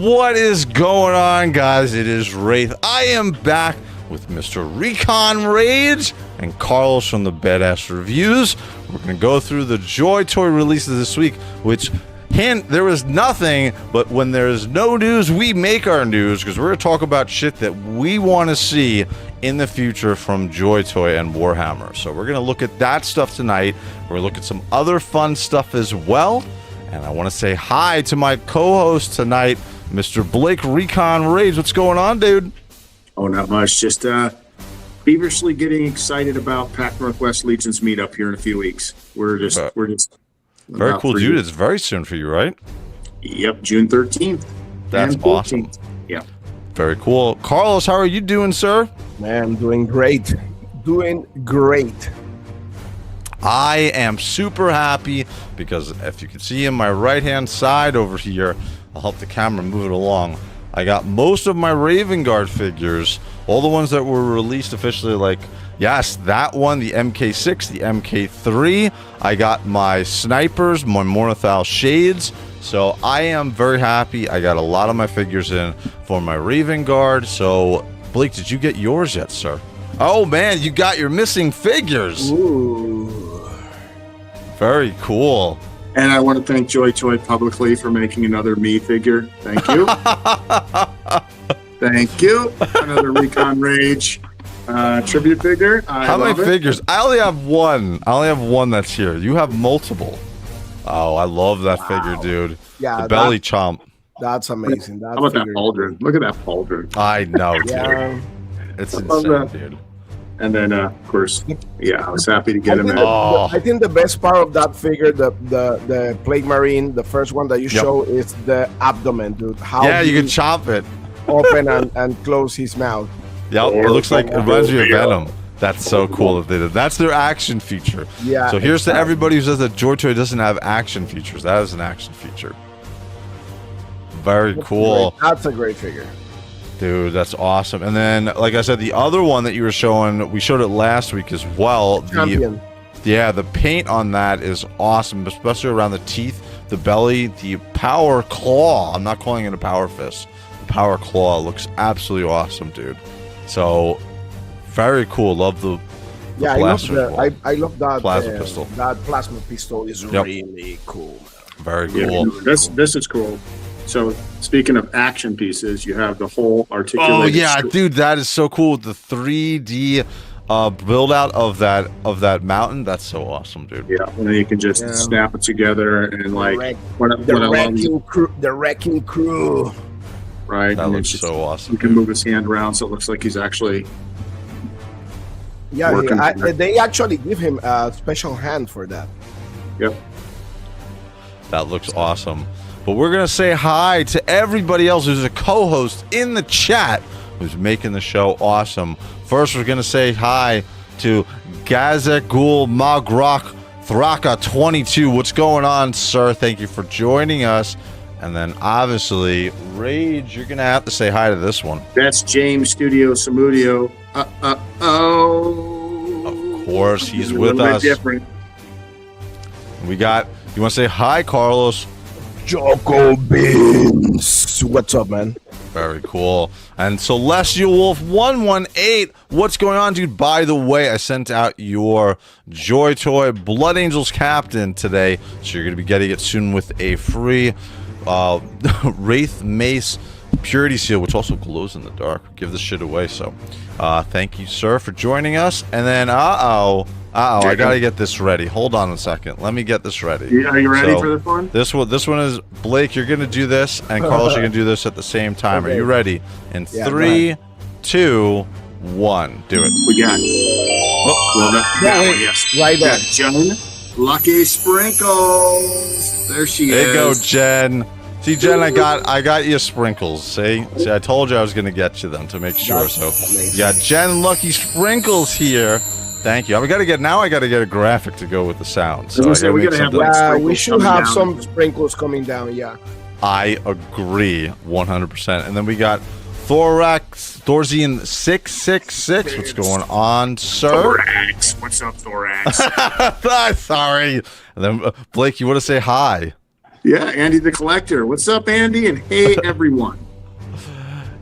What is going on, guys? It is Wraith. I am back with Mr. Recon Rage and Carlos from the Badass Reviews. We're going to go through the JOYTOY releases this week, which, there was nothing, but when there's no news, we make our news, because we're going to talk about shit that we want to see in the future from JOYTOY and Warhammer. So we're going to look at that stuff tonight. We're going to look at some other fun stuff as well. And I want to say hi to my co-host tonight, Mr. Blake Recon Rage. What's going on, dude? Oh, not much. Just feverishly getting excited about Pac Northwest Legion's meetup here in a few weeks. We're just very cool, dude. It's very soon for you, right? Yep, June 13th. That's awesome. Yeah. Very cool. Carlos, how are you doing, sir? Man, I'm doing great. Doing great. I am super happy because if you can see in my right-hand side over here, I'll help the camera move it along. I got most of my Raven Guard figures, all the ones that were released officially, like, yes, that one, the MK6, the MK3. I got my snipers, my Mornithal Shades. So I am very happy. I got a lot of my figures in for my Raven Guard. So, Blake, did you get yours yet, sir? Oh, man, you got your missing figures. Ooh. Very cool. And I want to thank JOYTOY publicly for making another me figure. Thank you. Thank you. Another Recon Rage tribute figure. How many figures? I only have one. I only have one that's here. You have multiple. Oh, I love that figure, dude. Yeah, the belly chomp. That's amazing. How about that pauldron? Look at that pauldron. I know, dude. Yeah. It's insane, dude. And then, of course, yeah, I was happy to get him in. I think the best part of that figure, the Plague Marine, the first one that you show, is the abdomen, dude. How you can chop it. Open and close his mouth. Yep, it looks like, it reminds me of Venom. That's so cool that they did. That's their action feature. Yeah. So here's to everybody who says that JOYTOY doesn't have action features. That is an action feature. Very cool. That's a great figure. Dude, that's awesome. And then, like I said, the other one that you were showing, we showed it last week as well. Champion. The paint on that is awesome, especially around the teeth, the belly, the power claw. I'm not calling it a power fist. The power claw looks absolutely awesome, dude. So, very cool. Love the I love that plasma pistol. That plasma pistol is really cool, man. Very cool. Yeah, this is cool. So, speaking of action pieces, you have the whole articulated. Oh yeah, dude, that is so cool. The 3D build out of that mountain. That's so awesome, dude. Yeah, and then you can just snap it together and like the wrecking crew. Right, that looks so awesome. You can move his hand around, so it looks like he's actually. Yeah, they actually give him a special hand for that. Yep. That looks awesome. But we're going to say hi to everybody else who's a co-host in the chat who's making the show awesome. First, we're going to say hi to Gazagul Magrok Thraka 22. What's going on, sir? Thank you for joining us. And then, obviously, Rage, you're going to have to say hi to this one. That's James Studio Samudio. Of course, he's with us. Different. We got, you want to say hi, Carlos? Choco Beans. What's up, man? Very cool. And Celestial Wolf 118. What's going on, dude? By the way, I sent out your JOYTOY Blood Angels Captain today, so you're going to be getting it soon with a free Wraith Mace Purity Seal, which also glows in the dark. Give this shit away. So, thank you, sir, for joining us. And then, I gotta get this ready. Hold on a second. Let me get this ready. Are you ready for this one? This one is Blake. You're gonna do this, and Carlos, you're gonna do this at the same time. Okay. Are you ready? In 3, 2, 1, do it. We got it. Yes, right there. Jen, Lucky Sprinkles. There she is. There you go, Jen. See, Jen, I got you sprinkles. See, I told you I was gonna get you them to make sure. That's so, amazing. yeah, Jen, Lucky Sprinkles here. Thank you. I gotta get a graphic to go with the sound. So we should have some sprinkles coming down. Yeah. I agree 100%. And then we got Thorzian 666. What's going on, sir? Thorax. What's up, Thorax? Sorry. And then Blake, you want to say hi? Yeah, Andy the Collector. What's up, Andy? And hey, everyone.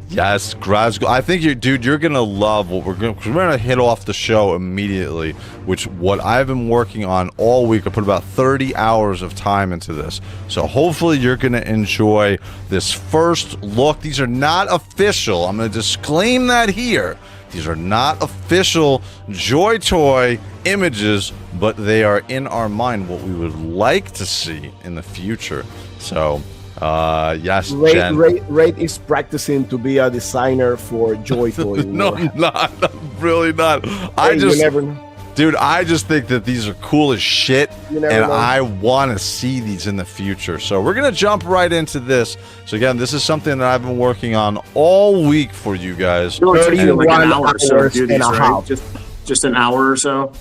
Yes, Glasgow. I think you're gonna love what we're gonna hit off the show immediately, which what I've been working on all week. I put about 30 hours of time into this, so hopefully you're gonna enjoy this first look. These are not official. I'm gonna disclaim that here. These are not official JOYTOY images, but they are in our mind what we would like to see in the future. So. Yes, Jen. Ray is practicing to be a designer for JOYTOY. No, I'm not. I'm really not. I just think that these are cool as shit, and I want to see these in the future. So we're gonna jump right into this. So again, this is something that I've been working on all week for you guys. 31 like an hour or so to do these, right? Just an hour or so.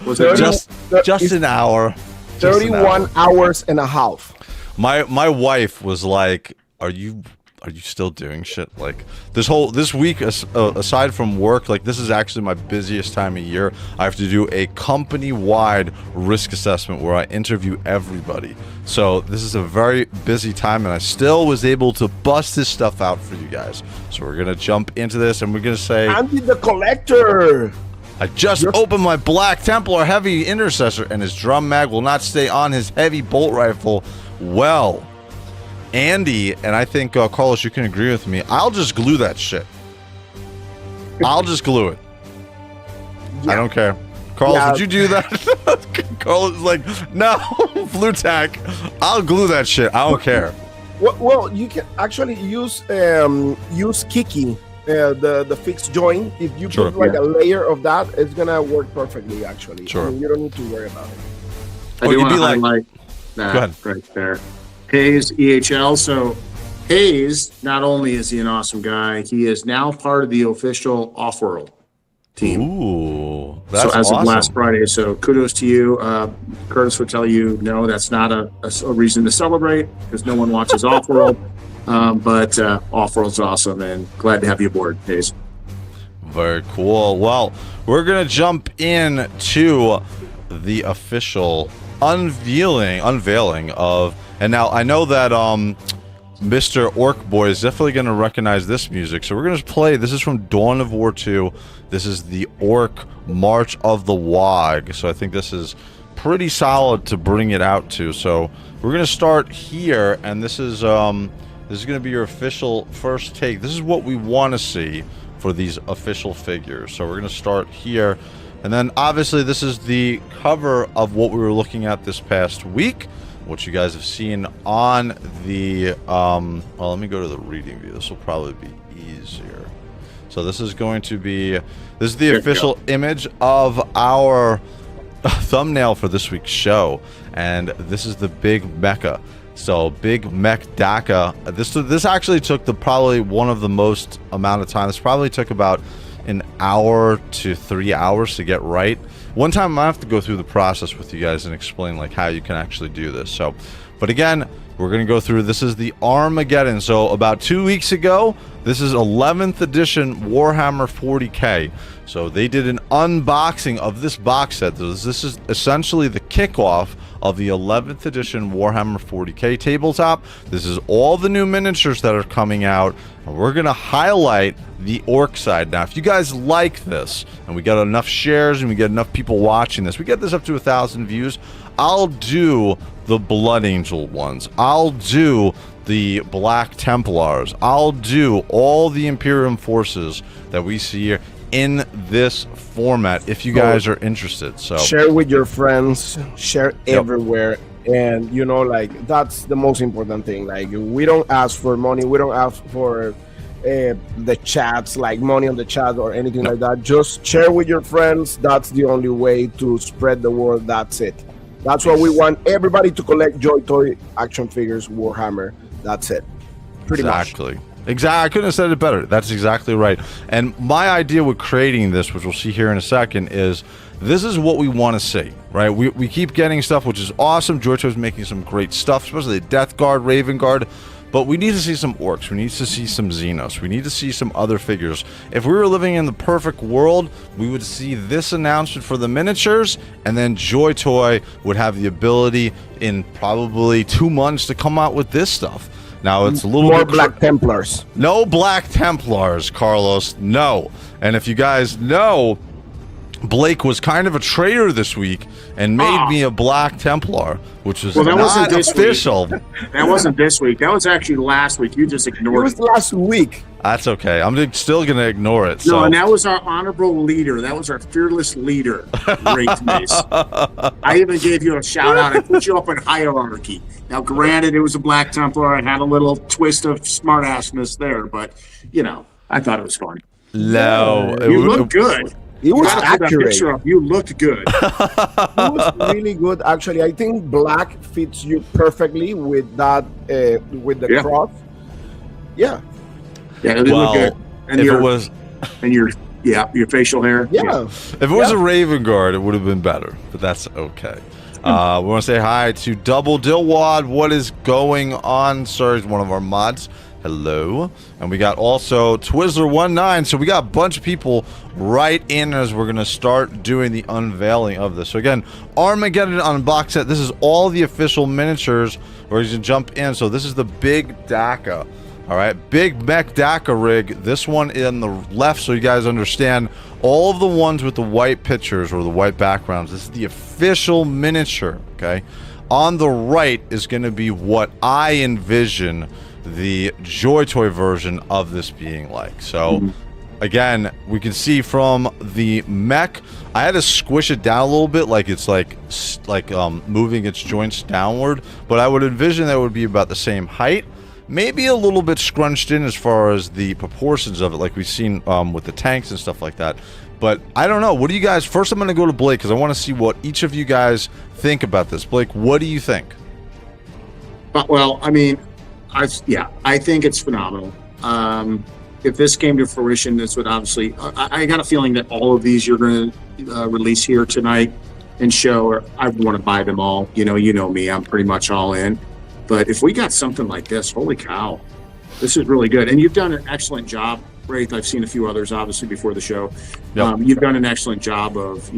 Was it just an hour? 31 hours and a half. My wife was like, "Are you still doing shit like this week? Aside from work, like this is actually my busiest time of year. I have to do a company-wide risk assessment where I interview everybody. So this is a very busy time, and I still was able to bust this stuff out for you guys. So we're gonna jump into this, and we're gonna say, Andy the Collector. I just opened my Black Templar Heavy Intercessor, and his drum mag will not stay on his heavy bolt rifle. Well, Andy, and I think, Carlos, you can agree with me, I'll just glue that shit. I'll just glue it. Yeah. I don't care. Carlos, would you do that? Carlos is like, no, blue tack. I'll glue that shit. I don't care. Well, you can actually use Kiki, the fixed joint. If you put like a layer of that, it's going to work perfectly, actually. Sure. I mean, you don't need to worry about it. I do want to highlight that right there. Hayes, EHL. So Hayes, not only is he an awesome guy, he is now part of the official Off-World team. Ooh, that's so as awesome. of last Friday. So kudos to you. Curtis would tell you, no, that's not a reason to celebrate because no one watches Off-World. But Off-World's awesome, and glad to have you aboard, Hayes. Very cool. Well, we're going to jump in to the official unveiling of, and now I know that Mr. Ork Boy is definitely going to recognize this music, so we're going to play. This is from Dawn of War 2. This is the Ork March of the Wog, so I think this is pretty solid to bring it out to. So we're going to start here, and this is going to be your official first take. This is what we want to see for these official figures. So we're going to start here. And then, obviously, this is the cover of what we were looking at this past week, which you guys have seen on the, well, let me go to the reading view. This will probably be easier. So this is going to be, this is the official image of our thumbnail for this week's show. And this is the big mecha. So, big Mek Dakkarig. This actually took probably one of the most amount of time. This probably took about an hour to 3 hours to get right. One time I have to go through the process with you guys and explain like how you can actually do this. So, but again, we're going to go through, this is the Armageddon. So about 2 weeks ago, this is 11th edition Warhammer 40K. So they did an unboxing of this box set. This is essentially the kickoff of the 11th edition Warhammer 40K tabletop. This is all the new miniatures that are coming out, and we're going to highlight the Ork side. Now, if you guys like this, and we got enough shares, and we get enough people watching this, we get this up to 1,000 views, I'll do the Blood Angel ones. I'll do the Black Templars. I'll do all the Imperium forces that we see here in this format if you guys are interested. So share with your friends, share everywhere, and you know, like, that's the most important thing. Like, we don't ask for money, we don't ask for the chats, like money on the chat or anything like that. Just share with your friends. That's the only way to spread the word. That's it. That's what we want everybody to collect. JOYTOY action figures, Warhammer. That's it. Pretty much. Exactly. I couldn't have said it better. That's exactly right. And my idea with creating this, which we'll see here in a second, is this is what we want to see, right? We keep getting stuff, which is awesome. JOYTOY is making some great stuff, especially the Death Guard, Raven Guard. But we need to see some orcs. We need to see some Xenos. We need to see some other figures. If we were living in the perfect world, we would see this announcement for the miniatures, and then JOYTOY would have the ability in probably 2 months to come out with this stuff. Now, it's a little more bit Black Templars. No Black Templars, Carlos. No. And if you guys know, Blake was kind of a traitor this week and made me a Black Templar, which was not official. That wasn't this week. That was actually last week. You just ignored it. It was last week. That's okay. I'm still going to ignore it. No, and that was our honorable leader. That was our fearless leader, Wraith Mace. I even gave you a shout out. I put you up in hierarchy. Now, granted, it was a Black Templar. I had a little twist of smartassness there, but, you know, I thought it was fun. No. You look good. It was accurate. You looked good. It was really good, actually. I think black fits you perfectly with that, with the cross. Yeah. Yeah, it looked good. And your facial hair. Yeah. If it was a Raven Guard, it would have been better, but that's okay. We want to say hi to Double Dillwad. What is going on, sir? He's one of our mods. Hello. And we got also Twizzler19. So we got a bunch of people right in as we're going to start doing the unveiling of this. So again, Armageddon Unbox Set. This is all the official miniatures. We're going to jump in. So this is the Big Dakka. All right. Big Mek Dakkarig. This one in the left, so you guys understand. All of the ones with the white pictures or the white backgrounds. This is the official miniature. Okay. On the right is going to be what I envision the JOYTOY version of this being like. So again, we can see from the mech, I had to squish it down a little bit, like it's like moving its joints downward, but I would envision that would be about the same height, maybe a little bit scrunched in as far as the proportions of it, like we've seen with the tanks and stuff like that. But I don't know. What do you guys, first I'm going to go to Blake because I want to see what each of you guys think about this. Blake, what do you think? Well, I mean, I think it's phenomenal. If this came to fruition, this would obviously, I got a feeling that all of these you're going to release here tonight and show, or I want to buy them all. You know me, I'm pretty much all in. But if we got something like this, holy cow, this is really good. And you've done an excellent job, Wraith. I've seen a few others, obviously, before the show. Yep. You've done an excellent job of,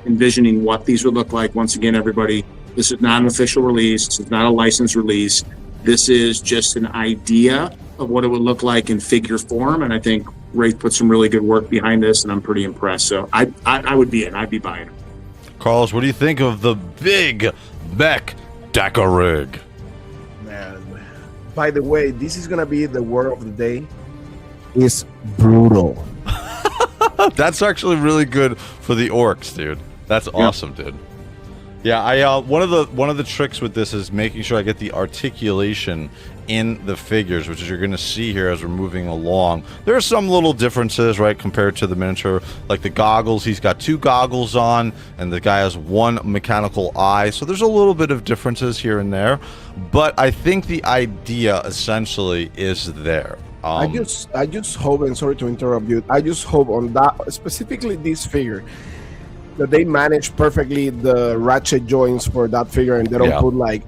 envisioning what these would look like. Once again, everybody, this is not an official release. This is not a licensed release. This is just an idea of what it would look like in figure form, and I think Wraith put some really good work behind this, and I'm pretty impressed. So I would be in. I'd be buying it. Carlos, what do you think of the Big Mek Dakkarig? Man, by the way, this is gonna be the word of the day. It's brutal. That's actually really good for the orcs, dude. That's awesome, dude. Yeah, one of the tricks with this is making sure I get the articulation in the figures, which is you're going to see here as we're moving along. There are some little differences, right, compared to the miniature, like the goggles. He's got 2 goggles on, and the guy has 1 mechanical eye. So there's a little bit of differences here and there, but I think the idea essentially is there. I just hope, and sorry to interrupt you, I just hope on that, specifically this figure, that they manage perfectly the ratchet joints for that figure, and they don't put like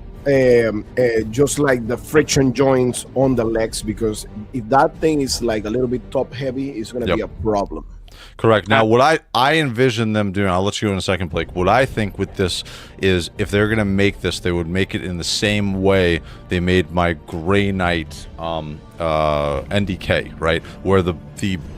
just like the friction joints on the legs, because if that thing is like a little bit top heavy, it's going to be a problem. Correct. Now, what I envision them doing, I'll let you go in a second, Blake. What I think with this is if they're going to make this, they would make it in the same way they made my Grey Knight NDK, right? Where the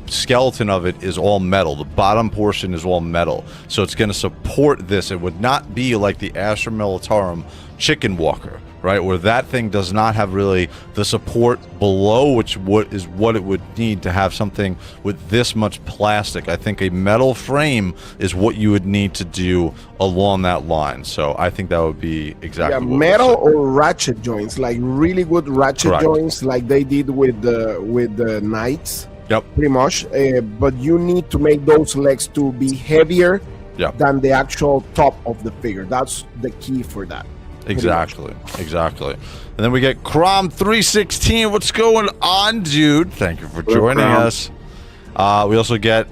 skeleton of it is all metal. The bottom portion is all metal. So it's going to support this. It would not be like the Astra Militarum Chicken Walker, right? Where that thing does not have really the support below, which is what it would need to have something with this much plastic. I think a metal frame is what you would need to do along that line. So I think that would be exactly what metal or ratchet joints, like really good ratchet joints, like they did with the Knights. Yep. Pretty much. But you need to make those legs to be heavier than the actual top of the figure. That's the key for that. Exactly. And then we get Crom 316. What's going on, dude? Thank you for joining us. We also get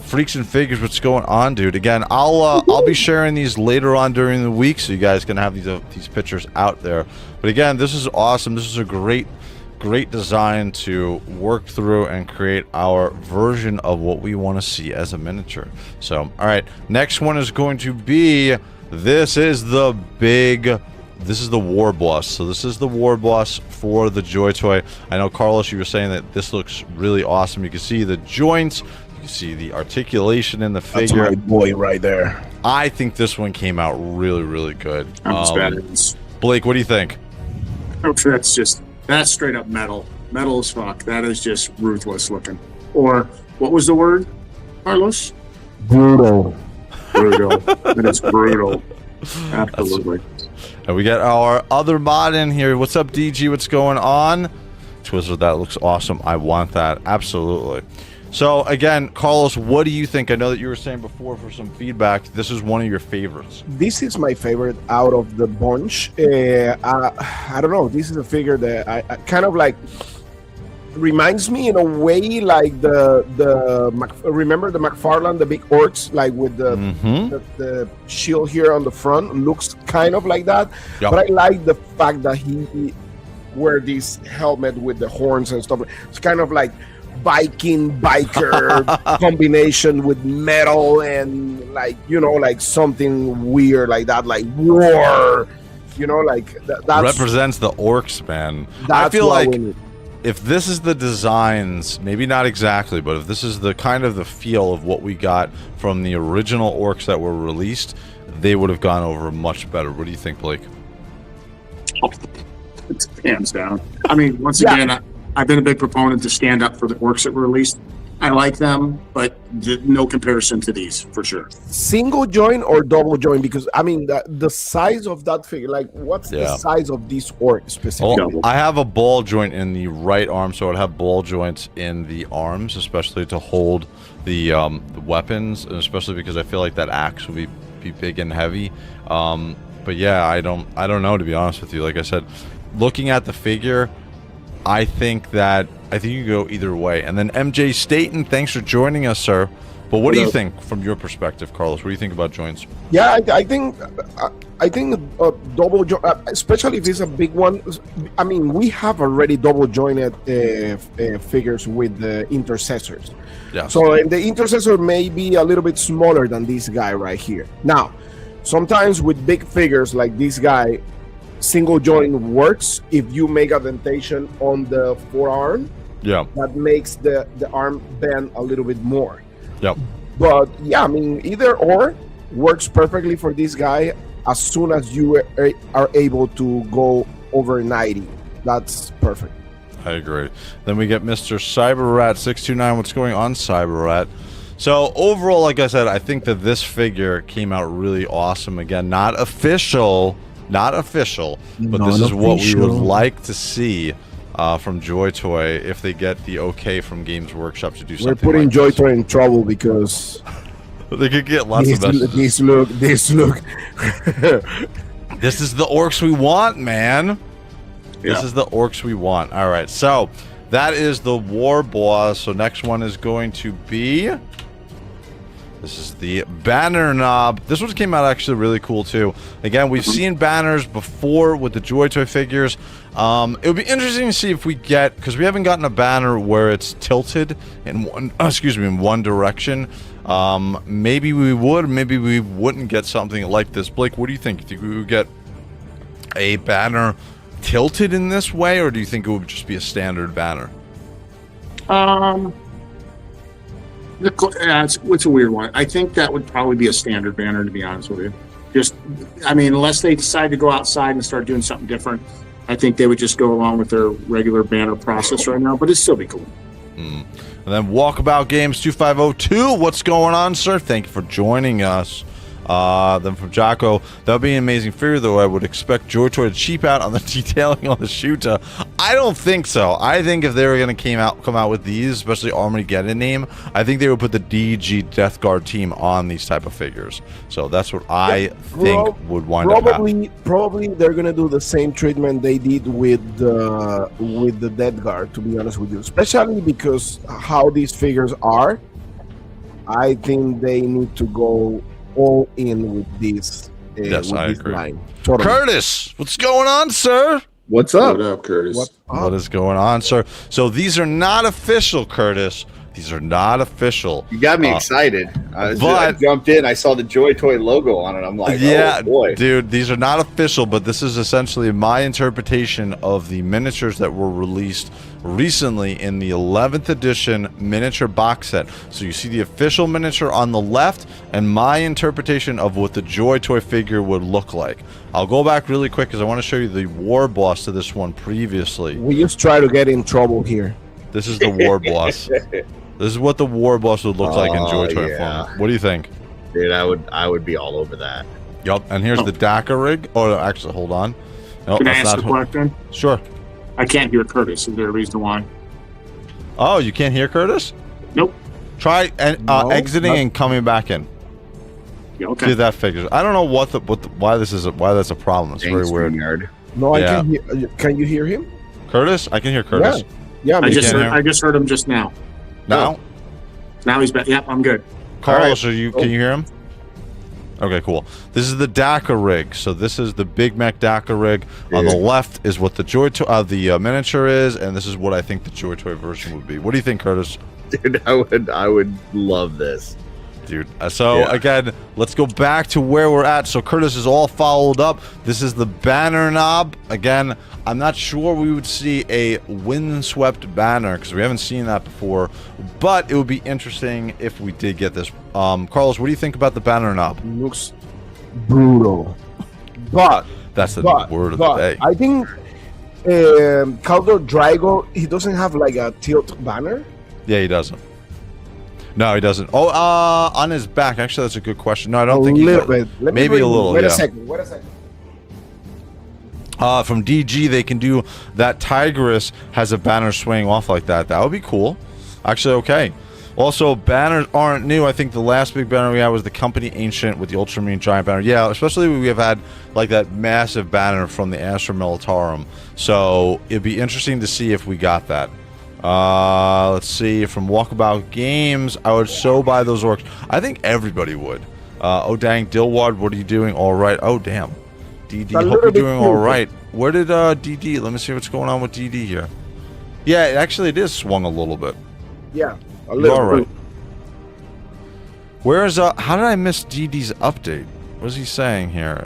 Freaks and Figures. What's going on, dude? Again, I'll be sharing these later on during the week, so you guys can have these pictures out there. But again, this is awesome. This is a great great design to work through and create our version of what we want to see as a miniature. So, all right, next one is going to be, this is the War Boss. So this is the War Boss for the JOYTOY. I know, Carlos, you were saying that this looks really awesome. You can see the joints, you can see the articulation in the figure. That's my boy right there. I think this one came out really, really good. Badass. Blake, what do you think? Oh, that's straight up metal. Metal as fuck. That is just ruthless looking. Or, what was the word, Carlos? Brutal. Brutal. That is brutal. Absolutely. And we got our other mod in here. What's up, DG? What's going on? Twizzler, that looks awesome. I want that. Absolutely. So, again, Carlos, what do you think? I know that you were saying before for some feedback, this is one of your favorites. This is my favorite out of the bunch. I don't know. This is a figure that I kind of like reminds me in a way like remember the McFarlane, the big orcs, like with the shield here on the front, looks kind of like that. Yep. But I like the fact that he wear this helmet with the horns and stuff. It's kind of like biker combination with metal and like, you know, like something weird like that, like war, you know, like that represents the orcs, man. I feel like if this is the designs, maybe not exactly, but if this is the kind of the feel of what we got from the original orcs that were released, they would have gone over much better. What do you think, Blake? It's hands down. I mean, once again, I've been a big proponent to stand up for the orcs that were released. I like them, but no comparison to these, for sure. Single joint or double joint? Because, I mean, the size of that figure, like, what's the size of this orc specifically? Well, I have a ball joint in the right arm, so I'd have ball joints in the arms, especially to hold the weapons, and especially because I feel like that axe will be big and heavy. But yeah, I don't know, to be honest with you. Like I said, looking at the figure, I think you can go either way. And then MJ Staten, thanks for joining us, sir. But what do you think from your perspective, Carlos? What do you think about joints? Yeah, I think double joint, especially if it's a big one. I mean, we have already double jointed figures with the intercessors. Yeah. So the intercessor may be a little bit smaller than this guy right here. Now, sometimes with big figures like this guy, single joint works if you make a dentation on the forearm. Yeah, that makes the arm bend a little bit more. Yep. But yeah, I mean, either or works perfectly for this guy as soon as you are able to go over 90. That's perfect. I agree. Then we get Mr. CyberRat629. What's going on, CyberRat? So overall, like I said, I think that this figure came out really awesome. Again, not official, but this is what we would like to see from JOYTOY if they get the okay from Games Workshop to do something. We're putting JOYTOY in trouble because they could get lots of messages. This look. This is the orcs we want, man. This is the orcs we want. All right, so that is the War Boss. So next one is going to be... This is the banner knob. This one came out actually really cool too. Again, we've seen banners before with the JOYTOY figures. It would be interesting to see if we get, because we haven't gotten a banner where it's tilted in one direction. Maybe we would, maybe we wouldn't get something like this. Blake, what do you think? Do you think we would get a banner tilted in this way, or do you think it would just be a standard banner? It's a weird one. I think that would probably be a standard banner, to be honest with you. Just, I mean, unless they decide to go outside and start doing something different, I think they would just go along with their regular banner process right now, but it'd still be cool. And then Walkabout Games 2502, what's going on, sir? Thank you for joining us. Then from Jocko, that would be an amazing figure, though I would expect JOYTOY to cheap out on the detailing on the Shuta. I don't think so. I think if they were going to come out with these, especially Armageddon name, I think they would put the DG Death Guard team on these type of figures. So that's what I think would wind up happening. Probably they're going to do the same treatment they did with the Death Guard, to be honest with you, especially because how these figures are. I think they need to go all in with this. Yes, I agree. Line. Totally. Curtis, what's going on, sir? What's up? What up, Curtis? What is going on, sir? So these are not official, Curtis. These are not official. You got me excited. I jumped in. I saw the JOYTOY logo on it. I'm like, yeah, oh boy, dude. These are not official, but this is essentially my interpretation of the miniatures that were released recently in the 11th edition miniature box set. So you see the official miniature on the left, and my interpretation of what the JOYTOY figure would look like. I'll go back really quick because I want to show you the war boss to this one previously. We just try to get in trouble here. This is the war boss. This is what the war boss would look like in JOYTOY form. What do you think? Dude, I would be all over that. Yup, and here's the Dakkarig. Oh, actually, hold on. No, Can I ask a question? Sure. I can't hear Curtis. Is there a reason why? Oh, you can't hear Curtis? Nope. Try exiting and coming back in. Yeah, okay. See if that figures. I don't know why that's a problem. It's very weird. Nerd. No, I can hear. Can you hear him? Curtis? I can hear Curtis. Yeah. I just heard him just now. Now? Now he's back. Yep, I'm good. Carlos, can you hear him? Okay, cool. This is the Dakkarig. So this is the big Mek Dakkarig. On the left is what the JOYTOY, the miniature is, and this is what I think the JOYTOY version would be. What do you think, Curtis? Dude, I would love this. Dude, so again, let's go back to where we're at. So Curtis is all followed up. This is the banner knob. Again, I'm not sure we would see a windswept banner because we haven't seen that before, but it would be interesting if we did get this. Carlos, what do you think about the banner knob? Looks brutal, but that's the word of the day. I think Khaldor Drago, he doesn't have like a tilt banner. Yeah, he doesn't. No, he doesn't. Oh, on his back. Actually, that's a good question. No, I don't think he does. Maybe a little. Wait a second. From DG, they can do that. Tigress has a banner swaying off like that. That would be cool. Actually, okay. Also, banners aren't new. I think the last big banner we had was the Company Ancient with the Ultramarine Giant banner. Yeah, especially we have had like that massive banner from the Astra Militarum. So it'd be interesting to see if we got that. Let's see. From Walkabout Games, I would so buy those orcs. I think everybody would. Oh dang, Dilwad, what are you doing? All right. Oh damn, DD. Hope you're doing all right. Where did DD? Let me see what's going on with DD here. Yeah, it is swung a little bit. Yeah, a little. All right. Where is how did I miss DD's update? What is he saying here?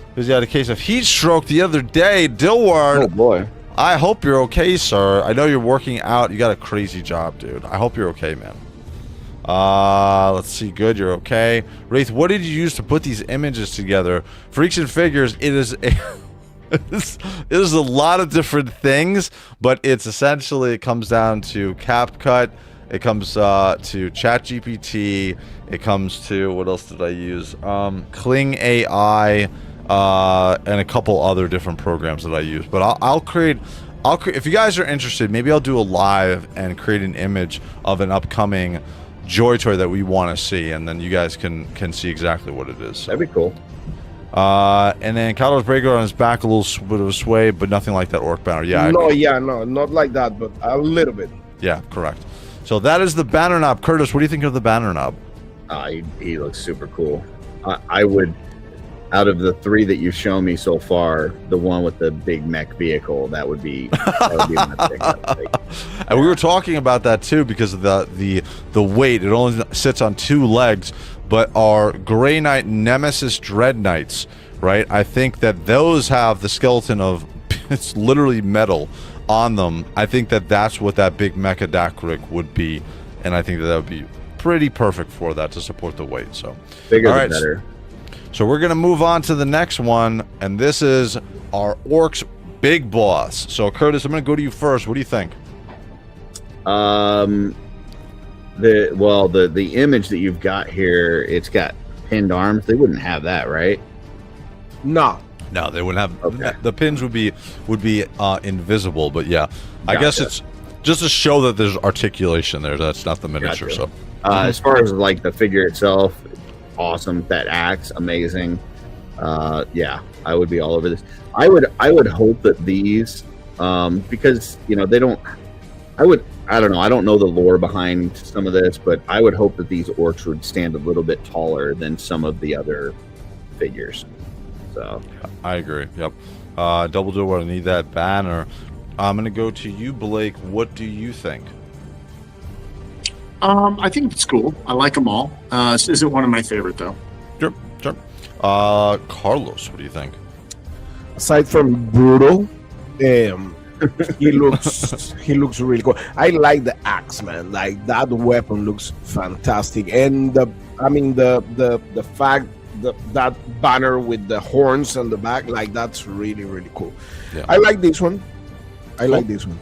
Because he had a case of heat stroke the other day. Dilward. Oh boy. I hope you're okay, sir. I know you're working out. You got a crazy job, dude. I hope you're okay, man. Let's see. Good, you're okay. Wraith, what did you use to put these images together? Freaks and Figures, it is a it is a lot of different things, but it's essentially, it comes down to CapCut, it comes to ChatGPT, it comes to, what else did I use? Kling AI, and a couple other different programs that I use. But I'll create, if you guys are interested, maybe I'll do a live and create an image of an upcoming JOYTOY that we want to see, and then you guys can see exactly what it is. That'd be cool. And then Khaldor's Breaker on his back, a little bit of a sway, but nothing like that orc banner. Yeah. No, not like that, but a little bit. Yeah, correct. So that is the banner knob. Curtis, what do you think of the banner knob? He looks super cool. I would, out of the three that you've shown me so far, the one with the big mech vehicle, that would be my pick. And we were talking about that too because of the weight. It only sits on 2 legs, but our Grey Knight Nemesis Dread Knights, right? I think that those have the skeleton of it's literally metal on them. I think that that's what that big Mek Dakkarig would be, and I think that would be pretty perfect for that to support the weight. So bigger the better. So we're going to move on to the next one, and this is our Orks Big Boss. So, Curtis, I'm going to go to you first. What do you think? The image that you've got here, it's got pinned arms. They wouldn't have that, right? No, they wouldn't have. Okay. The pins would be invisible, but yeah, I guess it's just to show that there's articulation there. That's not the miniature. Gotcha. So, as far as like the figure itself, awesome. That axe, amazing. Yeah, I would be all over this. I would hope that these, because they don't. I don't know. I don't know the lore behind some of this, but I would hope that these orcs would stand a little bit taller than some of the other figures. So I agree. Yep. Double door, I need that banner. I'm going to go to you, Blake. What do you think? I think it's cool. I like them all. This isn't one of my favorite, though. Sure, sure. Carlos, what do you think? Aside from brutal, he looks really cool. I like the axe, man. Like that weapon looks fantastic, and the fact that banner with the horns on the back, like that's really cool. Yeah. I like this one. I like this one.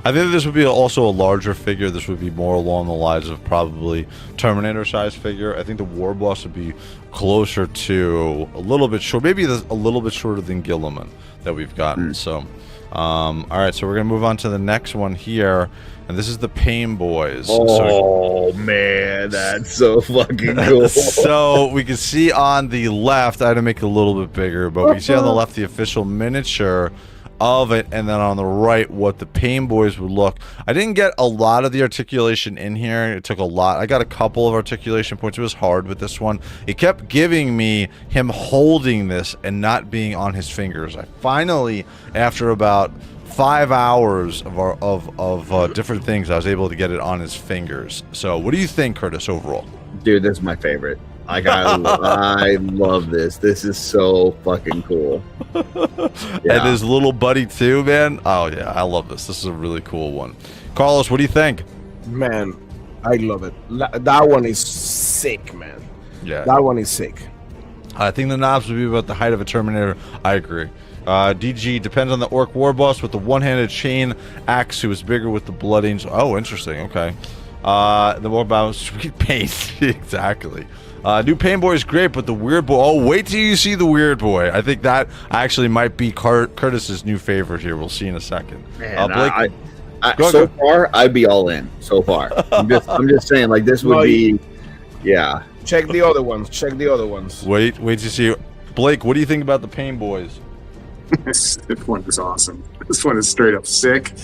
I think this would be also a larger figure. This would be more along the lines of probably Terminator size figure. I think the War Boss would be closer to a little bit short, maybe a little bit shorter than Gilliman that we've gotten. So, all right, so we're gonna move on to the next one here, and this is the Painboyz. Oh man, that's so fucking cool. So we can see on the left, I had to make it a little bit bigger, but we can see on the left the official miniature of it, and then on the right what the Painboyz would look. I didn't get a lot of the articulation in here. It took a lot. I got a couple of articulation points. It was hard with this one. It kept giving me him holding this and not being on his fingers. I finally, after about 5 hours of different things, I was able to get it on his fingers. So what do you think, Curtis, overall? Dude, this is my favorite. Like I love this. This is so fucking cool. Yeah. And his little buddy too, man. Oh yeah, I love this. This is a really cool one. Carlos, what do you think? Man, I love it. That one is sick, man. Yeah, that one is sick. I think the knobs would be about the height of a Terminator. I agree. DG depends on the Ork War Boss with the one-handed chain axe, who is bigger with the blood angel. Oh, interesting. Okay. The War Boss, sweet paint. Exactly. New Painboy is great, but the Weird Boy... Oh, wait till you see the Weird Boy. I think that actually might be Curtis's new favorite here. We'll see in a second. Man, Blake, so far, I'd be all in. So far. I'm just saying, like, this would be... Yeah. Check the other ones. Check the other ones. Wait to see... Blake, what do you think about the Painboyz? This one is awesome. This one is straight up sick,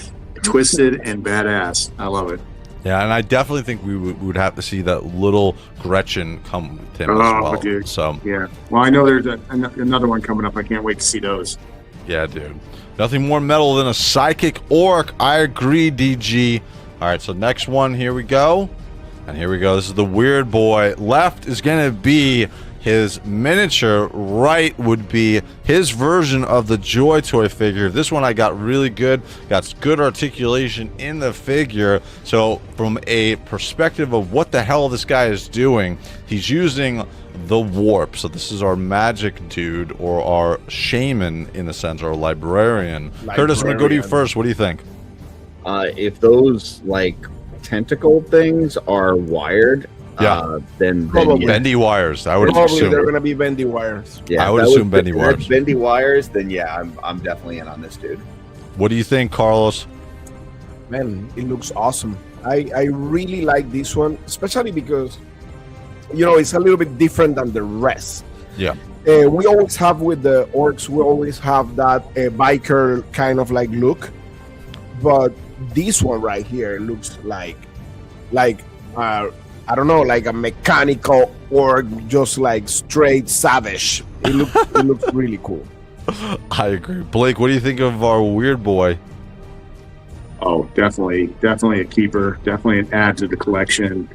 twisted, and badass. I love it. Yeah, and I definitely think we would have to see that little Gretchen come with him as well. Dude. So yeah, well, I know there's another one coming up. I can't wait to see those. Yeah, dude. Nothing more metal than a psychic orc. I agree, DG. All right, so next one. Here we go, and here we go. This is the Weird Boy. Left is gonna be his miniature, right would be his version of the JOYTOY figure. This one I got really good, got good articulation in the figure. So from a perspective of what the hell this guy is doing, he's using the warp. So this is our magic dude, or our shaman in a sense, or librarian. Curtis, I'm gonna go to you first. What do you think? If those like tentacle things are wired, then bendy wires. I would probably assume they're gonna be bendy wires. Yeah, I would assume bendy wires. Bendy wires, then yeah, I'm definitely in on this dude. What do you think, Carlos? Man, it looks awesome. I really like this one, especially because it's a little bit different than the rest. Yeah. We always have with the orcs, we always have that biker kind of like look, but this one right here looks like I don't know, like a mechanical orc, just like straight savage. It looks really cool. I agree. Blake, what do you think of our Weird Boy? Oh, definitely a keeper. Definitely an add to the collection.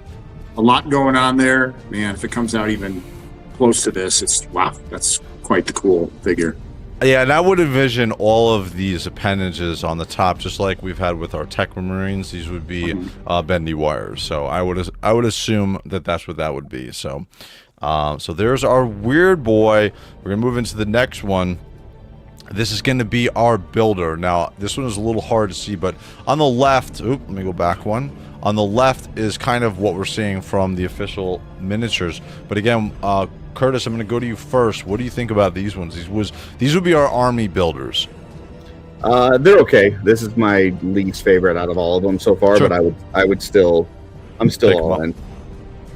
A lot going on there, man. If it comes out even close to this, it's wow. That's quite the cool figure. Yeah, and I would envision all of these appendages on the top, just like we've had with our Tech Marines. These would be bendy wires. So I would assume that that's what that would be. So, so there's our Weird Boy. We're gonna move into the next one. This is going to be our builder. Now, this one is a little hard to see, but on the left, let me go back one. On the left is kind of what we're seeing from the official miniatures. But again, Curtis, I'm going to go to you first. What do you think about these ones? These would be our army builders. They're okay. This is my least favorite out of all of them so far, sure. But I'm still all in.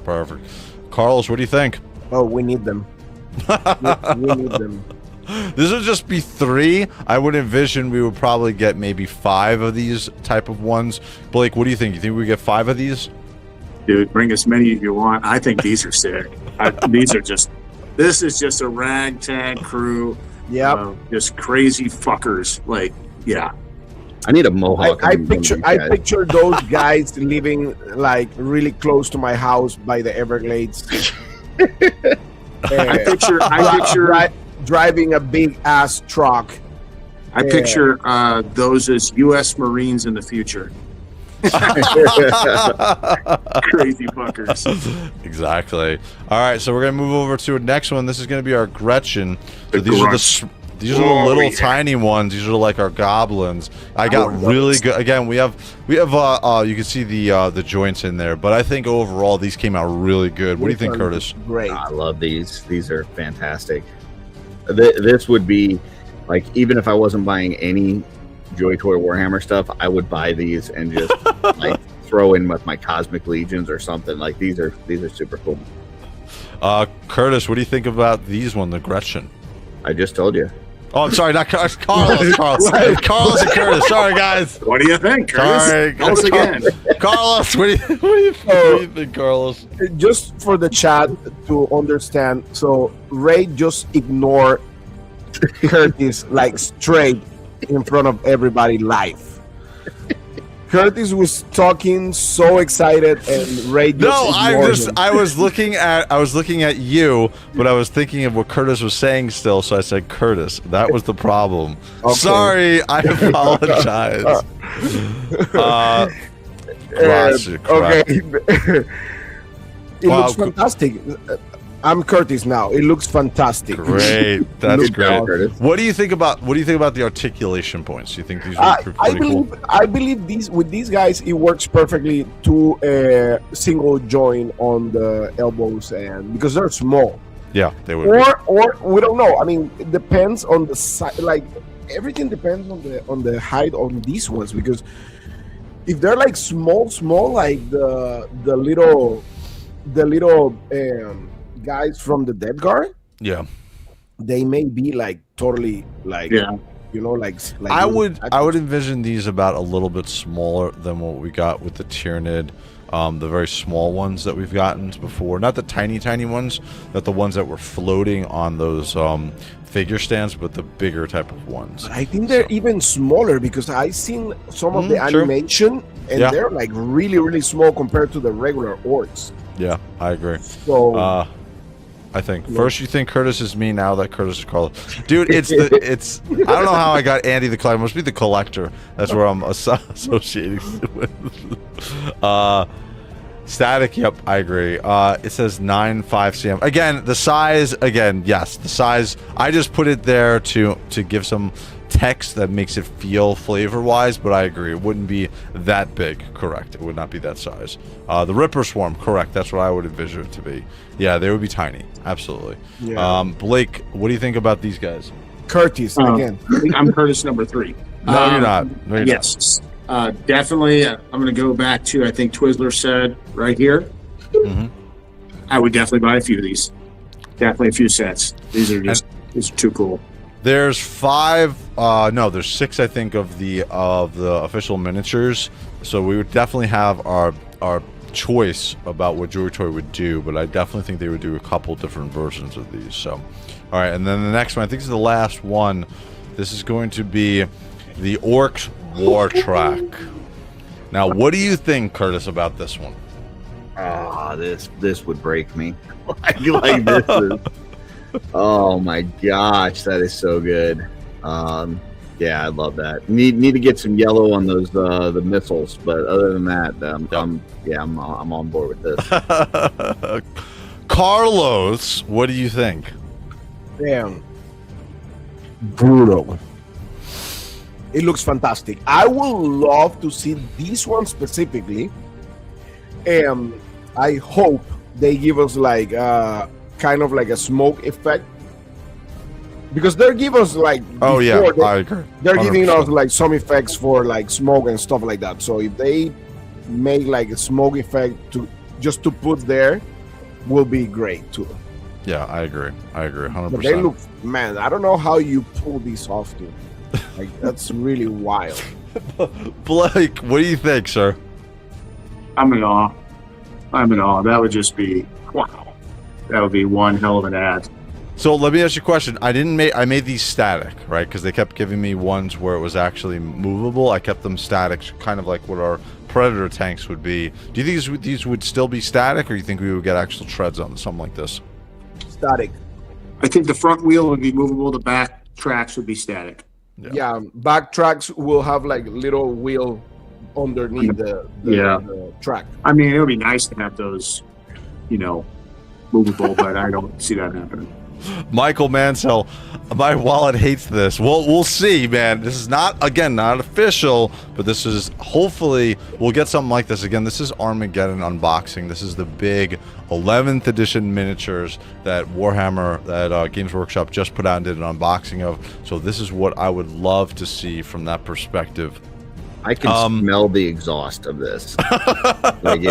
Perfect. Carlos, what do you think? Oh, we need them. we need them. This would just be 3. I would envision we would probably get maybe 5 of these type of ones. Blake, what do you think? You think we get 5 of these? Dude, bring as many as you want. I think these are sick. This is just a ragtag crew Yeah. Just crazy fuckers. Like, yeah. I need a mohawk. I picture those guys living like really close to my house by the Everglades. I picture driving a big ass truck. I picture those as U.S. Marines in the future. Crazy fuckers. Exactly. All right, so we're gonna move over to the next one. This is gonna be our Gretchen. So these are the little tiny ones. These are like our goblins. I got really good. Again, we have you can see the joints in there, but I think overall these came out really good. What do you think, Curtis? Great. I love these. These are fantastic. This would be like, even if I wasn't buying any JOYTOY Warhammer stuff, I would buy these and just like throw in with my Cosmic Legions or something. Like these are super cool. Curtis, what do you think about these one, the Gretchen? I just told you. Oh, I'm sorry, not Carlos. Carlos and Curtis. Sorry, guys. What do you think, Curtis? Sorry, Once again. Carlos. What do you think, Carlos? Just for the chat to understand, so Ray just ignored Curtis like straight in front of everybody live. Curtis was talking so excited, and Ray just I was looking at you, but I was thinking of what Curtis was saying still, so I said Curtis. That was the problem. Okay. Sorry, I apologize. Okay. It looks fantastic. I'm Curtis now. It looks fantastic. Great, that's great. What do you think about the articulation points? Do you think these are pretty cool? I believe these guys it works perfectly to single join on the elbows, and because they're small. Yeah, they would. Or we don't know. I mean, it depends on the size. Like everything depends on the height on these ones, because if they're like small, like the little guys from the Dead Guard, yeah, they may be like totally like, you know, like I would envision these about a little bit smaller than what we got with the Tyranid, the very small ones that we've gotten before, not the tiny ones, not the ones that were floating on those figure stands, but the bigger type of ones. But I think they're even smaller, because I've seen some of the animation, and they're like really small compared to the regular orcs. Yeah, I agree. So I think first you think Curtis is me, now that Curtis is Carlos. Dude, it's I don't know how I got Andy the collector. It must be the collector. That's where I'm associating with. Static, yep, I agree. It says 9.5 cm. Again, the size, yes, the size. I just put it there to give some text that makes it feel flavor-wise, but I agree. It wouldn't be that big, correct. It would not be that size. The Ripper Swarm, correct. That's what I would envision it to be. Yeah, they would be tiny. Absolutely. Yeah. Blake, what do you think about these guys? Curtis, again. I'm Curtis number 3. No, you're not. No, you're yes. Definitely, I'm going to go back to, I think Twizzler said right here. Mm-hmm. I would definitely buy a few of these. Definitely a few sets. These are too cool. There's 5, no, there's 6, I think, of the official miniatures. So we would definitely have our choice about what JOYTOY would do, but I definitely think they would do a couple different versions of these. So, all right, and then the next one, I think, is the last one. This is going to be the Orks War Track. Now, what do you think, Curtis, about this one? This would break me. like this is. Oh my gosh, that is so good. Yeah, I love that. Need to get some yellow on those the missiles, but other than that, I'm on board with this. Carlos, what do you think? Damn, brutal. It looks fantastic. I would love to see this one specifically, and I hope they give us like kind of like a smoke effect, because they're giving us like I agree. They're 100%. Giving us like some effects for like smoke and stuff like that. So if they make like a smoke effect just to put there, will be great too. Yeah, I agree 100%. But they look, man, I don't know how you pull this off, dude. Like, that's really wild. Blake, what do you think, sir? I'm in awe. That would just be wow. That would be one hell of an ad. So let me ask you a question. I made these static, right? Because they kept giving me ones where it was actually movable. I kept them static, kind of like what our Predator tanks would be. Do you think these would still be static, or you think we would get actual treads on something like this? Static. I think the front wheel would be movable. The back tracks would be static. Yeah, back tracks will have like little wheel underneath the track. I mean, it would be nice to have those, movable, but I don't see that happening. Michael Mansell, my wallet hates this. Well, we'll see, man. This is not official, but this is, hopefully, we'll get something like this. Again, this is Armageddon unboxing. This is the big 11th edition miniatures that Warhammer, that Games Workshop just put out and did an unboxing of. So this is what I would love to see from that perspective. I can smell the exhaust of this. Like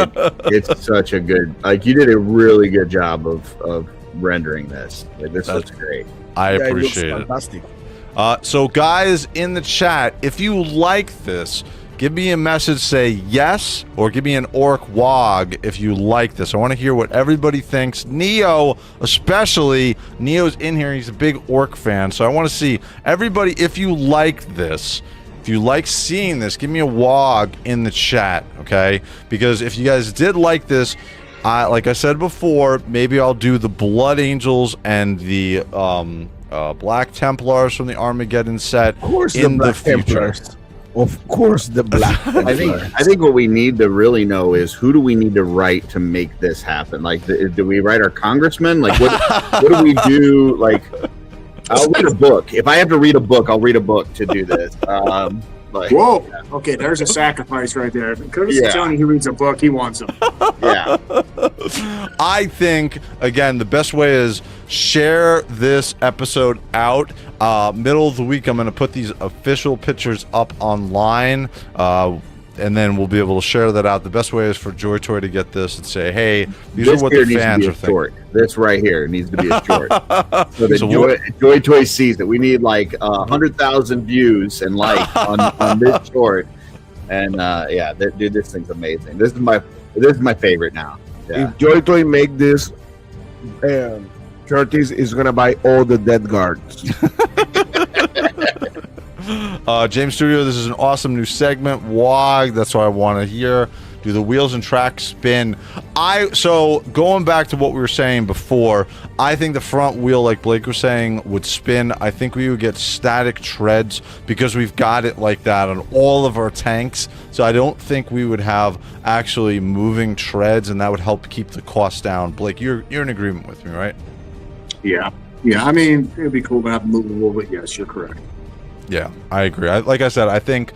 it's such a good, like you did a really good job of rendering this. Like, this looks great. I appreciate it. Fantastic. So guys in the chat, if you like this, give me a message, say yes, or give me an orc wog if you like this. I want to hear what everybody thinks. Neo, especially. Neo's in here. He's a big orc fan. So I want to see everybody, if you like this, if you like seeing this, give me a wog in the chat, okay? Because if you guys did like this, like I said before, maybe I'll do the Blood Angels and the Black Templars from the Armageddon set in the future. Of course, the Black Templars. I think what we need to really know is who do we need to write to make this happen? Like, do we write our congressman? Like, what do we do? Like, I'll read a book. If I have to read a book, I'll read a book to do this. Whoa! Yeah. Okay, there's a sacrifice right there. Curtis is telling you he reads a book, he wants them. Yeah. I think, again, the best way is share this episode out. Middle of the week, I'm going to put these official pictures up online, and then we'll be able to share that out. The best way is for JOYTOY to get this and say, hey, these are what the fans are thinking. This right here needs to be a short. So that JOYTOY sees that we need like 100,000 views and likes on this short. And dude, this thing's amazing. This is my favorite now. Yeah. If JOYTOY make this, Curtis is gonna buy all the dead guards. James Studio, this is an awesome new segment. Wog, that's what I want to hear. Do the wheels and tracks spin? So going back to what we were saying before, I think the front wheel, like Blake was saying, would spin. I think we would get static treads because we've got it like that on all of our tanks. So I don't think we would have actually moving treads, and that would help keep the cost down. Blake, you're in agreement with me, right? Yeah. I mean, it'd be cool to have movable, but yes, you're correct. Yeah, I agree. Like I said, I think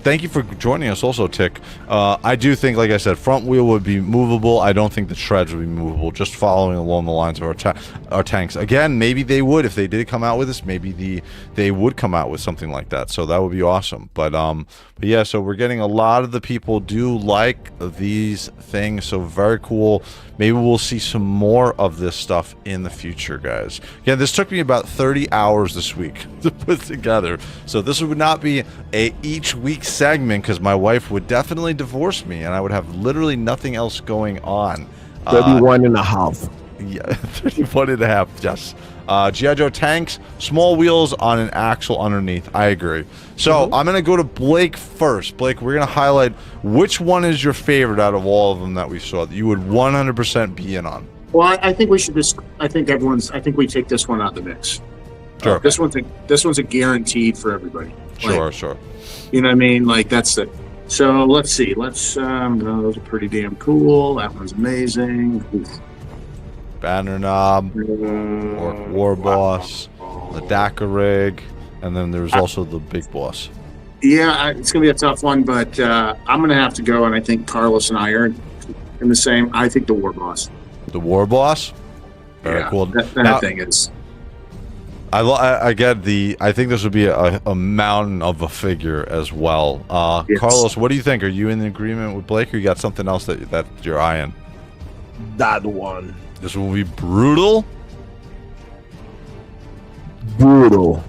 thank you for joining us also, Tick. I do think, like I said, front wheel would be movable. I don't think the treads would be movable, just following along the lines of our tanks. Again, maybe they would. If they did come out with this, maybe they would come out with something like that. So that would be awesome. But yeah, so we're getting a lot of the people do like these things. So very cool. Maybe we'll see some more of this stuff in the future, guys. Again, this took me about 30 hours this week to put together. So this would not be a each week segment because my wife would definitely divorce me and I would have literally nothing else going on. 31 and a half. Yeah, 31 and a half, yes. G.I. Joe tanks, small wheels on an axle underneath. I agree. So I'm going to go to Blake first. Blake, we're going to highlight which one is your favorite out of all of them that we saw that you would 100% be in on. Well, I think we should just, I think we take this one out of the mix. Sure. This one's a guaranteed for everybody. Sure. You know what I mean? Like, that's it. So let's see. Those are pretty damn cool. That one's amazing. Banner Knob, Ork War Boss, the Dakkarig, and then there's also the Big Boss. Yeah, it's going to be a tough one, but I'm going to have to go, and I think Carlos and I are in the same. I think the War Boss. The War Boss? Very cool. That thing is... I get the... I think this would be a mountain of a figure as well. Yes. Carlos, what do you think? Are you in agreement with Blake, or you got something else that you're eyeing? That one. This will be brutal. Brutal.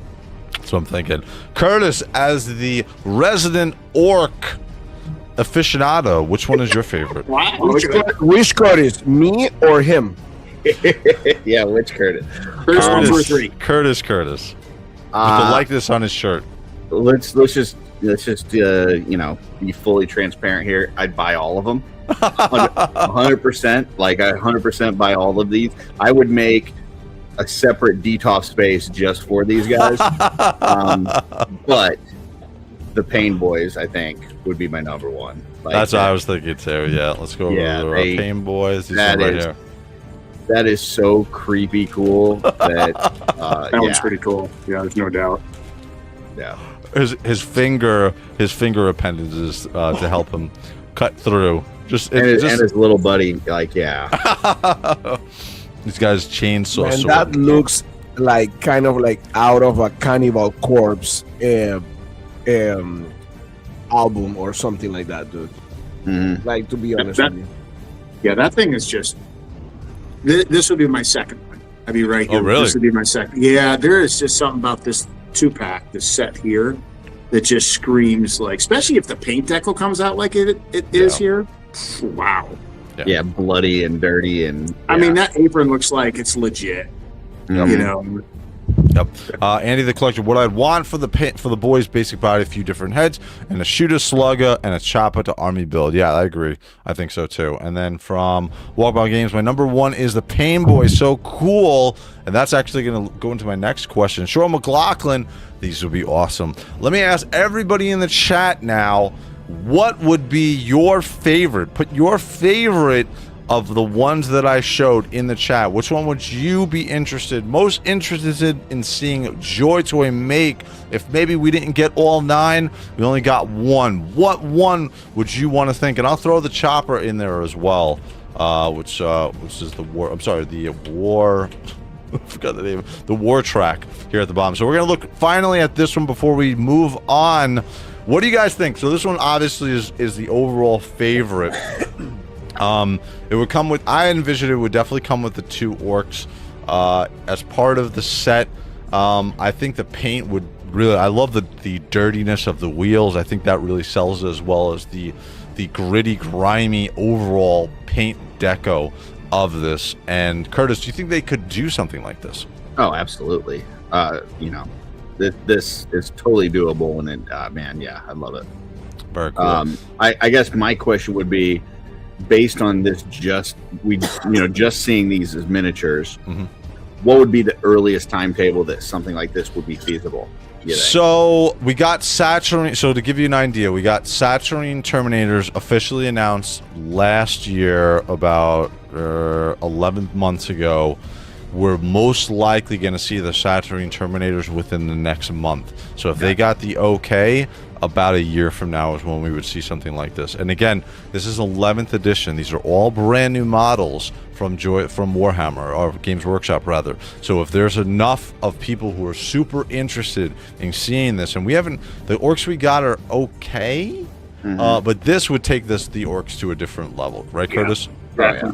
That's what I'm thinking. Curtis, as the resident orc aficionado, which one is your favorite? Which Curtis, me or him? Yeah, which Curtis? Curtis 143. Curtis. With the likeness on his shirt. Let's just you know, be fully transparent here. I'd buy all of them. 100%. Like I 100% buy all of these. I would make a separate detox space just for these guys. But the Painboyz, I think, would be my number one. Like, that's what I was thinking too. Yeah, let's go over the Painboyz. These are right here. That is so creepy cool. That one's pretty cool. Yeah, there's no doubt. Yeah. His finger appendages to help him cut through. And his little buddy, like, yeah. These guys chainsaw. And that looks like kind of like out of a Cannibal Corpse album or something like that, dude. Mm-hmm. Like, to be honest with you. Yeah, that thing is just. This would be my second one. I'd be right here. Oh, really? This would be my second. Yeah, there is just something about this 2-pack, this set here, that just screams like, especially if the paint decal comes out like it is here. Wow. Yeah, bloody and dirty and. I mean, that apron looks like it's legit. Mm-hmm. You know. Yep. Andy the Collector, what I'd want for the boys' basic body, a few different heads, and a shooter, slugger, and a chopper to army build. Yeah, I agree. I think so too. And then from Walkabout Games, my number one is the Painboyz. So cool. And that's actually going to go into my next question. Sean McLaughlin, these would be awesome. Let me ask everybody in the chat now, what would be your favorite? Put your favorite of the ones that I showed in the chat. Which one would you be most interested in seeing JOYTOY make? If maybe we didn't get all 9, we only got 1. What one would you want to think? And I'll throw the chopper in there as well, which is the war. I'm sorry, the war. I forgot the name. The war track here at the bottom. So we're gonna look finally at this one before we move on. What do you guys think? So this one obviously is the overall favorite. It would come with, I envision it would definitely come with the 2 orcs as part of the set. I think the paint would really, I love the dirtiness of the wheels. I think that really sells it, as well as the gritty, grimy overall paint deco of this. And Curtis, do you think they could do something like this? Oh, absolutely. You know, this is totally doable, and it, man, yeah, I love it. Very cool. I guess my question would be, based on this, just seeing these as miniatures, what would be the earliest timetable that something like this would be feasible? So we got Saturnine. So to give you an idea, we got Saturnine Terminators officially announced last year, about 11 months ago. We're most likely going to see the Saturnine Terminators within the next month. So if they got the okay, about a year from now is when we would see something like this. And again, this is 11th edition. These are all brand new models from Warhammer, or Games Workshop rather. So if there's enough of people who are super interested in seeing this, and we haven't, the orcs we got are okay, but this would take the orcs to a different level, right, Curtis? Yeah.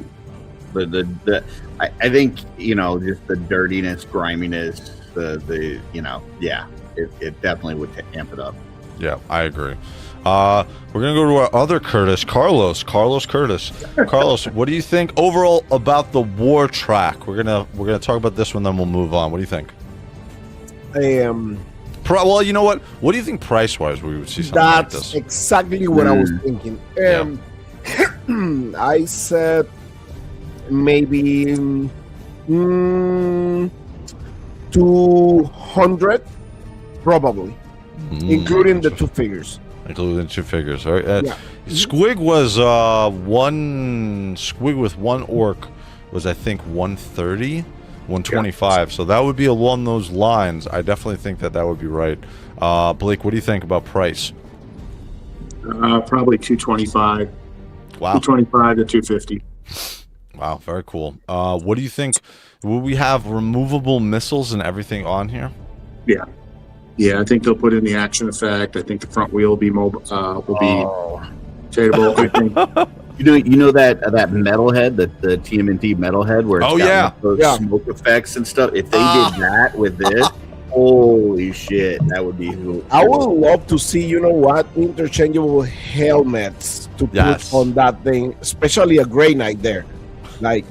But I think, you know, just the dirtiness, griminess, the you know, yeah, it definitely would amp it up. Yeah, I agree. We're gonna go to our other Curtis, Carlos Curtis. Carlos, what do you think overall about the war track? We're gonna talk about this one, then we'll move on. What do you think? Well, you know what? What do you think price-wise we would see something like this? That's exactly what I was thinking. I said maybe 200, probably. Including the 2 figures. Including the 2 figures. All right. Squig was Squig with 1 orc was, I think, 130, 125. So that would be along those lines. I definitely think that would be right. Blake, what do you think about price? Probably 225. Wow. 225 to 250. Wow, very cool. What do you think? Will we have removable missiles and everything on here? Yeah. Yeah, I think they'll put in the action effect. I think the front wheel will be mobile. Will be changeable. I think. You know that metal head, the TMNT metal head, where it's got those smoke effects and stuff. If they did that with this, holy shit, that would be cool. I would love to see, you know what, interchangeable helmets to put on that thing, especially a Grey Knight there. Like,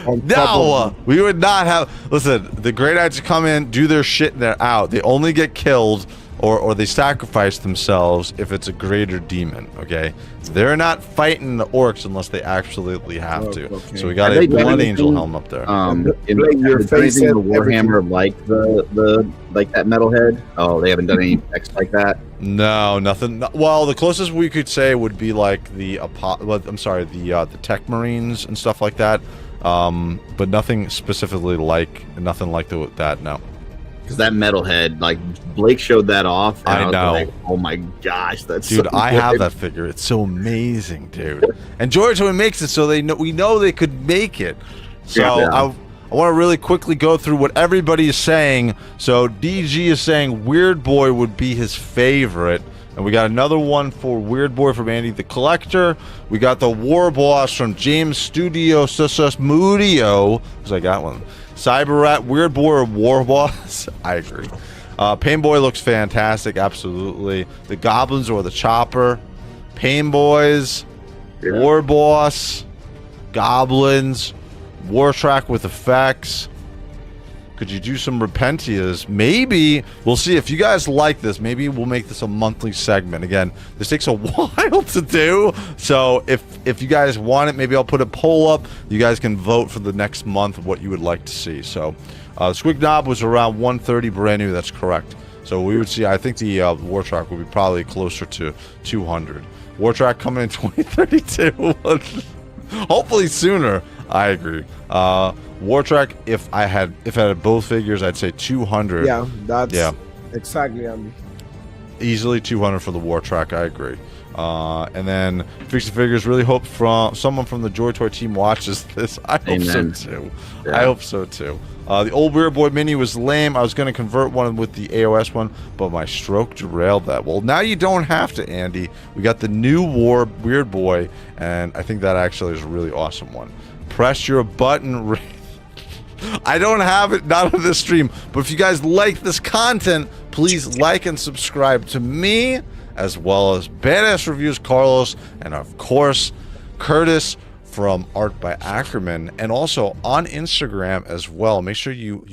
No, we would not have. Listen, the Grey Knights come in, do their shit, and they're out. They only get killed or they sacrifice themselves if it's a greater demon. Okay, they're not fighting the orcs unless they absolutely have to. Okay. So we got a Blood Angel helm up there. In your face the Warhammer like the like that metalhead. Oh, they haven't done any text like that. No, nothing. Well, the closest we could say would be like the the Tech Marines and stuff like that. But nothing specifically like that. No. Because that metalhead, like Blake showed that off. And I know. Like, oh my gosh, that's dude. So I have that figure. It's so amazing, dude. And JOYTOY makes it so we know they could make it. So Yeah. I want to really quickly go through what everybody is saying. So DG is saying Weird Boy would be his favorite. And we got another one for Weird Boy from Andy the Collector. We got the War Boss from James Studio Mudio. Because I got one. Cyber Rat, Weird Boy, or War Boss? I agree. Painboyz looks fantastic, absolutely. The Goblins or the Chopper. Painboyz, War Boss, Goblins, War Track with effects. Could you do some Repentias? Maybe. We'll see. If you guys like this, maybe we'll make this a monthly segment. Again, this takes a while to do. So if you guys want it, maybe I'll put a poll up. You guys can vote for the next month of what you would like to see. So Squighog was around 130 brand new. That's correct. So we would see, I think the War Track would be probably closer to 200. War Track coming in 2032. Hopefully sooner. I agree. War Track, if I had both figures, I'd say 200. Yeah, that's exactly. Easily 200 for the War Track. I agree. And then Fix-A-Figures, really hope someone from the JOYTOY team watches this. I hope so too. Yeah. I hope so too. The old Weird Boy mini was lame. I was going to convert one with the AOS one, but my stroke derailed that. Well, now you don't have to, Andy. We got the new Weird Boy, and I think that actually is a really awesome one. Press your button. I don't have it, not on this stream, but if you guys like this content, please like and subscribe to me, as well as Badass Reviews, Carlos, and of course, Curtis from Art by Ackerman, and also on Instagram as well. Make sure you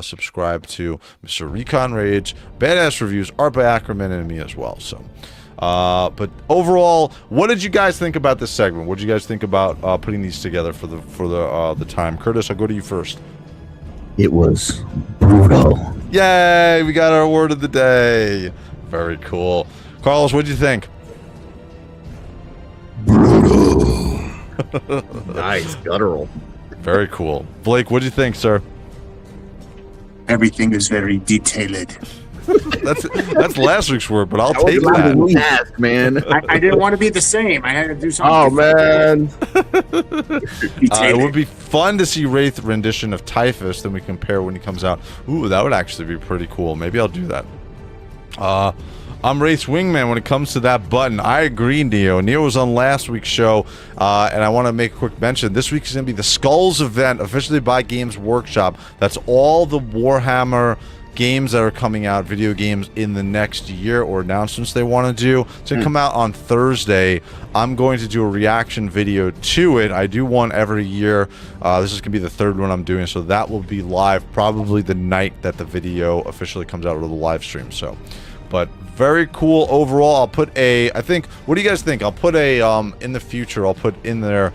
subscribe to Mr. Recon Rage, Badass Reviews, Art by Ackerman, and me as well. So, but overall, what did you guys think about this segment? What did you guys think about putting these together for the time? Curtis, I'll go to you first. It was brutal. Yay! We got our word of the day. Very cool. Carlos, what did you think? Brutal. Nice, guttural. Very cool. Blake, what do you think, sir? Everything is very detailed. That's last week's word, but I'll take that. Task, man. I didn't want to be the same. I had to do something. Oh man! It would be fun to see Wraith rendition of Typhus, then we compare when he comes out. Ooh, that would actually be pretty cool. Maybe I'll do that. I'm Wraith's wingman when it comes to that button. I agree, Neo. Neo was on last week's show, and I want to make a quick mention. This week is going to be the Skulls event, officially by Games Workshop. That's all the Warhammer games that are coming out, video games in the next year, or announcements they want to do. It's going to come out on Thursday. I'm going to do a reaction video to it. I do one every year. This is going to be the third one I'm doing, so that will be live probably the night that the video officially comes out, or the live stream. So, but very cool overall. I'll put a, I think, what do you guys think? I'll put a, in the future, I'll put in there,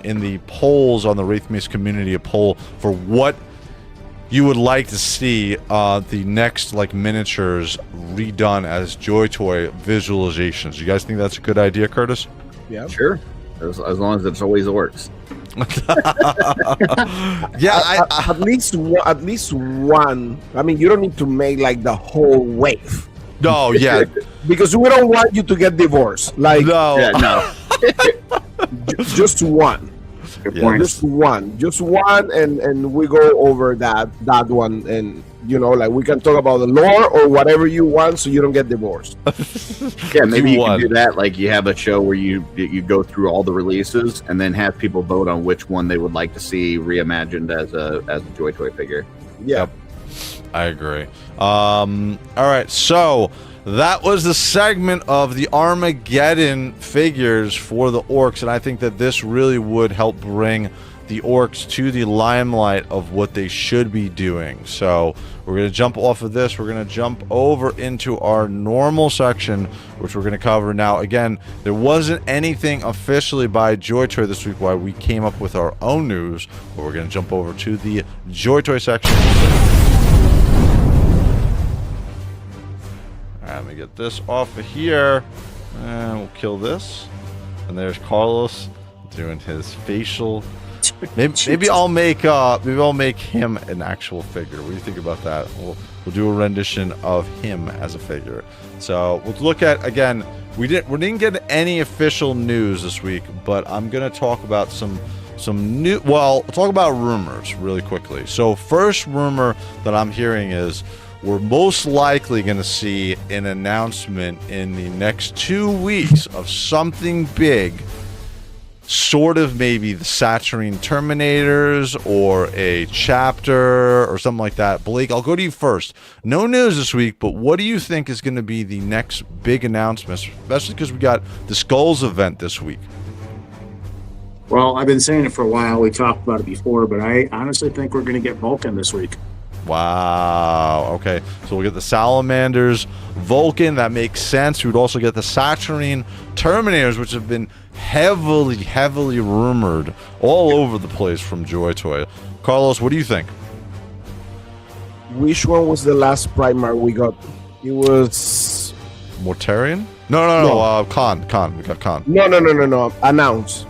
in the polls on the Wraith Mace community, a poll for what you would like to see the next like miniatures redone as JOYTOY visualizations. You guys think that's a good idea, Curtis? Yeah, sure. As long as it's always works. Yeah, at least one. I mean, you don't need to make like the whole wave. No, yeah, because we don't want you to get divorced. Like no, yeah, no. just one. Yeah. Just one, and we go over that one, and you know, like we can talk about the lore or whatever you want, so you don't get divorced. Yeah, maybe you can do that. Like you have a show where you go through all the releases, and then have people vote on which one they would like to see reimagined as a JOYTOY figure. Yeah, I agree. All right, so that was the segment of the Armageddon figures for the Orks, and I think that this really would help bring the Orks to the limelight of what they should be doing. So we're going to jump off of this. We're going to jump over into our normal section, which we're going to cover. Now, again, there wasn't anything officially by JOYTOY this week, why we came up with our own news. But we're going to jump over to the JOYTOY section. All right, let me get this off of here. And we'll kill this. And there's Carlos doing his facial. Maybe I'll make him an actual figure. What do you think about that? We'll do a rendition of him as a figure. So we'll look at, again, we didn't get any official news this week, but I'm gonna talk about some new. Well, I'll talk about rumors really quickly. So first rumor that I'm hearing is we're most likely going to see an announcement in the next 2 weeks of something big, sort of maybe the Saturine Terminators or a chapter or something like that. Blake, I'll go to you first. No news this week, but what do you think is going to be the next big announcement, especially because we got the Skulls event this week? Well, I've been saying it for a while. We talked about it before, but I honestly think we're going to get Vulcan this week. Wow. Okay. So we'll get the Salamanders, Vulcan. That makes sense. We would also get the Saturine Terminators, which have been heavily rumored all over the place from JOYTOY. Carlos, what do you think? Which one was the last Primarch we got? It was Mortarion? No. Khan. We got Khan. No. Announce.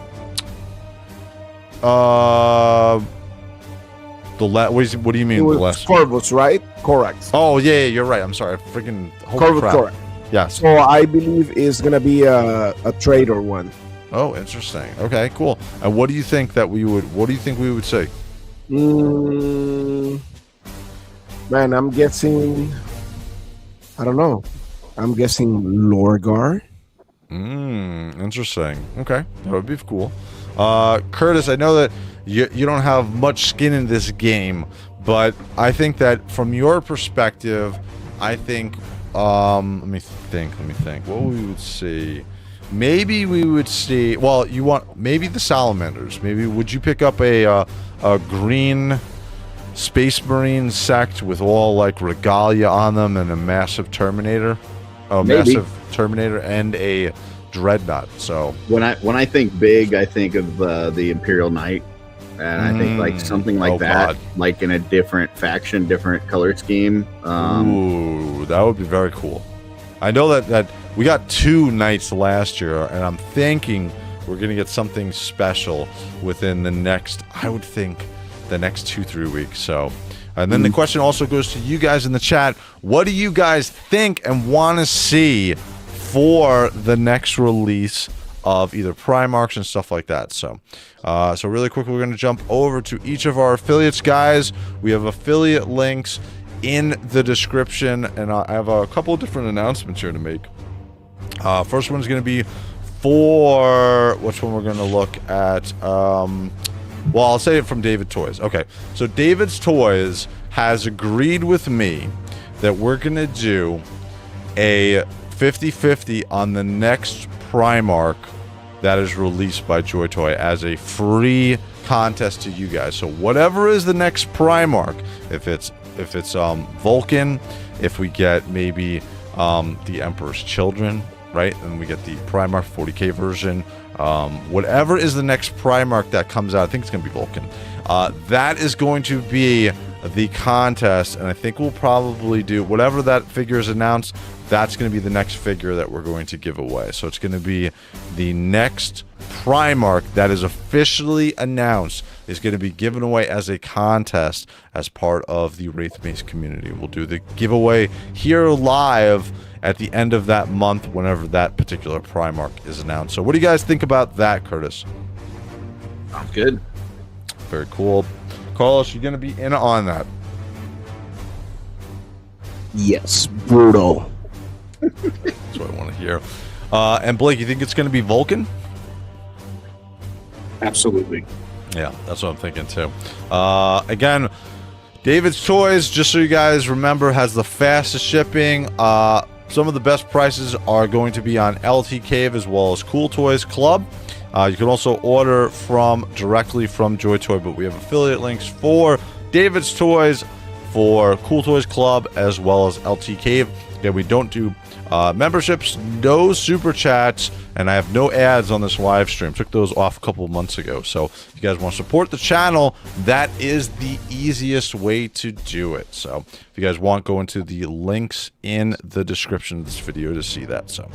What do you mean? It was the last? Corvus, right? Correct. Oh yeah, you're right. I'm sorry. Corvus, correct. Yes. So I believe it's gonna be a trader one. Oh, interesting. Okay, cool. And what do you think that we would? What do you think we would say? Man, I'm guessing. I don't know. I'm guessing Lorgar. Interesting. Okay, that would be cool. Curtis, I know that you don't have much skin in this game, but I think that from your perspective, I think let me think what we would see. Maybe we would see, well, maybe the Salamanders. Maybe would you pick up a green Space Marine sect with all like regalia on them and a massive Terminator? Massive Terminator and a Dreadnought. So when I think big, I think of the Imperial Knight, and I think like something like that, like in a different faction, different color scheme. Ooh, that would be very cool. I know that we got 2 knights last year, and I'm thinking we're gonna get something special within the next, I would think, the next 2-3 weeks. So, and then the question also goes to you guys in the chat. What do you guys think and want to see for the next release of either Primarchs and stuff like that? So really quickly, we're going to jump over to each of our affiliates, guys. We have affiliate links in the description, and I have a couple of different announcements here to make. First one is going to be for which one we're going to look at. Well, I'll say it from David Toys. Okay, so David's Toys has agreed with me that we're going to do a 50-50 on the next Primarch that is released by JOYTOY as a free contest to you guys. So whatever is the next Primarch, if it's Vulcan, if we get maybe the Emperor's Children, right? And we get the Primarch 40k version. Whatever is the next Primarch that comes out, I think it's going to be Vulcan. That is going to be the contest, and I think we'll probably do whatever that figure is announced. That's going to be the next figure that we're going to give away. So it's going to be the next Primarch that is officially announced is going to be given away as a contest as part of the Wraith Mace community. We'll do the giveaway here live at the end of that month whenever that particular Primarch is announced. So what do you guys think about that, Curtis? Sounds good. Very cool. Carlos, you're going to be in on that. Yes, brutal. That's what I want to hear. And Blake, you think it's going to be Vulcan? Absolutely. Yeah, that's what I'm thinking too. Again, David's Toys, just so you guys remember, has the fastest shipping. Some of the best prices are going to be on LT Cave as well as Cool Toys Club. You can also order directly from JOYTOY, but we have affiliate links for David's Toys, for Cool Toys Club, as well as LT Cave. Again, we don't do memberships, no super chats, and I have no ads on this live stream. Took those off a couple of months ago. So if you guys want to support the channel, that is the easiest way to do it. So if you guys want, go into the links in the description of this video to see that. So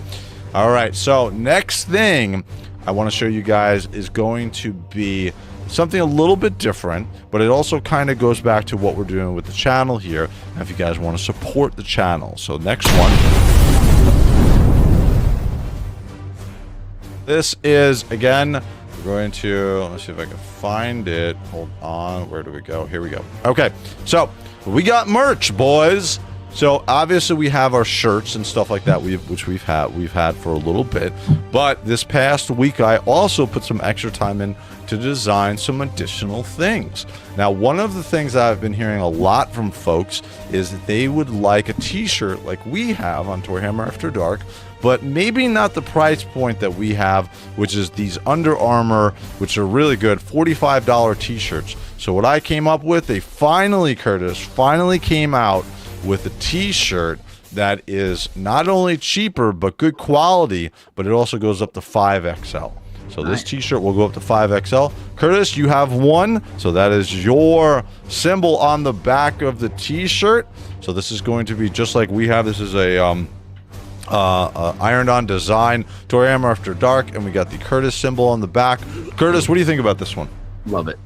all right, so next thing I want to show you guys is going to be something a little bit different, but it also kind of goes back to what we're doing with the channel here, and if you guys want to support the channel. So next one, this is, again, we're going to, let's see if I can find it. Hold on, where do we go? Here we go. Okay, so we got merch, boys. So obviously we have our shirts and stuff like that, which we've had for a little bit. But this past week, I also put some extra time in to design some additional things. Now, one of the things that I've been hearing a lot from folks is that they would like a t-shirt like we have on ToyHammer After Dark, but maybe not the price point that we have, which is these Under Armour, which are really good, $45 t-shirts. So what I came up with, Curtis finally came out with a t-shirt that is not only cheaper but good quality, but it also goes up to 5XL. So this t-shirt will go up to 5XL. Curtis, you have one, so that is your symbol on the back of the t-shirt. So this is going to be just like we have. This is a ironed on design, ToyHammer After Dark, and we got the Curtis symbol on the back. Curtis, what do you think about this one? Love it.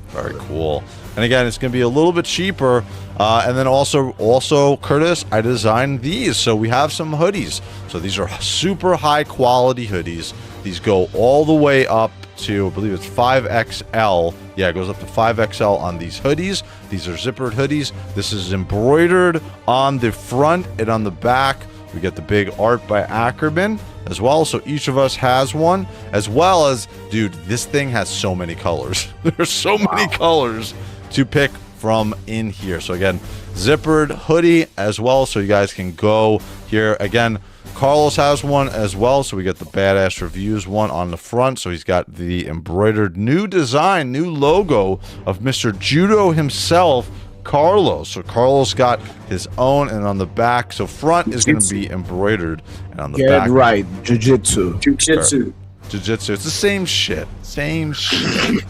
Very cool. And again, it's going to be a little bit cheaper. And then also, Curtis, I designed these. So we have some hoodies. So these are super high quality hoodies. These go all the way up to, I believe it's 5XL. Yeah, it goes up to 5XL on these hoodies. These are zippered hoodies. This is embroidered on the front and on the back. We get the big art by Ackerman as well. So each of us has one, as well as, dude, this thing has so many colors. There's so many colors to pick from in here. So again, zippered hoodie as well, so you guys can go here. Again, Carlos has one as well, so we got the Badass Reviews one on the front. So he's got the embroidered new design, new logo of Mr. Judo himself, Carlos. So Carlos got his own, and on the back, so front is going to be embroidered, and on the back, right, Jiu-Jitsu. Jiu-Jitsu. It's the same shit. Same shit.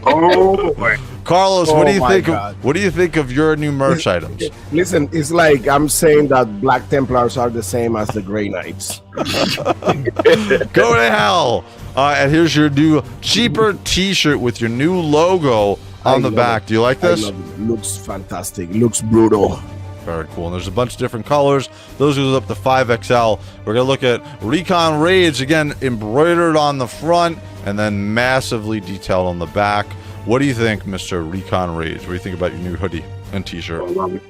Oh boy. Carlos, what do you think? What do you think of your new merch items? Listen, it's like I'm saying that Black Templars are the same as the Grey Knights. Go to hell! And here's your new cheaper T-shirt with your new logo on the back. Do you like this? I love it. Looks fantastic. Looks brutal. Very cool. And there's a bunch of different colors. Those goes up to 5XL. We're going to look at Recon Rage, again, embroidered on the front and then massively detailed on the back. What do you think, Mr. Recon Rage? What do you think about your new hoodie and t-shirt? I love it.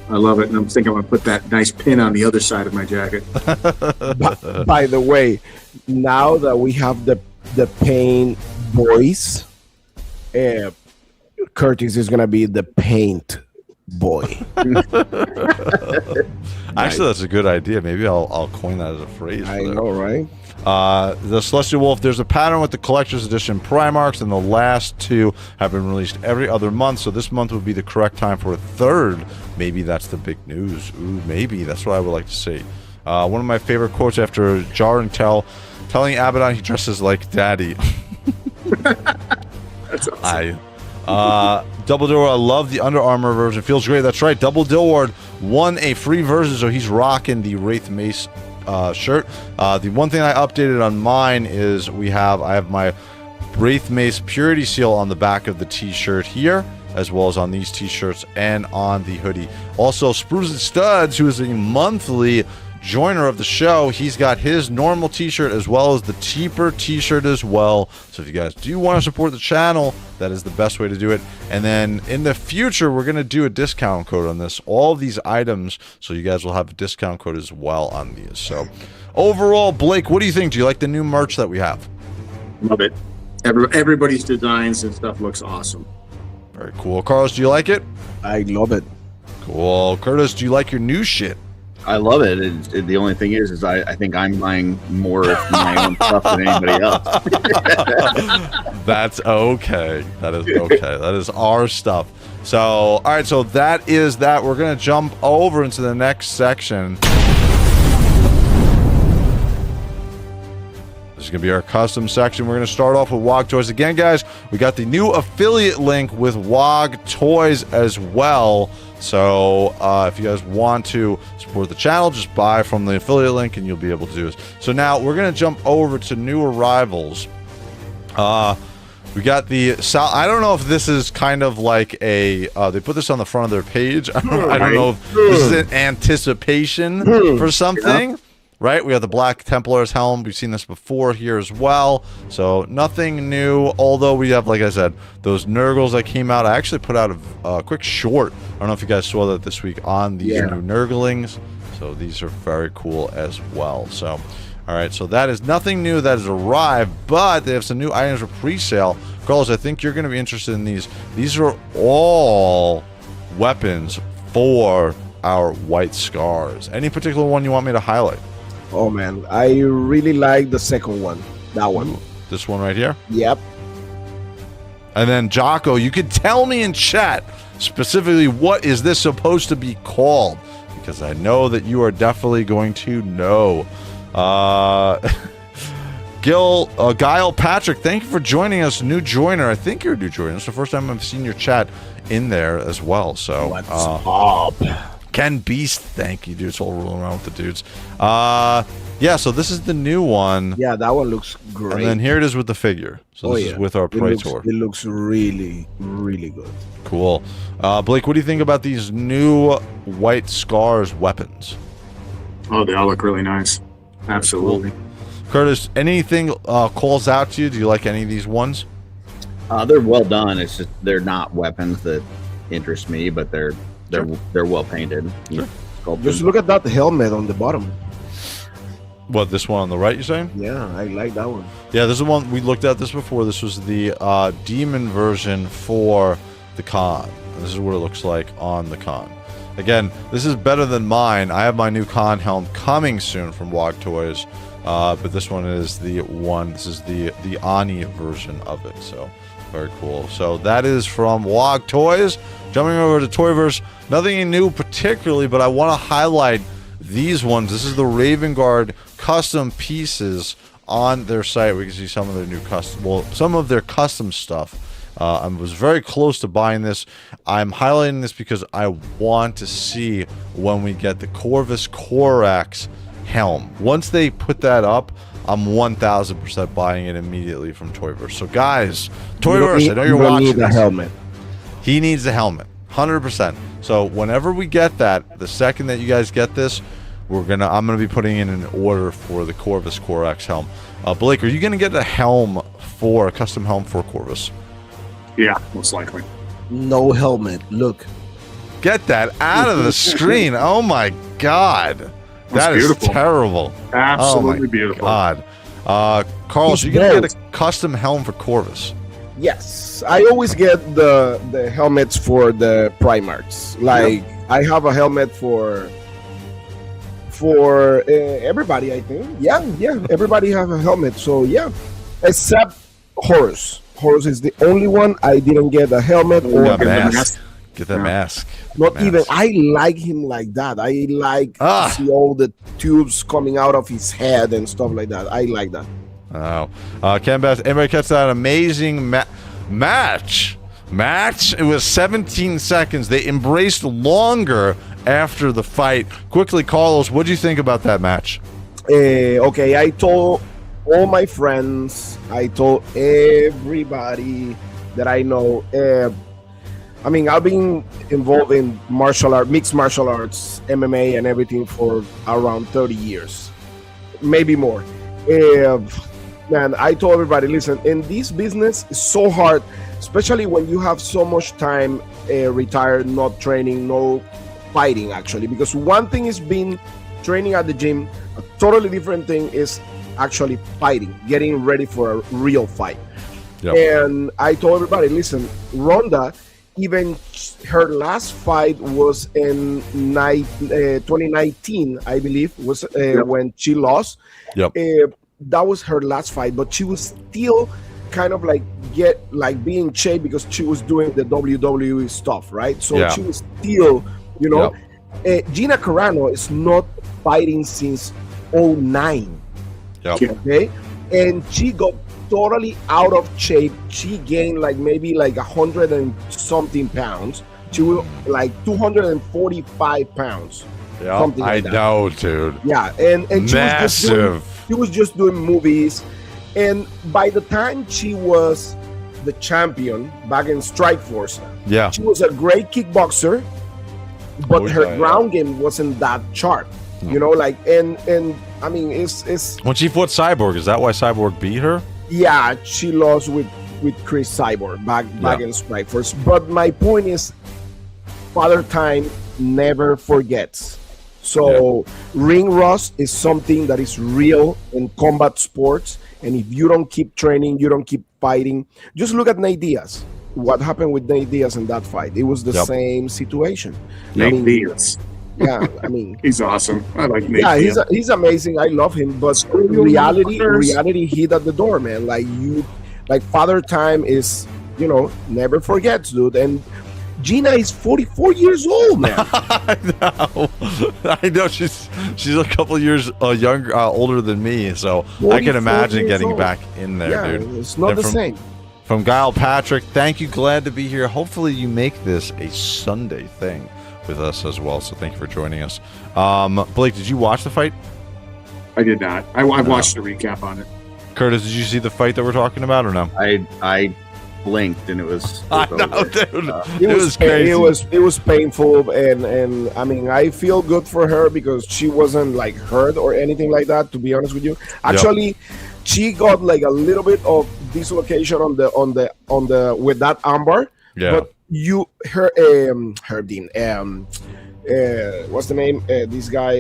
I love it. And I'm thinking I'm going to put that nice pin on the other side of my jacket. By the way, now that we have the Painboyz, Curtis is going to be the Paint Boy. Actually, that's a good idea. Maybe I'll coin that as a phrase. I know, right? The Celestial Wolf, there's a pattern with the Collector's Edition Primarchs, and the last two have been released every other month, so this month would be the correct time for a third. Maybe that's the big news. Ooh, maybe. That's what I would like to see. One of my favorite quotes after Jar and telling Abaddon he dresses like daddy. That's awesome. Double Dilward, I love the Under Armour version. Feels great. That's right. Double Dilward won a free version, so he's rocking the Wraith Mace shirt. The one thing I updated on mine is I have my Wraith Mace Purity Seal on the back of the t-shirt here, as well as on these t-shirts and on the hoodie. Also, Spruce and Studs, who is a monthly joiner of the show, he's got his normal t-shirt as well as the cheaper t-shirt as well. So if you guys do want to support the channel, that is the best way to do it. And then in the future, we're going to do a discount code on this, all of these items, so you guys will have a discount code as well on these. So overall, Blake, what do you think? Do you like the new merch that we have? Love it. Everybody's designs and stuff looks awesome. Very cool. Carlos, do you like it? I love it. Cool. Curtis, do you like your new shit? I love it. The only thing is I think I'm buying more of my own stuff than anybody else. That's okay. That is okay. That is our stuff. So, all right. So that is that. We're gonna jump over into the next section. This is going to be our custom section. We're going to start off with WOG Toys. Again, guys, we got the new affiliate link with WOG Toys as well. So if you guys want to support the channel, just buy from the affiliate link and you'll be able to do this. So now we're going to jump over to new arrivals. We got the... I don't know if this is kind of like a... they put this on the front of their page. I don't know if this is an anticipation for something. Yeah. Right, we have the Black Templar's helm. We've seen this before here as well. So nothing new, although we have, like I said, those Nurgles that came out. I actually put out a quick short. I don't know if you guys saw that this week on these new Nurglings. So these are very cool as well. So, all right, so that is nothing new that has arrived, but they have some new items for pre-sale. Carlos, I think you're going to be interested in these. These are all weapons for our White Scars. Any particular one you want me to highlight? Oh man, I really like the second one. That one. Ooh, this one right here? Yep. And then Jocko, you could tell me in chat specifically what is this supposed to be called, because I know that you are definitely going to know. Guile Patrick, thank you for joining us. New joiner. I think you're a new joiner. It's the first time I've seen your chat in there as well. So what's up? Ken Beast, thank you, dude. It's all rolling around with the dudes. Yeah, so this is the new one. Yeah, that one looks great. And then here it is with the figure. So this is with our Praetor. It looks really, really good. Cool. Blake, what do you think about these new White Scars weapons? Oh, they all look really nice. Absolutely. Cool. Curtis, anything calls out to you? Do you like any of these ones? They're well done. It's just they're not weapons that interest me, but they're well painted. Sure. Just look at that helmet on the bottom. What, this one on the right, you're saying? Yeah, I like that one. Yeah, this is one we looked at this before. This was the demon version for the con. This is what it looks like on the con. Again, this is better than mine. I have my new con helm coming soon from WOG Toys, but this one is the one. This is the Ani version of it. So very cool. So that is from WOG Toys. Jumping over to Toyverse, nothing new particularly, but I want to highlight these ones. This is the Raven Guard custom pieces on their site. We can see some of their new custom, well, some of their custom stuff. I was very close to buying this. I'm highlighting this because I want to see when we get the Corvus Corax helm. Once they put that up, I'm 1000% buying it immediately from Toyverse. So guys, Toyverse, I know you're watching. You need a helmet. He needs a helmet, 100%. So whenever we get that, the second that you guys get this, I'm gonna be putting in an order for the Corvus Corax helm. Blake, are you gonna get a custom helm for Corvus? Yeah, most likely. No helmet. Look. Get that out of the screen. Oh my god. That is terrible. Absolutely beautiful. God. Carlos, are you gonna get a custom helm for Corvus? Yes. I always get the helmets for the Primarchs. Like I have a helmet for everybody, I think. Yeah. Everybody have a helmet. So yeah. Except Horus. Horus is the only one I didn't get a helmet or a mask. Get that mask. Not even. I like him like that. I like to see all the tubes coming out of his head and stuff like that. I like that. Oh, Ken Bass. Everybody catch that amazing match. It was 17 seconds. They embraced longer after the fight. Quickly, Carlos, what do you think about that match? Okay, I told all my friends, I told everybody that I know. I mean, I've been involved in mixed martial arts, MMA, and everything for around 30 years, maybe more. Man, I told everybody, listen, in this business, it's so hard, especially when you have so much time retired, not training, no fighting, actually. Because one thing is being training at the gym, a totally different thing is actually fighting, getting ready for a real fight. Yep. And I told everybody, listen, Ronda even her last fight was in 2019, I believe, was when she lost. Yep. That was her last fight, but she was still kind of like being shape because she was doing the WWE stuff, right? So she was still, you know, Gina Carano is not fighting since 2009. Okay, and she got totally out of shape. She gained like maybe like 100 and something pounds. She was like 245 pounds. Yeah, I know, dude. Yeah, and massive. She was just doing movies, and by the time she was the champion back in Strikeforce, she was a great kickboxer, but her ground game wasn't that sharp. You know, like and I mean, it's when she fought Cyborg. Is that why Cyborg beat her? Yeah, she lost with Chris Cyborg back in Strikeforce. But my point is, Father Time never forgets. So ring rust is something that is real in combat sports, and if you don't keep training, you don't keep fighting. Just look at Nate Diaz. What happened with Nate Diaz in that fight? It was the same situation. Nate Diaz. Yeah, I mean, he's awesome. I like Nate. Yeah, he's amazing. I love him, but reality hit at the door, man. Like Father Time is, you know, never forgets, dude. And Gina is 44 years old, man. I know. She's a couple of years younger, older than me, so I can imagine getting back in there, dude. It's not the same. From Guile Patrick, thank you. Glad to be here. Hopefully, you make this a Sunday thing with us as well. So thank you for joining us. Blake, did you watch the fight? I did not. I watched a recap on it. Curtis, did you see the fight that we're talking about or no? I blinked and it was I know, dude. It was crazy. It was painful, and I mean, I feel good for her because she wasn't like hurt or anything like that, to be honest with you. Actually, she got like a little bit of dislocation on the with that armbar. Yeah. But Dean, what's the name? This guy,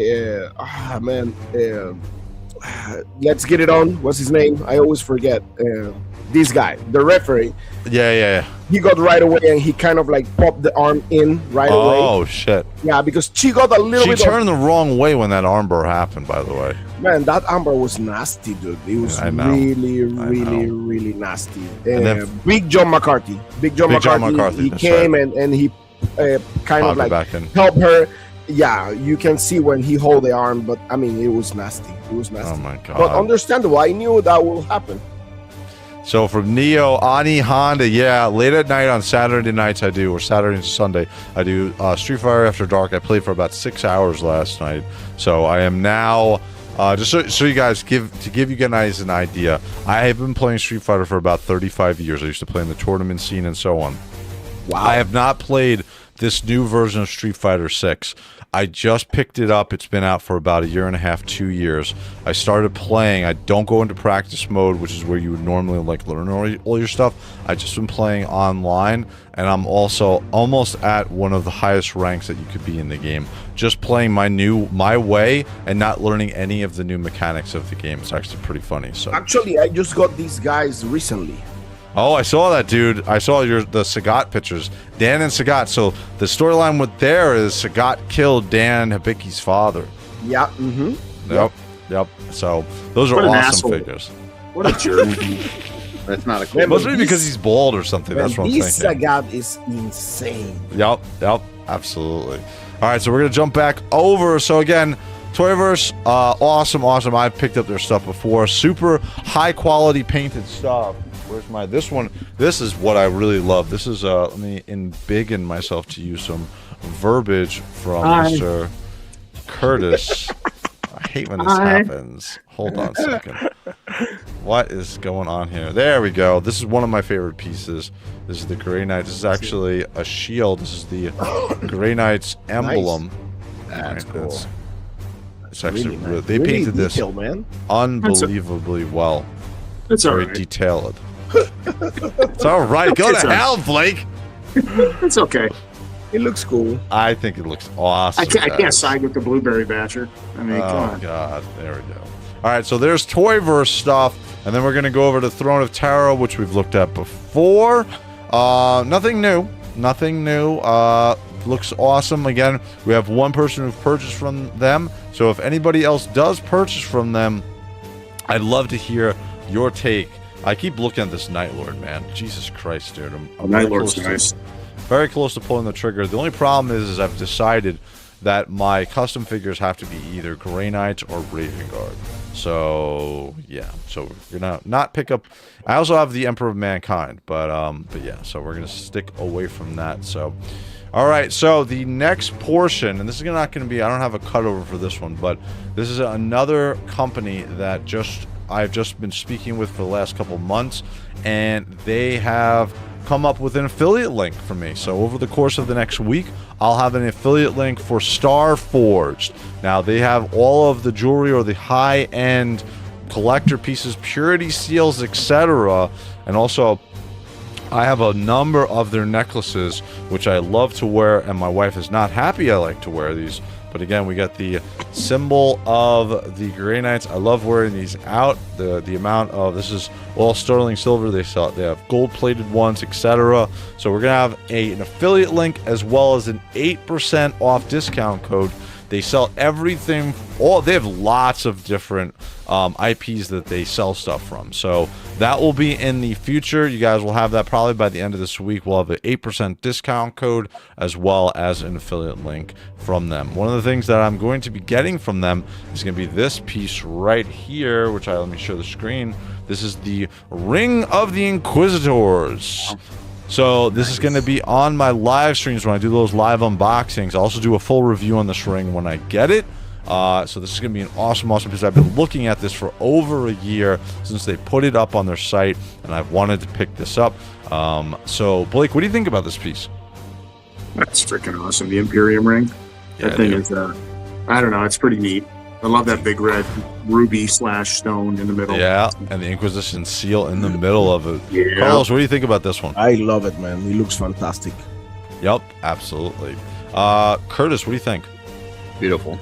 let's get it on. What's his name? I always forget. This guy, the referee. Yeah. He got right away and he kind of like popped the arm in right away. Oh shit. Yeah, because she got a little bit. She turned the wrong way when that armbar happened, by the way. Man, that armbar was nasty, dude. It was really nasty. And then Big John McCarthy. He came right. and he kind of like helped her. Yeah, you can see when he hold the arm, but I mean, it was nasty. Oh my god. But understandable. I knew that will happen. So from Neo, Ani Honda, late at night on Saturday nights or Saturday and Sunday, I do Street Fighter After Dark. I played for about 6 hours last night. So I am now, just so you guys, give you guys an idea, I have been playing Street Fighter for about 35 years. I used to play in the tournament scene and so on. Wow. I have not played this new version of Street Fighter 6. I just picked it up. It's been out for about 1.5 years, 2 years. I started playing. I don't go into practice mode, which is where you would normally like learn all your stuff. I just been playing online, and I'm also almost at one of the highest ranks that you could be in the game. Just playing my way and not learning any of the new mechanics of the game. It's actually pretty funny. So actually, I just got these guys recently. Oh, I saw that, dude. I saw the Sagat pictures. Dan and Sagat. So the storyline with there is Sagat killed Dan Hibicki's father. Yeah. Mm-hmm. Yep. So those are awesome figures. What a jerk. That's not a cool. Must be because he's bald or something. That's what I'm thinking. This Sagat is insane. Yep. Absolutely. All right, so we're gonna jump back over. So again, Toyverse, awesome. I've picked up their stuff before. Super high quality painted stuff. Where's my this one? This is what I really love. This is let me embiggen myself to use some verbiage from Mr. Curtis. I hate when this happens. Hold on a second. What is going on here? There we go. This is one of my favorite pieces. This is the Grey Knight. This is actually a shield. This is the Grey Knight's emblem. Nice. That's cool. It's actually really nice. They painted this man. Unbelievably well. It's very detailed. It's all right. Go to hell, Blake. It's okay. It looks cool. I think it looks awesome. I can't side with the Blueberry Batcher. I mean, come on. Oh, God. There we go. All right, so there's Toyverse stuff, and then we're going to go over to Throne of Terror, which we've looked at before. Nothing new. nothing new. Looks awesome. Again, we have one person who purchased from them. So if anybody else does purchase from them, I'd love to hear your take. I keep looking at this Night Lord, man. Jesus Christ, dude. I'm Night Lord's nice. Very close to pulling the trigger. The only problem is I've decided that my custom figures have to be either Grey Knights or Raven Guard. So yeah, so we're gonna not pick up. I also have the Emperor of Mankind, but yeah, so we're gonna stick away from that. So, all right, so the next portion, and this is not gonna be. I don't have a cutover for this one, but this is another company that I've just been speaking with for the last couple months, and they have come up with an affiliate link for me. So over the course of the next week, I'll have an affiliate link for Starforged. Now they have all of the jewelry or the high-end collector pieces, purity seals, etc. And also I have a number of their necklaces which I love to wear, and my wife is not happy I like to wear these. But again, we got the symbol of the Grey Knights. I love wearing these out. The amount of, this is all sterling silver. They have gold-plated ones, etc. So we're gonna have an affiliate link as well as an 8% off discount code. They sell everything. They have lots of different IPs that they sell stuff from. So that will be in the future. You guys will have that probably by the end of this week. We'll have an 8% discount code as well as an affiliate link from them. One of the things that I'm going to be getting from them is going to be this piece right here, which let me show the screen. This is the Ring of the Inquisitors. So this is going to be on my live streams when I do those live unboxings. I'll also do a full review on this ring when I get it. So this is going to be an awesome piece. I've been looking at this for over a year since they put it up on their site, and I've wanted to pick this up. So Blake, what do you think about this piece? That's freaking awesome. The Imperium ring. Yeah, that thing is, I don't know, it's pretty neat. I love that big red ruby / stone in the middle. Yeah, and the Inquisition seal in the middle of it. Yeah. Carlos, what do you think about this one? I love it, man. It looks fantastic. Yep, absolutely. Curtis, what do you think? Beautiful.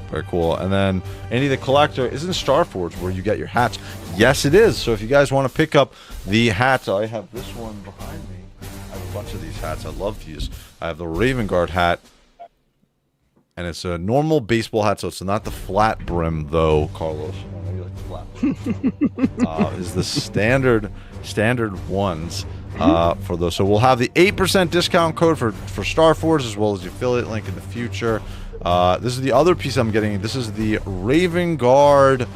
Very cool. And then Andy the Collector, isn't Starforged where you get your hats? Yes, it is. So if you guys want to pick up the hats, I have this one behind me. I have a bunch of these hats. I love these. I have the Raven Guard hat. And it's a normal baseball hat, so it's not the flat brim, though, Carlos. I know you like the flat brim. Is the standard ones for those. So we'll have the 8% discount code for Starforged as well as the affiliate link in the future. This is the other piece I'm getting. This is the Raven Guard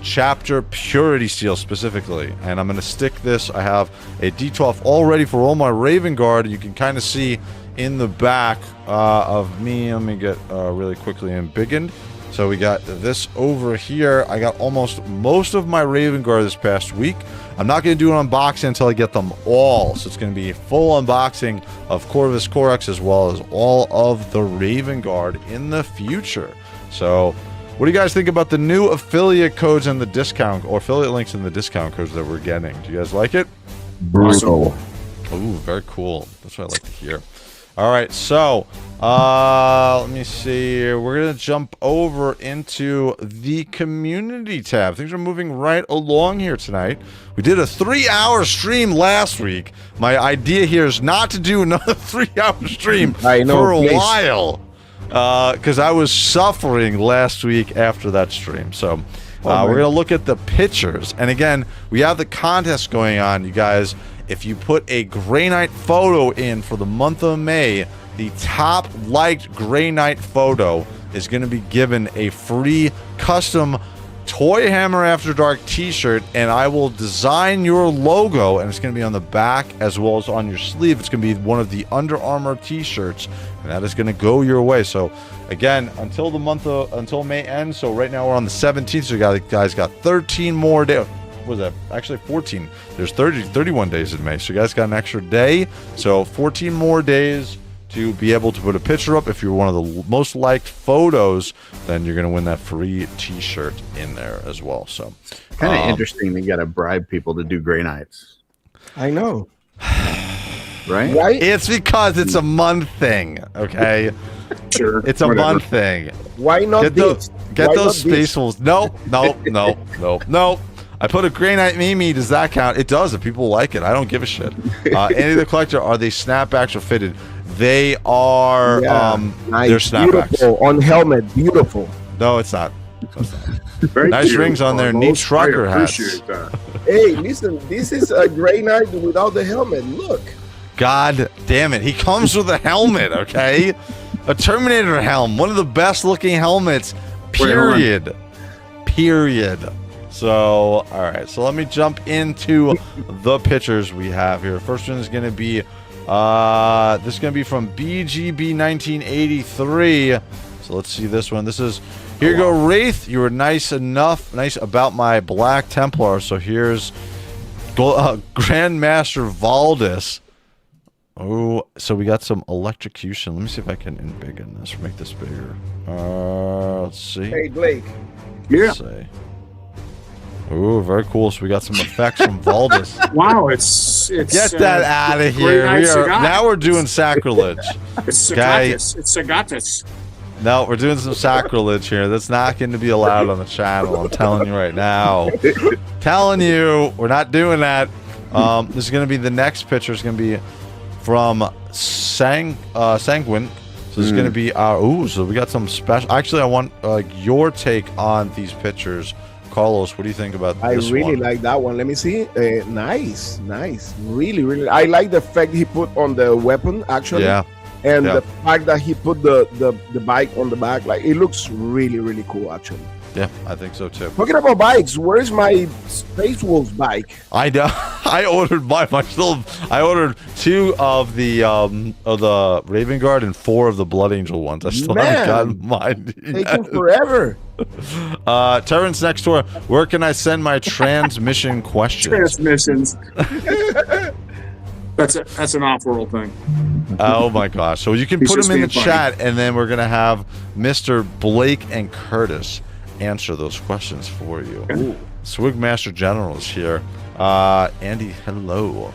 Chapter Purity Seal specifically. And I'm going to stick this. I have a D12 all ready for all my Raven Guard. You can kind of see in the back of me. Let me get really quickly embiggened. So we got this over here. I got most of my Raven Guard this past week. I'm not going to do an unboxing until I get them all. So it's going to be a full unboxing of Corvus Corax as well as all of the Raven Guard in the future. So what do you guys think about the new affiliate codes and the discount or affiliate links and the discount codes that we're getting? Do you guys like it? Brutal. Ooh, very cool. That's what I like to hear. All right, so let me see. We're gonna jump over into the community tab. Things are moving right along here tonight. We did a 3-hour stream last week. My idea here is not to do another 3-hour stream for a while, because I was suffering last week after that stream. So we're gonna look at the pictures, and again, we have the contest going on, you guys. If you put a Grey Knight photo in for the month of May, the top liked Grey Knight photo is going to be given a free custom ToyHammer After Dark t-shirt, and I will design your logo, and it's going to be on the back as well as on your sleeve. It's going to be one of the Under Armour t-shirts, and that is going to go your way. So again, until May ends. So right now we're on the 17th, so you guys got 13 more days. Was that actually 14? There's 31 days in May, so you guys got an extra day. So 14 more days to be able to put a picture up. If you're one of the most liked photos, then you're going to win that free t-shirt in there as well. So kind of interesting. You got to bribe people to do Grey Knights. I know. Right? It's because it's a month thing, okay? Sure. It's a month thing. Why not get those Spacefuls. No. I put a Grey Knight Mimi. Does that count? It does if people like it. I don't give a shit. Andy the Collector, are they snapbacks or fitted? They are. Nice. They're snapbacks. Beautiful. On helmet, beautiful. No, it's not. It's not. Very Nice cute. rings on there. Neat trucker hats. Hey, listen, this is a Grey Knight without the helmet. Look. God damn it. He comes with a helmet, okay? A Terminator helm. One of the best looking helmets. Period. Period. So, all right. So let me jump into the pictures we have here. First one is going to be, this is going to be from BGB 1983. So let's see this one. This is, here you go, Wraith. You were nice about my Black Templar. So here's Grandmaster Valdis. Oh, so we got some electrocution. Let me see if I can embiggen this, make this bigger. Let's see. Hey, Blake. Yeah. Let's see. Ooh, very cool. So we got some effects from Valdis. Wow, it's Get that out of here. Now we're doing sacrilege. It's Okay. Sagatus. It's Sagatus. No, we're doing some sacrilege here. That's not going to be allowed on the channel. I'm telling you right now. Telling you, we're not doing that. This is going to be the next picture. Is going to be from Sanguine. So this is going to be our. Ooh, so we got some special. Actually, I want your take on these pictures. Carlos, what do you think about this I really one? like that one. Let me see. Nice. Really, really. I like the fact he put on the weapon, actually. Yeah. And Yeah. the fact that he put the bike on the back, like, it looks really, really cool, actually. Yeah, I think so too. Talking about bikes, where's my Space Wolves bike? I know. I ordered I ordered 2 of the Raven Guard and 4 of the Blood Angel ones. I still haven't gotten mine. Taking forever. Terrence next door. Where can I send my transmission questions? Transmissions. That's an off-world thing. Oh my gosh! So you can He's put just them in the being funny. chat, and then we're gonna have Mr. Blake and Curtis answer those questions for you. Ooh. Swigmaster General is here. Andy, hello.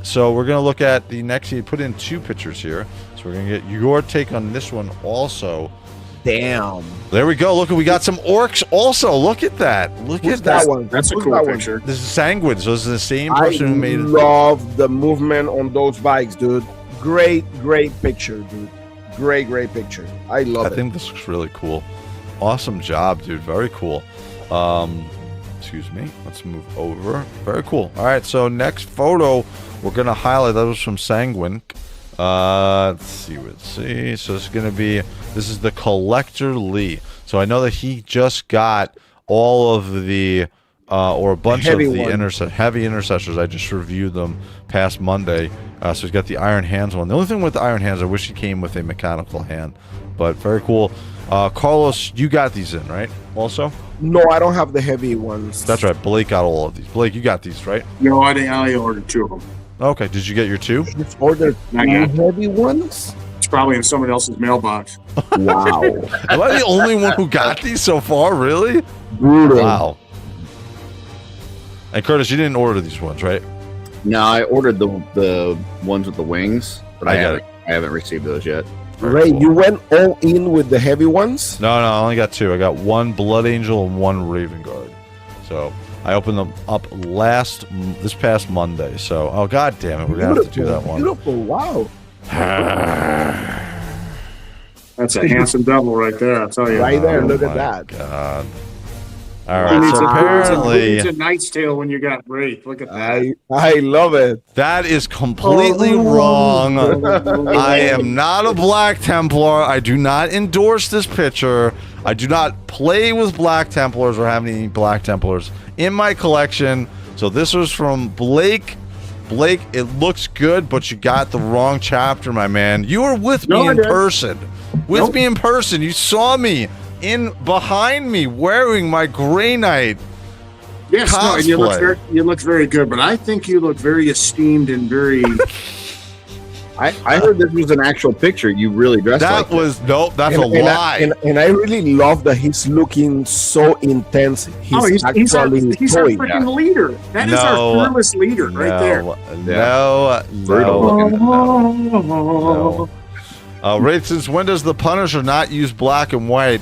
So we're gonna look at the next. You put in 2 pictures here, so we're gonna get your take on this one also. Damn. There we go. Look, we got some orcs also. Look at that. Look Who's at that. one? That's a Who's cool that one? picture. This is Sanguine. So this is the same I person who made it. love the movement on those bikes, dude. Great picture, dude. Great picture. I love it. I think this looks really cool. Awesome job, dude. Very cool. Excuse me. Let's move over. Very cool. All right. So next photo, we're gonna highlight. That was from Sanguine. Let's see. So this is gonna be. This is the Collector Lee. So I know that he just got all of the or a bunch Heavy of the one. heavy intercessors. I just reviewed them past Monday. So he's got the Iron Hands one. The only thing with the Iron Hands, I wish he came with a mechanical hand, but very cool. Carlos, you got these in, right? Also? No, I don't have the heavy ones. That's right. Blake got all of these. Blake, you got these, right? No, I didn't. I ordered 2 of them. Okay. Did you get your 2? Just ordered I 2 got it. heavy ones? It's probably in someone else's mailbox. Wow. Am I the only one who got these so far? Really? Brutal. Wow. And Curtis, you didn't order these ones, right? No, I ordered the ones with the wings, but I I got haven't received those yet. Very Ray, cool. you went all in with the heavy ones? No, I only got 2. I got 1 Blood Angel and 1 Raven Guard. So I opened them up this past Monday. So, oh god damn it, we're gonna have to do that one. Beautiful, wow. That's a handsome devil right there, I'll tell you. Right there, Oh look my at that. God. All Who right, needs so a apparently Knight's Tale when you got Wraith? Look at that. I love it. that is completely wrong. I am not a Black Templar. I do not endorse this picture. I do not play with Black Templars or have any Black Templars in my collection. So this was from Blake. Blake, it looks good, but you got the wrong chapter, my man. You were with me No, I in didn't. person. With Nope. me in person. You saw me behind me wearing my Grey Knight. Yes, no, and you Cosplay. look very good, but I think you look very esteemed and very. I heard this was an actual picture. You really dressed like That was nope. That's a And lie. I really love that he's looking so intense. He's our actually toy. freaking leader. That is No. our fearless leader right there. No. Wraith, since when does the Punisher not use black and white?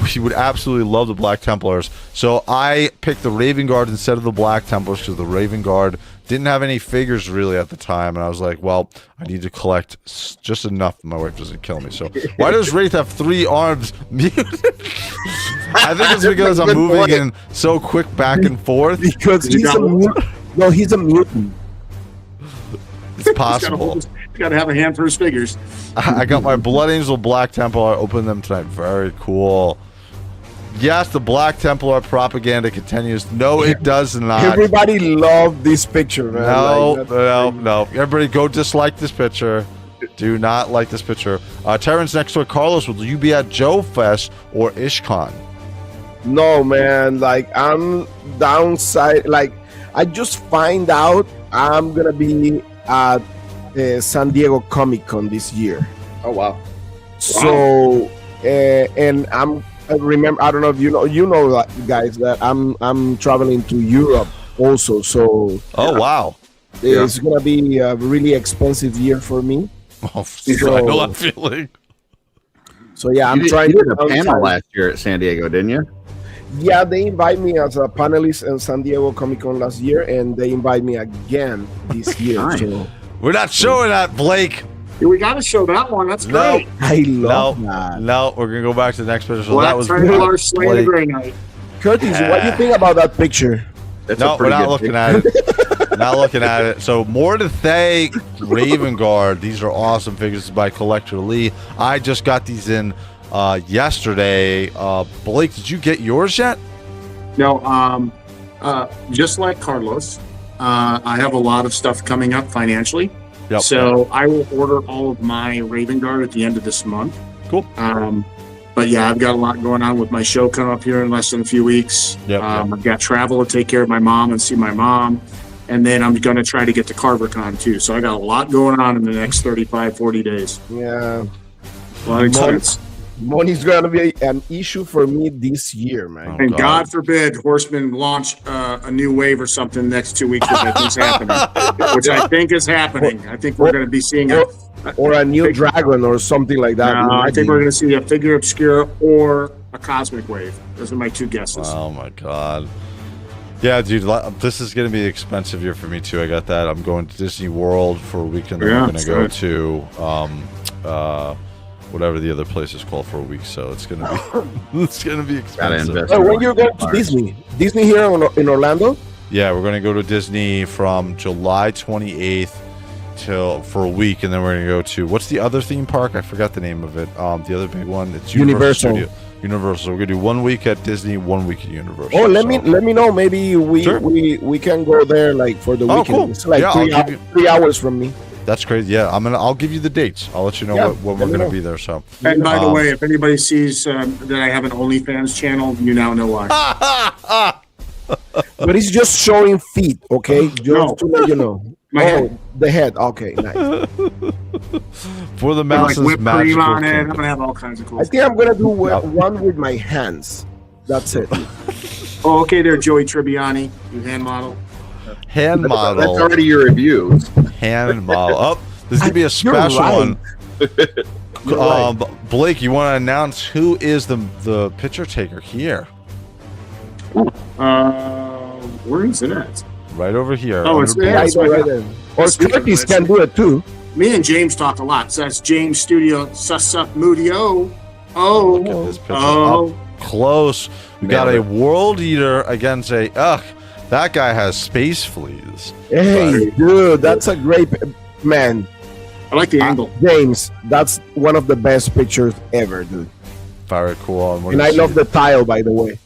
he would absolutely love the Black Templars. So I picked the Raven Guard instead of the Black Templars because the Raven Guard didn't have any figures really at the time, and I was like, well, I need to collect just enough my wife doesn't kill me. So why does Wraith have 3 arms muted? I think it's because I'm moving in so quick back and forth. Because he's a mutant. No, he's a mutant. It's possible. He's got to have a hand for his figures. I got my Blood Angel Black Templar. I opened them tonight. Very cool. Yes, the Black Templar propaganda continues. No, it does not. Everybody loved this picture, man. No. Everybody go dislike this picture. Do not like this picture. Terrence next door. Carlos, will you be at Joe Fest or IshCon? No, man. Like, I'm downside. Like, I just find out I'm going to be at San Diego Comic-Con this year. Oh, wow. So, and I remember, I don't know if you know, guys, that I'm traveling to Europe also. So, oh wow, it's gonna be a really expensive year for me. Oh, so, I know that feeling. So yeah, I'm trying. You did a panel last year at San Diego, didn't you? Yeah, they invite me as a panelist in San Diego Comic Con last year, and they invite me again this year. Nice. So. We're not showing that, Blake. We got to show that one. That's great. I love that. No, we're gonna go back to the next picture. So Black that was Templar slaying the Grey Knight. Curtis, what do you think about that picture? No, we're not looking at it. Not looking at it. So more to thank Raven Guard. These are awesome figures by Collector Lee. I just got these in yesterday. Blake, did you get yours yet? No. Just like Carlos, I have a lot of stuff coming up financially. Yep. So I will order all of my Raven Guard at the end of this month. Cool. But yeah, I've got a lot going on with my show coming up here in less than a few weeks. Yep. I've got travel to take care of my mom and see my mom. And then I'm going to try to get to CarverCon too. So I got a lot going on in the next 35, 40 days. Yeah. A lot of expense. Money's going to be an issue for me this year, man. And God forbid Horsemen launch a new wave or something next 2 weeks, which I think is happening. Which I think is happening. I think we're going to be seeing a new dragon or something like that. No, I think we're going to see a Figure Obscura or a Cosmic Wave. Those are my 2 guesses. Oh my God. Yeah, dude, this is going to be an expensive year for me too. I got that. I'm going to Disney World for a weekend. Then I'm going to go to whatever the other place is called for a week. So it's going to be expensive. When you're going to Disney? Disney here in Orlando? Yeah, we're going to go to Disney from July 28th for a week, and then we're going to go to what's the other theme park? I forgot the name of it. The other big one. It's Universal. Universal. So we're gonna do 1 week at Disney, 1 week at Universal. Oh, let me know. Maybe we can go there like for the weekend. Cool. It's like 3 hours from me. That's crazy. Yeah, I'll give you the dates. I'll let you know when we're gonna be there. So. And by the way, if anybody sees that I have an OnlyFans channel, you now know why. But it's just showing feet, okay? Just to let you know. My head. The head. Okay, nice. For the mouse's whipped cream on it. I'm kingdom. gonna have all kinds of cool I stuff. think I'm gonna do one with my hands. That's it. Oh, okay, there, Joey Tribbiani, you hand model. Hand model. That's already your reviews. Hand model. Oh, this could be a special right. one. Blake, you want to announce who is the picture taker here? Where is it at? Right over here. Oh, it's under there. Blake. Right there. Or Curtis can do it too. Me and James talk a lot. So that's James Studio Susup Mudio. Look at Oh, this picture. oh. Up close. We got a World Eater against that guy has space fleas. Hey, dude, that's a great man. I like the angle. James, that's one of the best pictures ever, dude. Very cool. And I love the tile, by the way.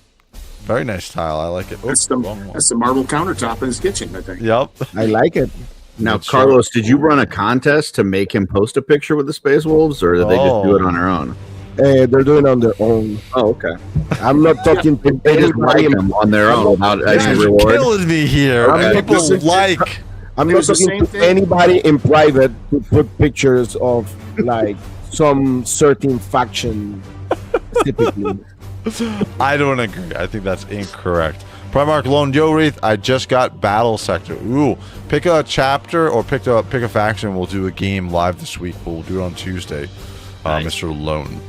Very nice tile. I like it. That's the marble countertop in his kitchen, I think. Yep. I like it. Now, Carlos, did you run a contest to make him post a picture with the Space Wolves, or did they just do it on their own? They're doing it on their own. Oh, okay. I'm not talking to They just like them on their own without any You're reward. killing me here. Okay. People like. I'm It not was the talking same to thing. anybody in private to put pictures of like some certain faction typically. I don't agree. I think that's incorrect. Primarch Lone Joe Wraith, I just got Battle Sector. Ooh, pick a chapter or pick a faction. We'll do a game live this week. We'll do it on Tuesday. Nice. Mr. Lone.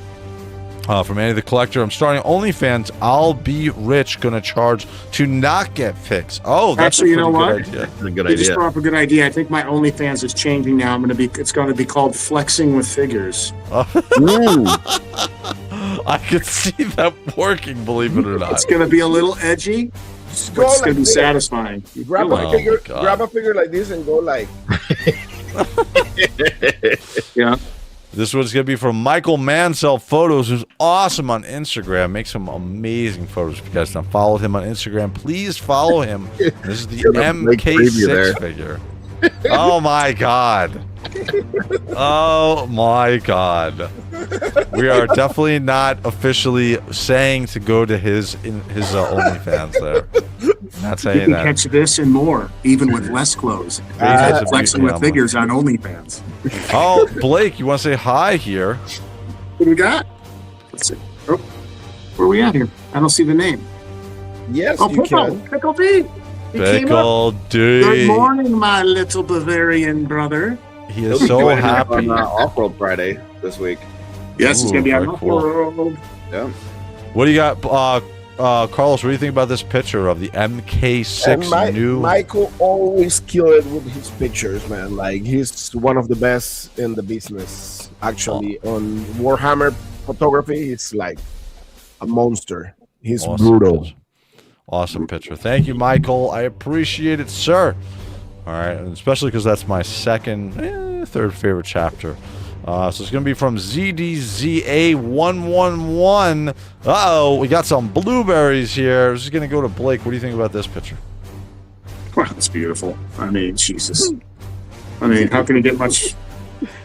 From Andy the Collector, I'm starting OnlyFans. I'll be rich. Gonna charge to not get pics. Oh, that's actually, a pretty what? good idea. That's a good You just idea. brought up a good idea. I think my OnlyFans is changing now. It's going to be called Flexing with Figures. Ooh. I could see that working, believe it or not. It's going to be a little edgy, but it's Go going to like be this. satisfying. You Grab feel a like- figure, God. grab a figure like this and go like. Yeah. This one's going to be from Michael Mansell Photos, who's awesome on Instagram. Makes some amazing photos. If you guys don't follow him on Instagram, please follow him. This is the Give a big preview there. MK6 figure. Oh, my God. Oh, my God. We are definitely not officially saying to go to his OnlyFans there. Not You saying can that. catch this and more, even with less clothes. That's a Flexing beauty, with Figures on OnlyFans. Oh, Blake, you want to say hi here? What do we got? Let's see. Oh, where are we at here? I don't see the name. Yes, Oh, you Pickle. can. Pickle D. He came up. Pickle Good D. morning, my little Bavarian brother. He He'll is be so joining us happy. on Off-Road Friday this week. Yes, it's Ooh, going to be on very cool. Off-Road. Yeah. What do you got, Carlos? What do you think about this picture of the MK6 And new? Michael always killed it with his pictures, man. Like he's one of the best in the business. Actually, on Warhammer photography, it's like a monster. He's brutal. Picture. Awesome picture. Thank you, Michael. I appreciate it, sir. All right, and especially because that's my third favorite chapter. So it's going to be from ZDZA111. Uh-oh, we got some blueberries here. This is going to go to Blake. What do you think about this picture? Wow, that's beautiful. I mean, Jesus. I mean, how can you get much?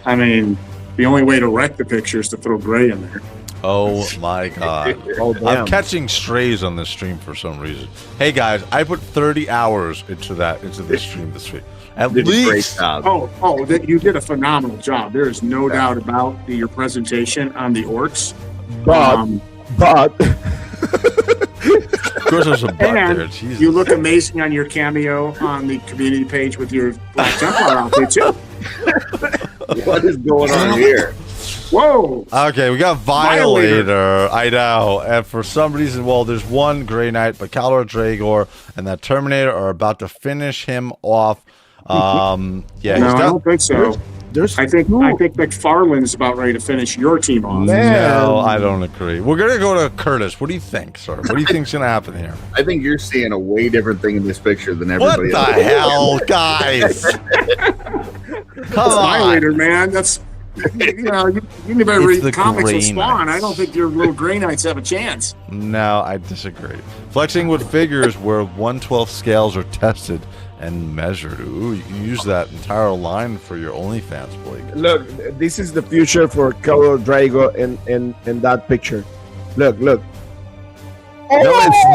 I mean, the only way to wreck the picture is to throw gray in there. Oh, my God. Oh, I'm damn. catching strays on this stream for some reason. Hey, guys, I put 30 hours into this stream this week. At Did a great least. job. You did a phenomenal job. There is no doubt about your presentation on the orcs. But Of course, there's a butt there. And Jesus. you look amazing on your cameo on the community page with your Black Templar outfit too. What is going on here? Whoa! Okay, we got Violator. I know. And for some reason, well, there's one Grey Knight, but Calor Dragor and that Terminator are about to finish him off. Yeah, No, he's I don't think so. there's I think McFarlane's about ready to finish your team off. No, I don't agree. We're gonna go to Curtis. What do you think, sir? What do you think's gonna happen here? I think you're seeing a way different thing in this picture than What everybody the else. hell, guys? Come on. Violator, man. That's you never It's the read comics Grey with Spawn. Knights. I don't think your little Grey Knights have a chance. No, I disagree. Flexing with figures where 1/12 scales are tested and measured. Ooh, you can use that entire line for your OnlyFans, Blake. look. This is the future for Calor Drago in that picture. Look. No, it's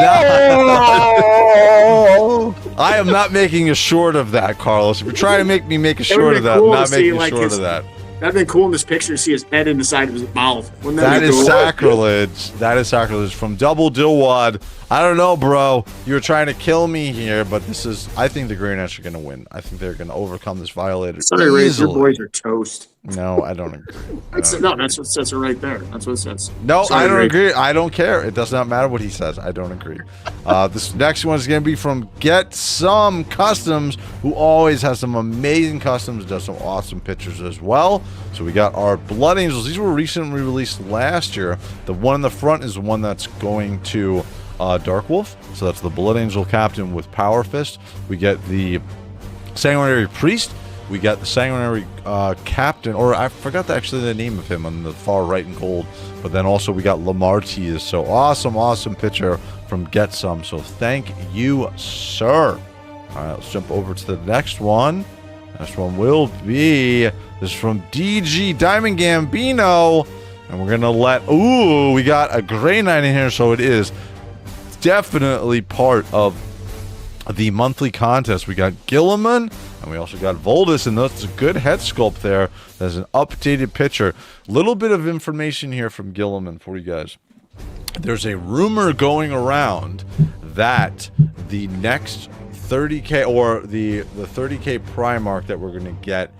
not. I am not making a short of that, Carlos. If you're trying to make me make a short of that, cool I'm not to see, making a like, short his- of that. That'd been cool in this picture to see his head in the side of his mouth. Wouldn't That be is cool? sacrilege. That is sacrilege from Double Dilwad. I don't know, bro. You were trying to kill me here, but this is. I think the Grey Knights are going to win. I think they're going to overcome this Violator Sorry, Ray, your easily. boys are toast. No, I don't agree. That's what it says right there. That's what it says. No, Sorry, I don't Ray. agree. I don't care. It does not matter what he says. I don't agree. This next one is going to be from Get Some Customs, who always has some amazing customs, does some awesome pictures as well. So we got our Blood Angels. These were recently released last year. The one in the front is the one that's going to Dark Wolf. So that's the Blood Angel Captain with Power Fist. We get the Sanguinary Priest. We got the Sanguinary Captain, or I forgot actually the name of him on the far right in gold. But then also we got Lamartius. So awesome picture from Get Some. So thank you, sir. All right, let's jump over to the next one. Next one will be this is from DG Diamond Gambino. And we're going to we got a Grey Knight in here. So it is definitely part of the monthly contest. We got Gilliman and we also got Voldus, and that's a good head sculpt there. There's an updated picture. Little bit of information here from Gilliman for you guys. There's a rumor going around that the next 30K or the 30K Primarch that we're going to get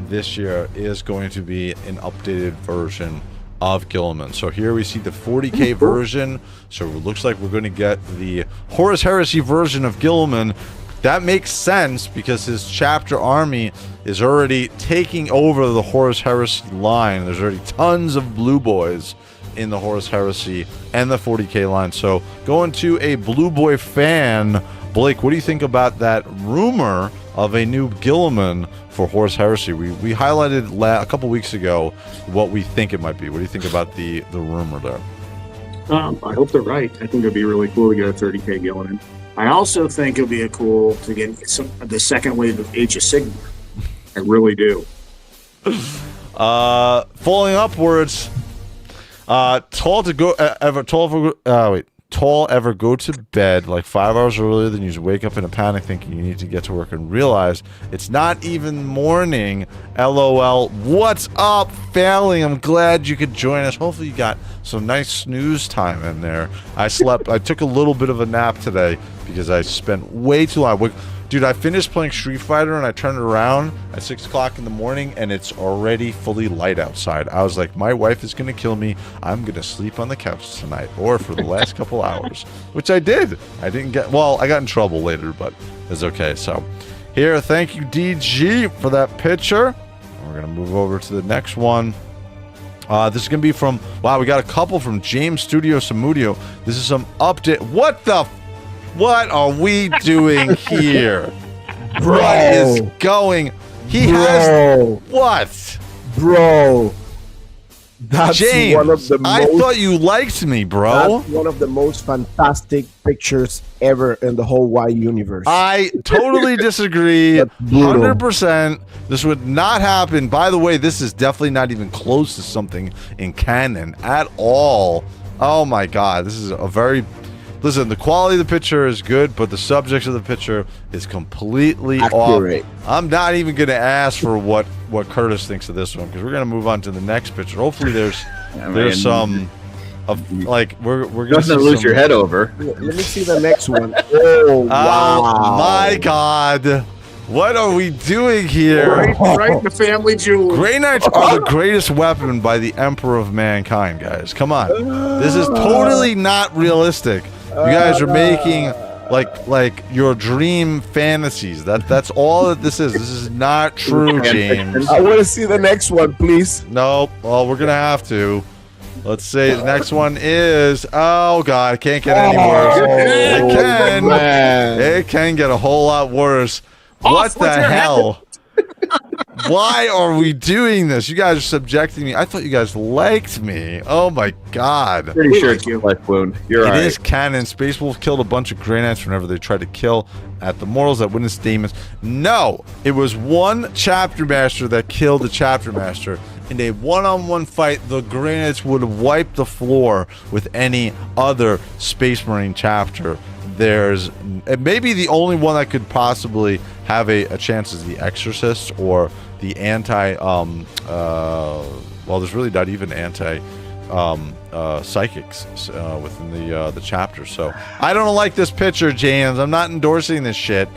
this year is going to be an updated version of Guilliman. So here we see the 40K version. So it looks like we're going to get the Horus Heresy version of Guilliman. That makes sense because his chapter army is already taking over the Horus Heresy line. There's already tons of Blue Boys in the Horus Heresy and the 40K line. So going to a Blue Boy fan, Blake, what do you think about that rumor of a new Guilliman for Horus Heresy? We highlighted a couple weeks ago what we think it might be. What do you think about the rumor there? I hope they're right. I think it'd be really cool to get a 30K Guilliman. I also think it'd be cool to get the second wave of Age of Sigmar. I really do. Falling upwards. Tall ever go to bed like 5 hours earlier than you wake up in a panic thinking you need to get to work and realize it's not even morning. LOL. What's up, failing? I'm glad you could join us. Hopefully you got some nice snooze time in there. I took a little bit of a nap today because I spent way too long. Dude, I finished playing Street Fighter and I turned around at 6 o'clock in the morning and it's already fully light outside. I was like, my wife is going to kill me. I'm going to sleep on the couch tonight or for the last couple hours, which I did. I got in trouble later, but it's okay. So here, thank you, DG, for that picture. We're going to move over to the next one. This is going to be from, wow, we got a couple from James Studio Samudio. This is some update. What are we doing here? Bro. What is going? Has what? Bro. That's James, one of the most, I thought you liked me, bro. That's one of the most fantastic pictures ever in the whole Y universe. I totally disagree. 100%. This would not happen. By the way, this is definitely not even close to something in canon at all. Oh my God. This is a very... Listen, the quality of the picture is good, but the subject of the picture is completely accurate. Off. I'm not even going to ask for what Curtis thinks of this one because we're going to move on to the next picture. Hopefully, there's some of like we're going to lose your head over. Let me see the next one. Oh wow! My God, what are we doing here? Right, the family jewel. Grey Knights are the greatest weapon by the Emperor of Mankind, guys. Come on, this is totally not realistic. You guys are making like your dream fantasies. That's all that this is. This is not true, James. I want to see the next one, please. Nope. Well, we're gonna have to. Let's see. The next one is. Oh God, it can't get any worse. It can. Man. It can get a whole lot worse. What the hell? Why are we doing this? You guys are subjecting me. I thought you guys liked me. Oh my God. Pretty sure it's your life wound. You're right. It is canon. Space Wolves killed a bunch of Grey Knights whenever they tried to kill at the Mortals that witnessed demons. No, it was one Chapter Master that killed the Chapter Master. In a one-on-one fight, the Grey Knights would have wiped the floor with any other Space Marine chapter. There's maybe the only one that could possibly have a chance is the Exorcist or the anti well, there's really not even anti psychics within the chapter. So I don't like this picture, James. I'm not endorsing this shit.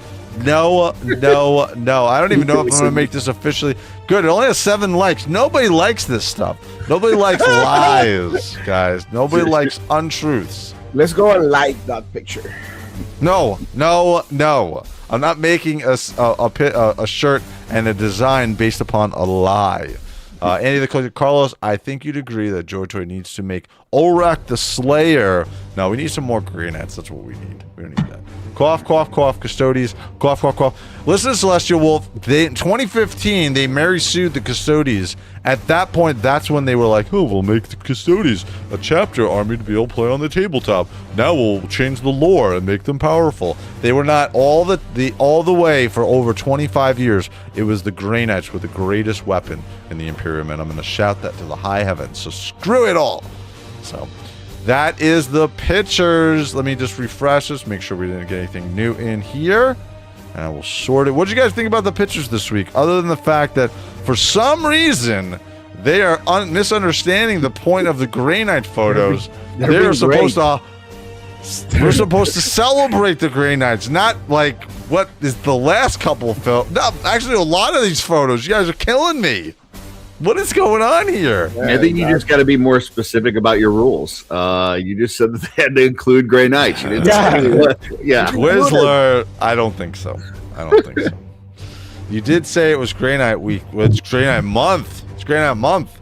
No. I don't even know if I'm gonna make this officially good. It only has 7 likes. Nobody likes this stuff. Nobody likes lies, guys. Nobody likes untruths. Let's go and like that picture. No. I'm not making a shirt and a design based upon a lie. Andy the Coach, Carlos, I think you'd agree that JOYTOY needs to make Olrak the Slayer. No, we need some more Grey Knights. That's what we need. We don't need that. Cough, cough, cough, Custodes. Cough, cough, cough. Listen to Celestial Wolf. In 2015, they Mary sued the Custodes. At that point, that's when they were like, oh, we'll make the Custodes a chapter army to be able to play on the tabletop. Now we'll change the lore and make them powerful. They were not all the way for over 25 years. It was the Grey Knights with the greatest weapon in the Imperium, and I'm going to shout that to the high heavens. So screw it all. So that is the pictures. Let me just refresh this, make sure we didn't get anything new in here. And I will sort it. What did you guys think about the pictures this week? Other than the fact that for some reason they are misunderstanding the point of the Grey Knight photos. We're supposed to celebrate the Grey Knights, not like what is the last couple of photos. No, actually, a lot of these photos, you guys are killing me. What is going on here? I think you just got to be more specific about your rules. You just said that they had to include Grey Knights. You didn't say what. Yeah. Twizzler, I don't think so. You did say it was Grey Knight week. Well, it's Grey Knight month. It's Grey Knight month.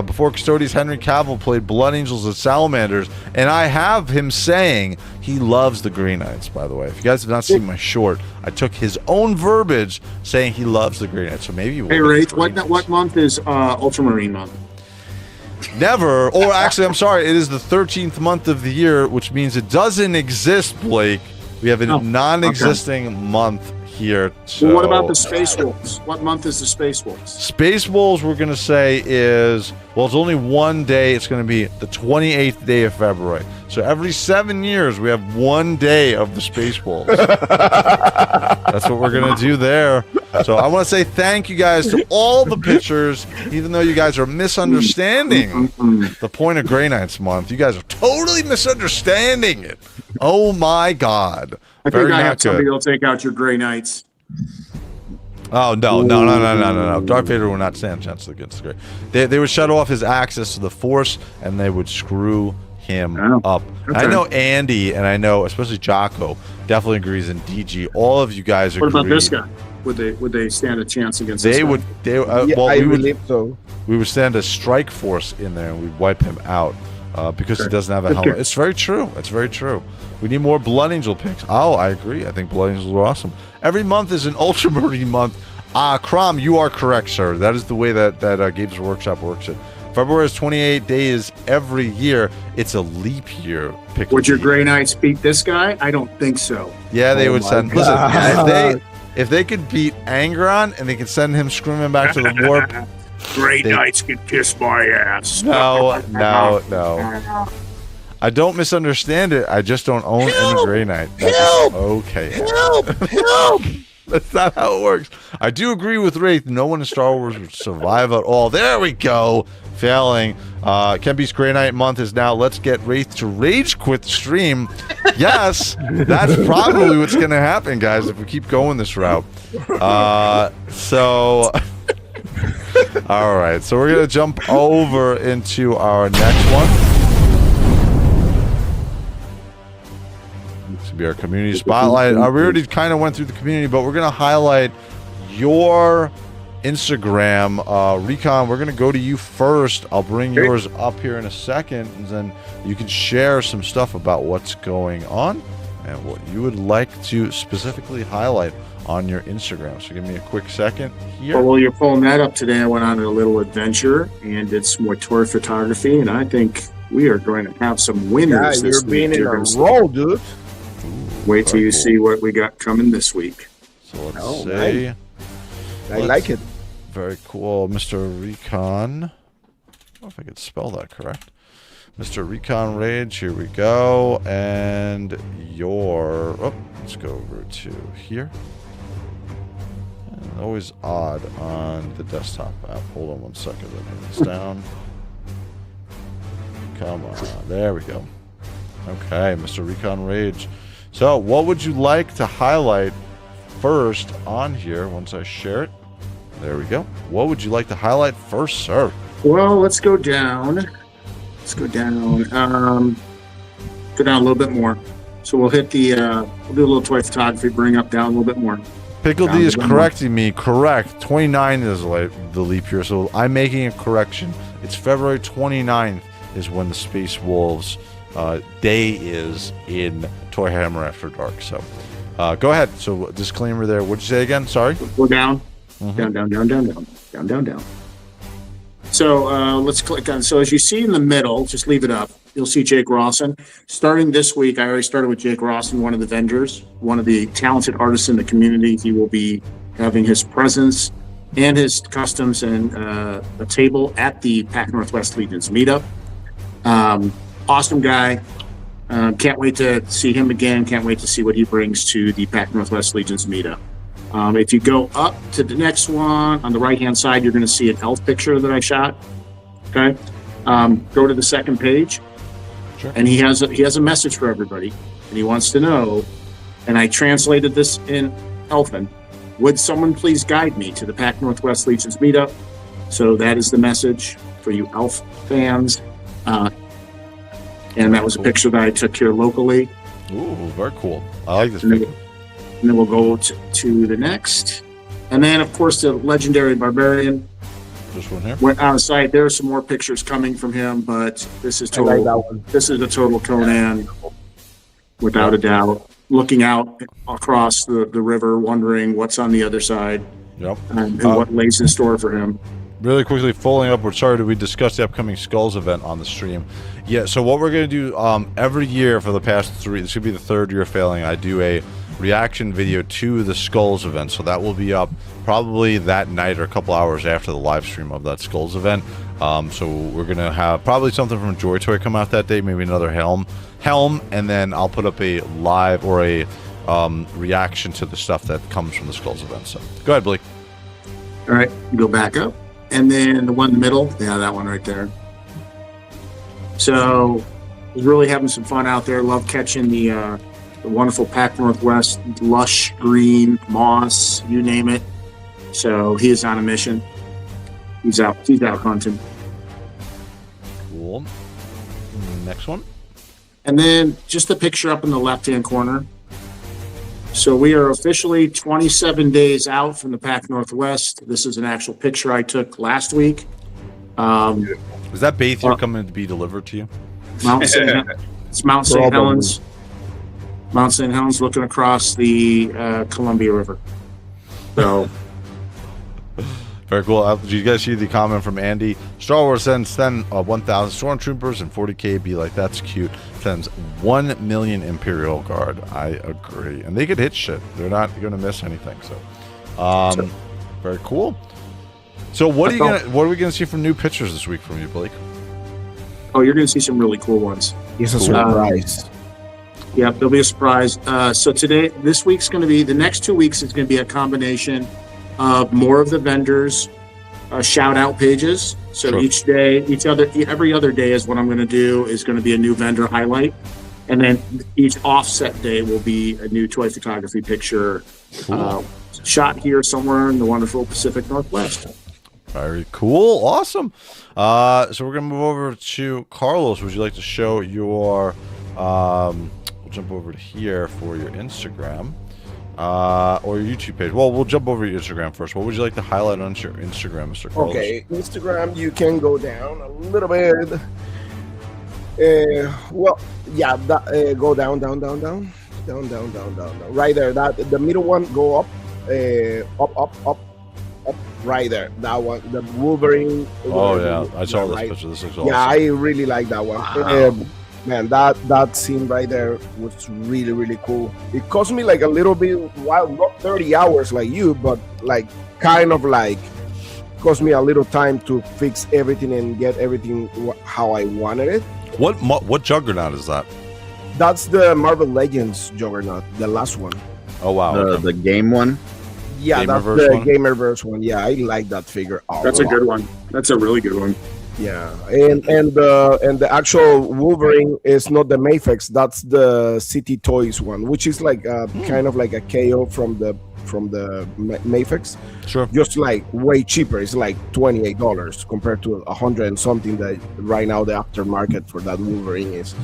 Before Custodies, Henry Cavill played Blood Angels and Salamanders, and I have him saying he loves the Grey Knights, by the way. If you guys have not seen my short, I took his own verbiage saying he loves the Grey Knights, so maybe you will. Hey, Wraith, what month is Ultramarine month? Never, or actually, I'm sorry, it is the 13th month of the year, which means it doesn't exist, Blake. We have a non-existing month here. So. Well, what about the Space Wolves? What month is the Space Wolves? Space Wolves, we're going to say is, well, it's only one day. It's going to be the 28th day of February. So every 7 years, we have 1 day of the Space Wolves. That's what we're going to do there. So I want to say thank you guys to all the pitchers, even though you guys are misunderstanding the point of Grey Knights month. You guys are totally misunderstanding it. Oh, my God. I think I have somebody will take out your Grey Knights. Oh, no. Darth Vader will not stand a chance against the Grey. They would shut off his access to the Force, and they would screw him up. Okay. I know Andy, and I know especially Jocko definitely agrees, in DG. All of you guys agree. What about this guy? Would they stand a chance against this guy? I believe so. We would stand a strike force in there, and we'd wipe him out because he doesn't have a helmet. It's very true. It's very true. We need more Blood Angel picks. Oh, I agree. I think Blood Angels are awesome. Every month is an Ultramarine month. Crom, you are correct, sir. That is the way that Games Workshop works it. February is 28 days every year. It's a leap year. Would your Grey Knights beat this guy? I don't think so. Yeah, they would send. Listen, if they could beat Angron and they could send him screaming back to the warp, Grey Knights can kiss my ass. No. I don't misunderstand it. I just don't own any Grey Knight. Okay. Help! That's not how it works. I do agree with Wraith. No one in Star Wars would survive at all. There we go. Failing. Kemby's Grey Knight month is now. Let's get Wraith to rage quit the stream. Yes, that's probably what's going to happen, guys, if we keep going this route. All right. So we're going to jump over into our next one. Be our community spotlight. We already kind of went through the community, but we're going to highlight your Instagram. Recon, we're going to go to you first. I'll bring yours up here in a second, and then you can share some stuff about what's going on and what you would like to specifically highlight on your Instagram. So give me a quick second here. Well, while you're pulling that up today, I went on a little adventure and did some more tour photography, and I think we are going to have some winners this week. You're being in a roll, dude. Wait till you see what we got coming this week. So let's see. I like it. Very cool. Mr. Recon. I don't know if I could spell that correct. Mr. Recon Rage, here we go. And let's go over to here. And always odd on the desktop app. Hold on one second. Let me put this down. Come on. There we go. Okay, Mr. Recon Rage. So, what would you like to highlight first on here once I share it? There we go. What would you like to highlight first, sir? Well, let's go down. Let's go down. Go down a little bit more. So we'll hit the, we'll do a little toy photography, bring up down a little bit more. Pickle D is correcting me. Correct. 29 is the leap year, so I'm making a correction. It's February 29th is when the Space Wolves day is in ToyHammer After Dark. So go ahead. So disclaimer there. What'd you say again? Sorry. Go down. Down. So let's click on. So as you see in the middle, just leave it up. You'll see Jake Rawson. Starting this week, I already started with Jake Rawson, one of the vendors, one of the talented artists in the community. He will be having his presence and his customs and a table at the Pac Northwest Legions meetup. Awesome guy. Can't wait to see him again. Can't wait to see what he brings to the Pac Northwest Legions meetup. If you go up to the next one, on the right-hand side, you're going to see an elf picture that I shot. Okay. Go to the second page. Sure. And he has a message for everybody. And he wants to know, and I translated this in Elfin, would someone please guide me to the Pac Northwest Legions meetup? So that is the message for you elf fans. And that was a picture that I took here locally. Ooh, very cool. I like this And picture. then we'll go to the next. And then, of course, the legendary Barbarian. This one here. Went out of sight. There are some more pictures coming from him, but this is I like that total. one. This is a total Conan, without a doubt. Looking out across the river, wondering what's on the other side Yep. and what lays in store for him. Really quickly, following up, we're sorry, did we discuss the upcoming Skulls event on the stream? Yeah, so what we're going to do every year for the past 3, this should be the 3rd year failing, I do a reaction video to the Skulls event. So that will be up probably that night or a couple hours after the live stream of that Skulls event. So we're going to have probably something from JOYTOY come out that day, maybe another helm, and then I'll put up a live or a reaction to the stuff that comes from the Skulls event. So go ahead, Blake. All right, go back up. And then the one in the middle, yeah, that one right there. So, was really having some fun out there. Love catching the wonderful Pac Northwest, lush green moss, you name it. So he is on a mission. He's out hunting. Cool. Next one. And then just the picture up in the left-hand corner. So we are officially 27 days out from the Pac Northwest. This is an actual picture I took last week. Is that Bathier coming to be delivered to you? It's Mount St. Helens. Mount St. Helens looking across the Columbia River. So very cool. Did you guys see the comment from Andy? Star Wars sends 1,000 stormtroopers and 40k. Be like, that's cute. Sends 1 million Imperial Guard. I agree, and they could hit shit. They're not going to miss anything. So, very cool. So, what are we gonna see from new pictures this week from you, Blake? Oh, you're gonna see some really cool ones. It's a surprise. Yeah, there'll be a surprise. So this week's going to be, the next 2 weeks is going to be a combination of more of the vendors' shout-out pages. So Sure. each day, every other day is what I'm going to do is going to be a new vendor highlight, and then each offset day will be a new toy photography picture shot here somewhere in the wonderful Pacific Northwest. Very cool. Awesome. So we're gonna move over to Carlos. Would you like to show your? We'll jump over to here for your Instagram. Or your YouTube page. Well, we'll jump over to your Instagram first. What would you like to highlight on your Instagram, Mr. Carlos? Okay, Instagram, you can go down a little bit. Well, yeah, go down. Right there. That the middle one, go up, up. Right there. That one, the Wolverine. Oh yeah, I saw this right. picture. This looks awesome. Yeah, I really like that one. Wow. Man, that scene right there was really, really cool. It cost me like a little bit, while not 30 hours like you, but like kind of like cost me a little time to fix everything and get everything how I wanted it. What Juggernaut is that? That's the Marvel Legends Juggernaut, the last one. Oh wow, the game one. Yeah, that's Gamerverse the one? Gamerverse one. Yeah, I like that figure. That's a good one. That's a really good one. Yeah, and the actual Wolverine is not the Mayfix. That's the City Toys one, which is like kind of like a KO from the Mayfix. Sure. Just like way cheaper. It's like $28 compared to 100 and something that right now the aftermarket for that Wolverine is.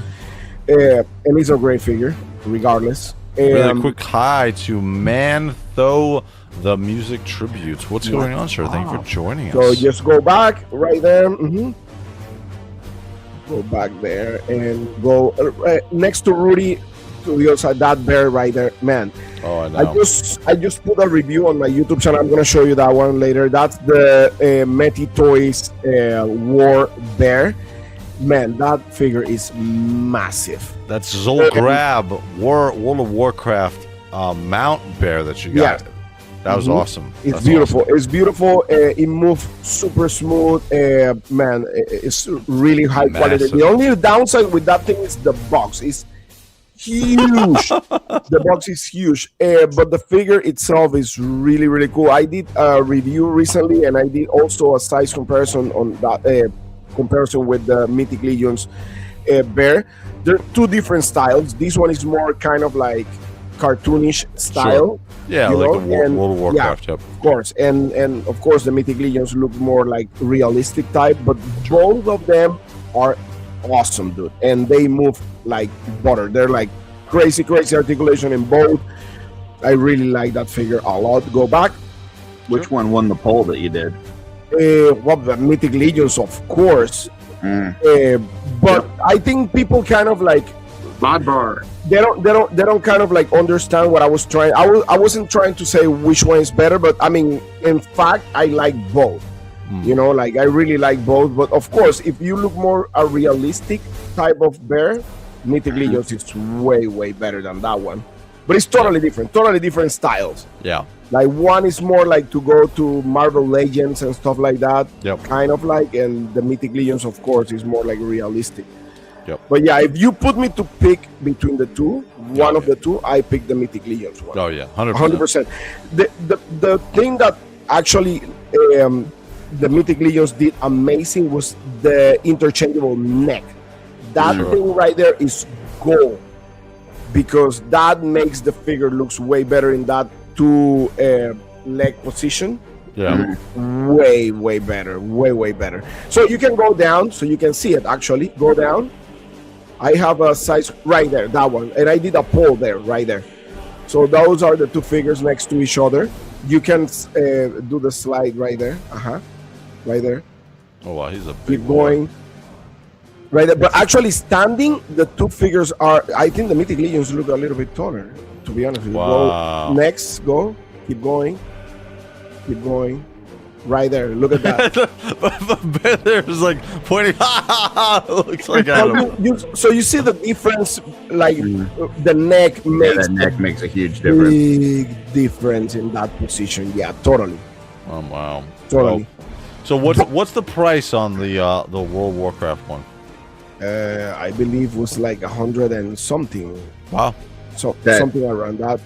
And it's a great figure, regardless. Really quick hi to Mantho the Music Tributes. What's going on, sir? Thank you for joining us. So just go back right there. Go back there and go next to Rudy to the other side. That bear right there, man. Oh, I know. I just put a review on my YouTube channel. I'm gonna show you that one later. That's the Meti Toys War Bear. Man, that figure is massive. That's Zolgrab World of Warcraft mount bear that you got. Yeah. That was awesome. It's That's beautiful. Awesome. It's beautiful. It moves super smooth. Man, it's really high quality. The only downside with that thing is the box. It's huge. The box is huge. But the figure itself is really, really cool. I did a review recently, and I did also a size comparison on that comparison with the Mythic Legions bear. They're two different styles. This one is more kind of like cartoonish style. Yeah, you like know? the World of Warcraft. Yeah, of course, and of course the Mythic Legions look more like realistic type, but both of them are awesome, dude, and they move like butter. They're like crazy articulation in both. I really like that figure a lot. Go back. Which one won the poll that you did? Well, the Mythic Legions, of course. But I think people kind of like Bar. they don't kind of like understand what I was trying. I wasn't trying to say which one is better, but I mean, in fact, I like both. You know, like I really like both. But of course, if you look more a realistic type of bear, Mythic Legions is way better than that one. But it's totally different styles. Yeah. Like one is more like to go to Marvel Legends and stuff like that. Yep. Kind of like, and the Mythic Legions, of course, is more like realistic. Yep. But yeah, if you put me to pick between the two, one of the two, I pick the Mythic Legions one. Oh yeah, 100%. The thing that actually the Mythic Legions did amazing was the interchangeable neck. That thing right there is gold, because that makes the figure looks way better in that two leg position. Yeah. Way better. So you can go down, so you can see it actually. Go down. I have a size right there, that one, and I did a poll there, right there. So those are the two figures next to each other. You can do the slide right there. Right there. Oh wow, he's a big Keep going. Right there. But actually standing, the two figures are, I think the Mythic Legions look a little bit taller, to be honest with you. Wow. Go next, go. Keep going. Keep going. Right there. Look at that. The bear there is like pointing. It looks like So you see the difference, like the neck makes the neck makes a huge difference. big difference in that position. Yeah, totally. Oh wow. Totally. So what's the price on the World of Warcraft one? I believe was like 100 and something. Wow. So That- something around that.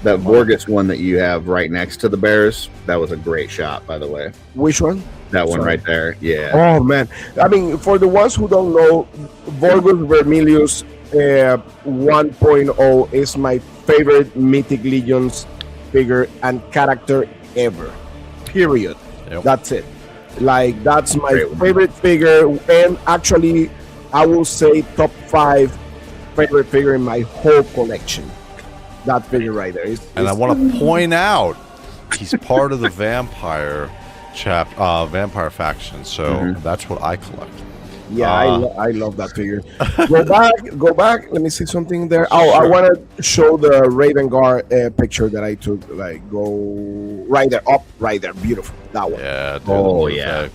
That Vorgus one that you have right next to the bears, that was a great shot, by the way. Which one? That one Sorry. right there, yeah. Oh man, I mean, for the ones who don't know, Vorgus Vermilius 1.0 is my favorite Mythic Legions figure and character ever. Period. Yep. That's it. Like that's my Great one. favorite figure, and actually, I will say top 5 favorite figure in my whole collection. That figure right there. And I want to point out, he's part of the vampire vampire faction, so that's what I collect. Yeah, I love that figure. Go back. Let me see something there. Oh, I want to show the Raven Guard picture that I took. Like, go right there, up right there. Beautiful. That one. Yeah. Dude, Oh, yeah.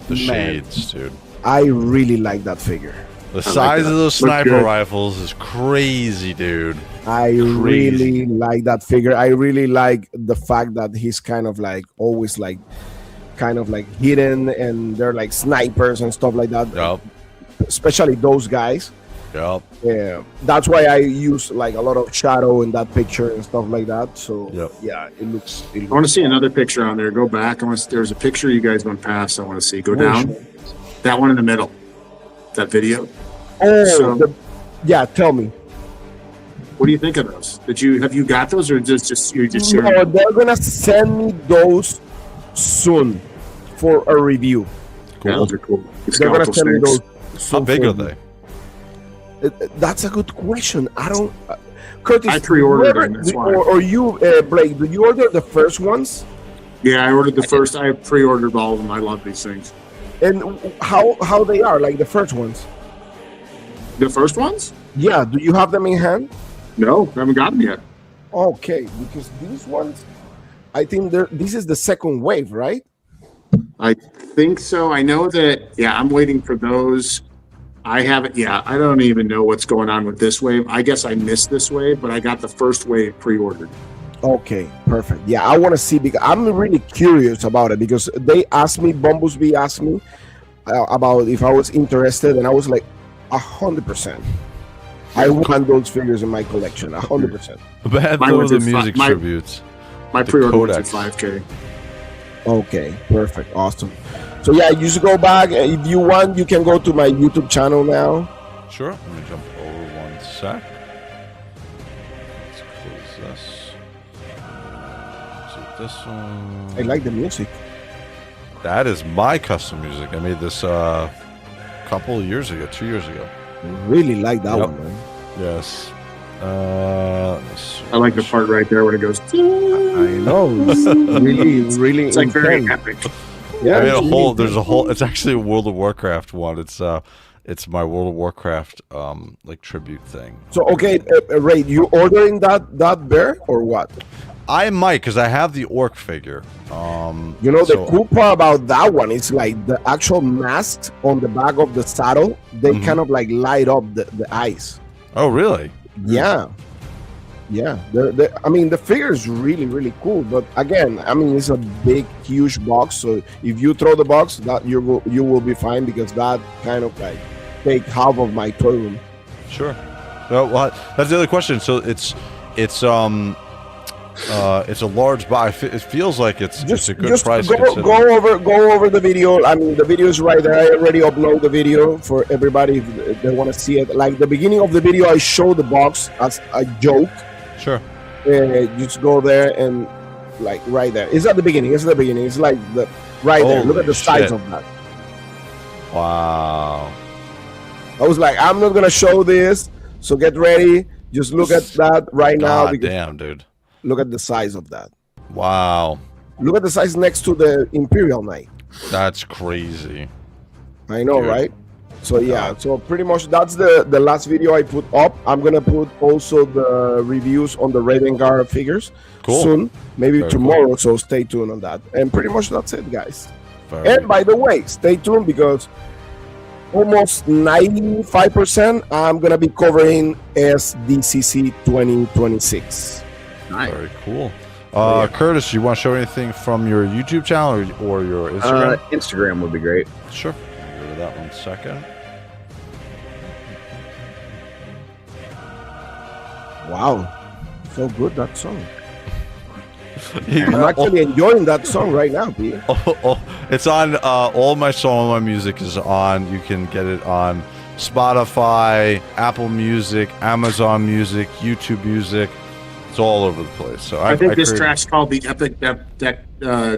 The Man. shades, dude. I really like that figure. The size of those Looks sniper good. rifles is crazy, dude. I really like that figure. I really like the fact that he's kind of like always like kind of like hidden, and they're like snipers and stuff like that. Yup. Especially those guys. Yup. Yeah, that's why I use like a lot of shadow in that picture and stuff like that. So yeah, it looks. I want to see another picture on there. Go back. There's a picture you guys went past. I want to see. Go down. That one in the middle. That video. Oh, So- yeah. Tell me. What do you think of those? Have you got those, or just you're just sharing? No, they're gonna send me those soon for a review. Yeah, those are cool. They're gonna send me those. How soon big for are review. they? That's a good question. I don't. Curtis, I pre-ordered whoever- them, that's why. or you, Blake, did you order the first ones? Yeah, I ordered the first. I pre-ordered all of them. I love these things. And how they are, like the first ones? The first ones? Yeah. Do you have them in hand? No, I haven't got them yet. Okay, because these ones, I think this is the second wave, right? I think so. I know that. Yeah, I'm waiting for those. I haven't. Yeah, I don't even know what's going on with this wave. I guess I missed this wave, but I got the first wave pre-ordered. Okay, perfect. Yeah, I want to see, because I'm really curious about it, because they asked me, Bumblebee asked me about if I was interested, and I was like, 100%. I want those figures in my collection, 100%. Bad Mine though, was the at music my- tributes. My The pre-order was at Codex. 5K. Okay, perfect, awesome. So yeah, you should go back. If you want, you can go to my YouTube channel now. Sure. Let me jump over one sec. Let's close this one. I like the music. That is my custom music. I made this a couple of years ago, 2 years ago. Really like that Yep. one, man. Yes. I like the part right there when it goes. I know. It's really It's like very intense. epic. Yeah, I made a it's whole. really There's a whole. It's actually a World of Warcraft one. It's my World of Warcraft like tribute thing. So okay, Ray, you ordering that bear or what? I might, because I have the orc figure. You know, the so- cool part about that one is like the actual masks on the back of the saddle, they Mhm. kind of like light up the eyes. Oh, really? Yeah. Yeah. I mean, the figure is really, really cool. But again, I mean, it's a big, huge box. So if you throw the box, that you will be fine, because that kind of like take half of my toy room. Sure. Well, that's the other question. So it's a large box. It feels like it's a good price. Go over the video. I mean, the video is right there. I already upload the video for everybody if they want to see it. Like the beginning of the video, I show the box as a joke. Sure. Just go there and like right there. It's at the beginning. It's like the right there. Look at the size shit. of that. Wow. I was like, I'm not gonna show this, so get ready. Just look at that right now. God Because damn, dude. look at the size of that. Wow. Look at the size next to the Imperial Knight. That's crazy. I know, Dude. right? So yeah, so pretty much that's the last video I put up. I'm gonna put also the reviews on the Raven Guard figures Cool. soon, maybe Very tomorrow. So stay tuned on that. And pretty much that's it, guys. Very And by the way, stay tuned, because almost 95% I'm gonna be covering SDCC 2026. Nice. Very cool. Curtis, you want to show anything from your YouTube channel or your Instagram? Instagram would be great. Sure. I'll go to that 1 second. Wow, so good that song. I'm actually enjoying that song right now, Pete. It's on all my music is on. You can get it on Spotify, Apple Music, Amazon Music, YouTube Music. It's all over the place. So I think this track's called the Epic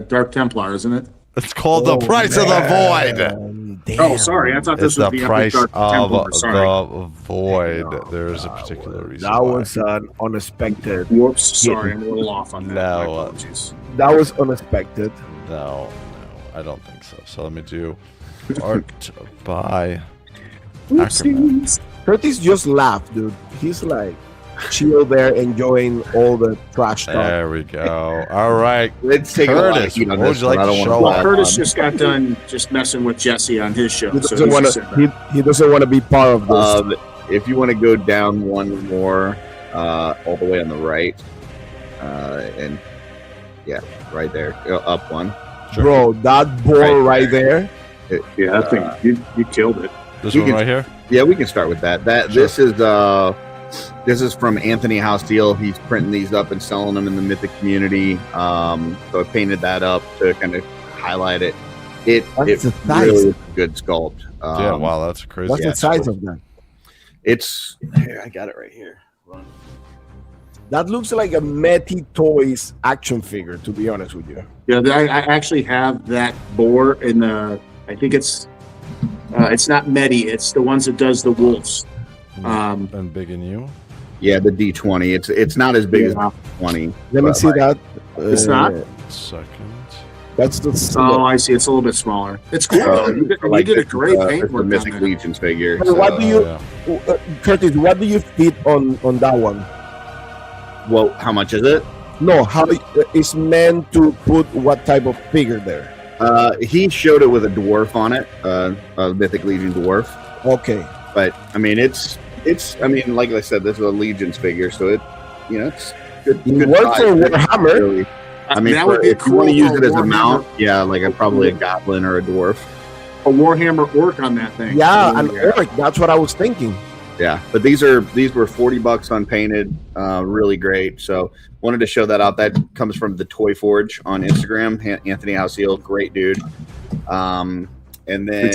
Dark Templar, isn't it? It's called The Price of the Void. Damn. Oh, sorry. I thought It's this was the the price Epic Dark of Templar. Sorry. the void. There is a particular reason. That why. was an unexpected. Whoops. Sorry, I'm a little off on that. No, My apologies. That was unexpected. No, I don't think so. So let me do art by Oopsies. Curtis just laughed, dude. He's like chill there, enjoying all the trash talk. There we go. All right. Let's take a lot of Curtis, heat on what would this you one. like I to don't show want off? to Curtis just got done just messing with Jesse on his show. He So doesn't he's want just to. sitting back. He doesn't want to be part of this. If you want to go down one more, all the way on the right, and yeah, right there, go up one. Bro, that boar right there. Yeah, I think you killed it. This You one can- right here? Yeah, we can start with that. This is from Anthony House Deal. He's printing these up and selling them in the Mythic community. So I painted that up to kind of highlight it. What's the It size? really is a good sculpt. Yeah, wow, that's crazy. What's yeah, the size of that? It's here. I got it right here. That looks like a Meti Toys action figure, to be honest with you. Yeah, I actually have that boar in the. I think it's not Medi. It's the ones that does the wolves. And big in you? Yeah, the D20. It's not as big as Yeah. the 20. Let me but, see like, that. It's not? Second. That's the. Oh, I see. It's a little bit smaller. It's cool. though. You did a great it's paint the work on Mythic that. Legions figure. Hey, what so- do you- Yeah. Curtis, what do you fit on that one? Well, how much is it? No, how it's meant to put what type of figure there? He showed it with a dwarf on it, a Mythic Legion dwarf. Okay. But I mean, it's. I mean, like I said, this is a Legions figure, so it's good. You good work size. for Warhammer. Really. I mean, that would be if you want to cool use it as a Warhammer- mount, yeah, like probably a goblin or a dwarf. A Warhammer Ork on that thing. Yeah, an orc. That's what I was thinking. Yeah, but these were $40 unpainted, really great. So wanted to show that out. That comes from the Toy Forge on Instagram. Anthony Houseel, great dude. And then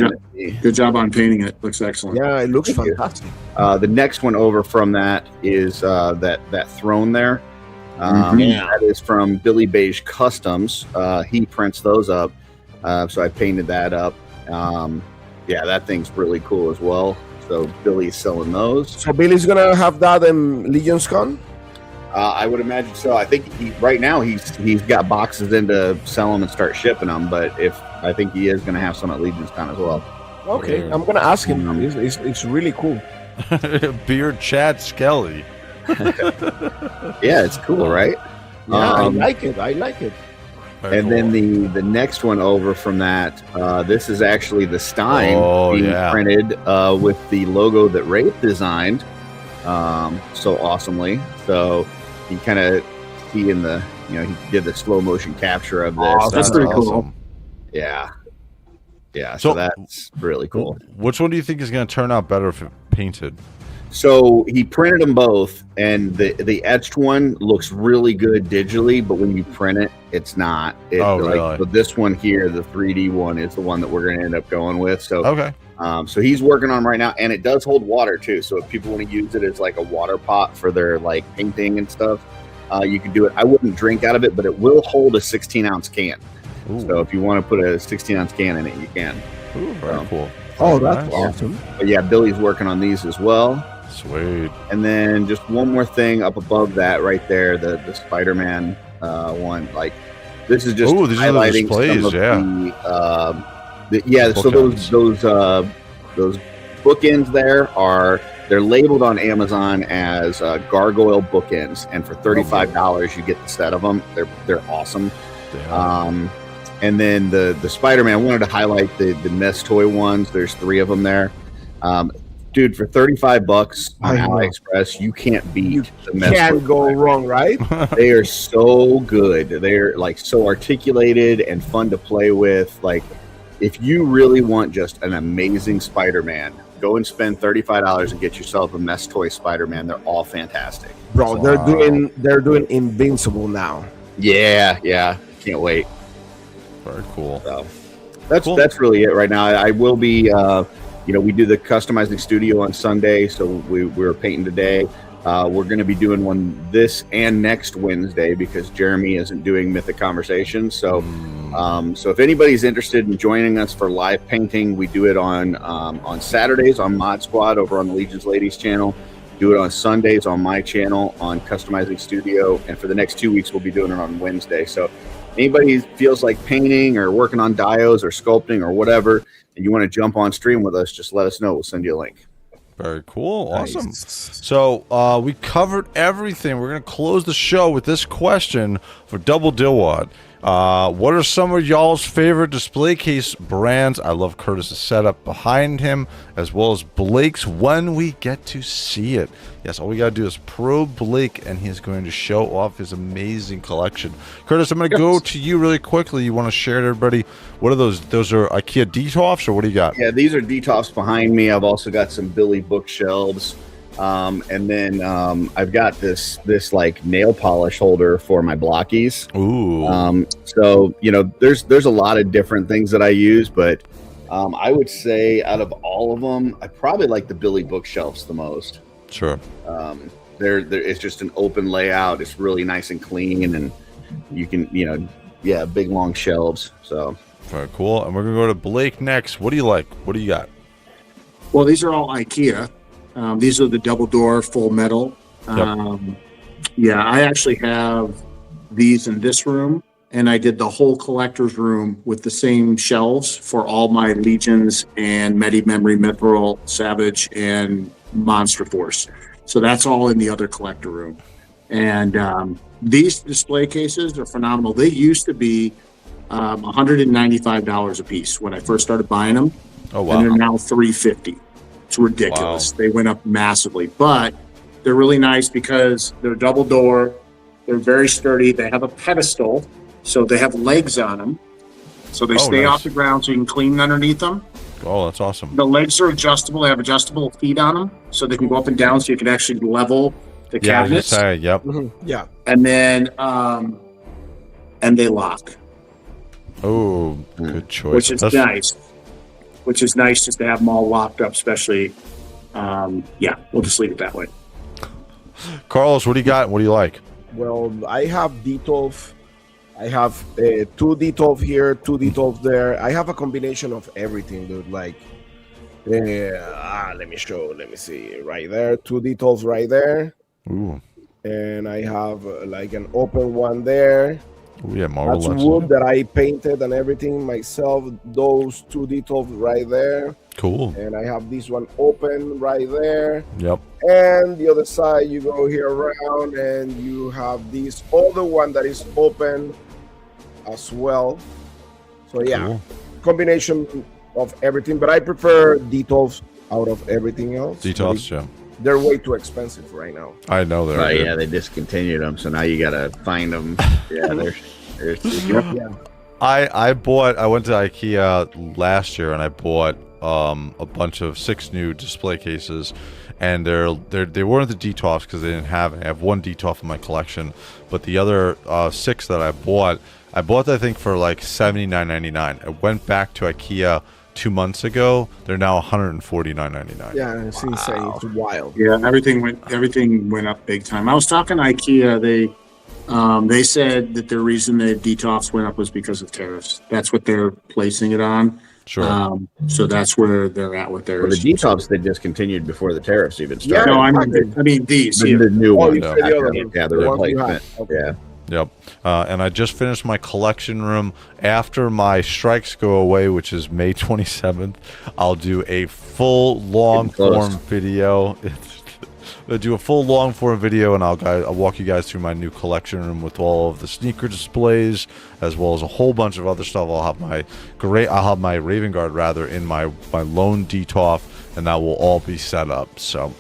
Good job on painting it. Looks excellent. Yeah, it looks Thank you. fantastic. the next one over from that is that throne there. That is from Billy Beige Customs. He prints those up, so I painted that up. Yeah, that thing's really cool as well. So Billy's selling those. So Billy's gonna have that in Legion's Con? I would imagine so. I think right now he's got boxes in to sell them and start shipping them. But I think he is going to have some at Legion's Con as well. Okay, I'm gonna ask him. It's really cool. Beard Chad Skelly. Yeah, it's cool, right? Yeah, I like it. Very and cool. Then the next one over from that, this is actually the Stein being printed with the logo that Wraith designed so awesomely. So you kind of see in the, he did the slow motion capture of this. Oh, that's pretty cool. Yeah. Yeah, so that's really cool. Which one do you think is going to turn out better if it painted? So he printed them both, and the etched one looks really good digitally, but when you print it, it's not. Really? But this one here, the 3D one, is the one that we're going to end up going with. So okay. So he's working on right now, and it does hold water too. So if people want to use it as like a water pot for their like painting and stuff, you can do it. I wouldn't drink out of it, but it will hold a 16-ounce can. Ooh. So if you want to put a 16-ounce can in it, you can. Ooh, very cool. Oh, that's awesome. But yeah, Billy's working on these as well. Sweet. And then just one more thing up above that right there, the Spider-Man one. Like this is just highlighting some of the so those bookends they're labeled on Amazon as gargoyle bookends, and for $35 you get the set of them. They're awesome. And then the Spider-Man, I wanted to highlight the Mess Toy ones. There's 3 of them there. Dude, for $35 on AliExpress, you can't beat the Mess Toy. Can't go wrong, right? They are so good. They're like so articulated and fun to play with. Like, if you really want just an amazing Spider-Man, go and spend $35 and get yourself a Mess Toy Spider-Man. They're all fantastic. Bro, they're doing Invincible now. Yeah. Can't wait. Very cool. So that's really it right now. I will be, we do the customizing studio on Sunday, so we're painting today. We're going to be doing one this and next Wednesday because Jeremy isn't doing Mythic Conversations. So, so if anybody's interested in joining us for live painting, we do it on Saturdays on Mod Squad over on the Legion's Ladies channel. Do it on Sundays on my channel on Customizing Studio, and for the next 2 weeks, we'll be doing it on Wednesday. So anybody feels like painting or working on dios or sculpting or whatever, and you want to jump on stream with us, just let us know. We'll send you a link. Very cool. Awesome. Nice. So we covered everything. We're going to close the show with this question for Double Dilwad. What are some of y'all's favorite display case brands? I love Curtis's setup behind him, as well as Blake's when we get to see it. Yes, all we got to do is probe Blake, and he's going to show off his amazing collection. Curtis, I'm going to go to you really quickly. You want to share to everybody, what are those? Those are IKEA Detolfs, or what do you got? Yeah, these are Detolfs behind me. I've also got some Billy bookshelves. And then I've got this like nail polish holder for my blockies. Ooh. So there's a lot of different things that I use, but I would say out of all of them, I probably like the Billy bookshelves the most. Sure. It's just an open layout. It's really nice and clean, and you can big long shelves. So very cool. And we're gonna go to Blake next. What do you like? What do you got? Well, these are all IKEA. These are the double door full metal. Yep. I actually have these in this room, and I did the whole collector's room with the same shelves for all my Legions and Medi Memory, Mithril, Savage, and Monster Force. So that's all in the other collector room. And these display cases are phenomenal. They used to be $195 a piece when I first started buying them. Oh, wow. And they're now $350. It's ridiculous. Wow. They went up massively, but they're really nice because they're double door. They're very sturdy. They have a pedestal, so they have legs on them. So they stay off the ground so you can clean underneath them. Oh, that's awesome. The legs are adjustable. They have adjustable feet on them, so they can go up and down so you can actually level the cabinets. Yep. Mm-hmm. Yeah. And then, and they lock. Oh, good choice. Which is nice. Which is nice just to have them all locked up, especially. We'll just leave it that way. Carlos, what do you got? What do you like? Well, I have D12. I have 2 D12 here, 2 D12 there. I have a combination of everything, dude. Like, let me see. Right there, 2 D12s right there. Ooh. And I have like an open one there. Ooh, yeah, Marvel. That's wood that I painted and everything myself. Those 2 D12s right there. Cool. And I have this one open right there. Yep. And the other side, you go here around and you have this other one that is open as well. So yeah, Cool. Combination of everything, but I prefer D12s out of everything else. D12s, yeah. They're way too expensive right now. I know they're. Right, yeah, they discontinued them, so now you gotta find them. Yeah, they're Yeah. I went to IKEA last year and I bought a bunch of 6 new display cases, and they weren't the DTOFs because they didn't have any. I have 1 DTOF in my collection, but the other 6 that I bought I think for like $79.99. I went back to IKEA 2 months ago. They're now $149.99. Yeah, it's insane. It's wild. Yeah, everything went up big time. I was talking to IKEA. They said that the reason the DTOFs went up was because of tariffs. That's what they're placing it on. Sure. So that's where they're at with theirs. the DTOFs they discontinued before the tariffs even started. No, I mean these. The new Oh, one. you said the other one. Yeah, the The ones you replacement. have. Okay. Yeah. Yep. And I just finished my collection room. After my strikes go away, which is May 27th, I'll do a full long-form video. I'll do a full long-form video, and I'll walk you guys through my new collection room with all of the sneaker displays, as well as a whole bunch of other stuff. I'll have my Raven Guard rather in my lone DTOF, and that will all be set up. So,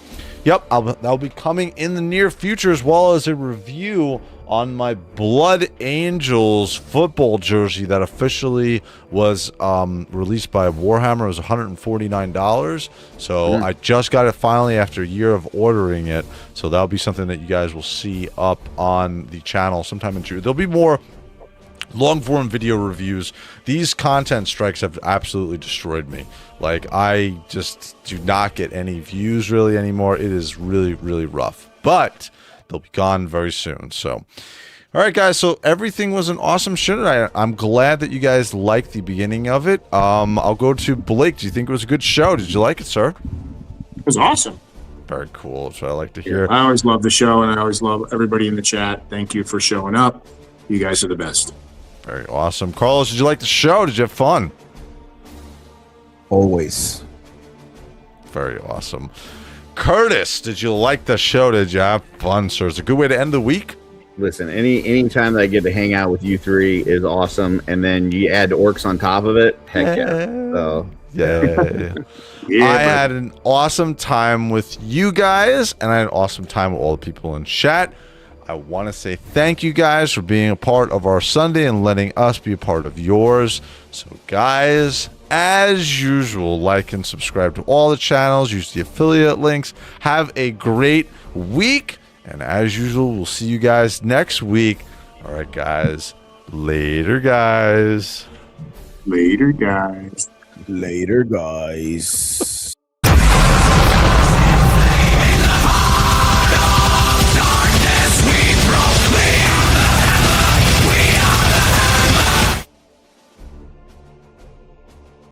yep, that'll be coming in the near future, as well as a review on my Blood Angels football jersey that officially was released by Warhammer. It was $149. So I just got it finally after a year of ordering it. So that'll be something that you guys will see up on the channel sometime in June. There'll be more long-form video reviews. These content strikes have absolutely destroyed me. Like, I just do not get any views really anymore. It is really, really rough. But they'll be gone very soon. So, all right, guys. So everything was an awesome show tonight. I'm glad that you guys liked the beginning of it. I'll go to Blake. Do you think it was a good show? Did you like it, sir? It was awesome. Very cool. That's what I like to hear. I always love the show, and I always love everybody in the chat. Thank you for showing up. You guys are the best. Very awesome. Carlos, did you like the show? Did you have fun? Always. Very awesome. Curtis, did you like the show? Did you have fun, sir? It's a good way to end the week. Listen, any time that I get to hang out with you three is awesome, and then you add orcs on top of it. Heck yeah! So yeah. I had an awesome time with you guys, and I had an awesome time with all the people in chat. I want to say thank you guys for being a part of our Sunday and letting us be a part of yours. So, guys, as usual, like and subscribe to all the channels. Use the affiliate links. Have a great week. And as usual, we'll see you guys next week. All right, guys. Later, guys. Later, guys. Later, guys.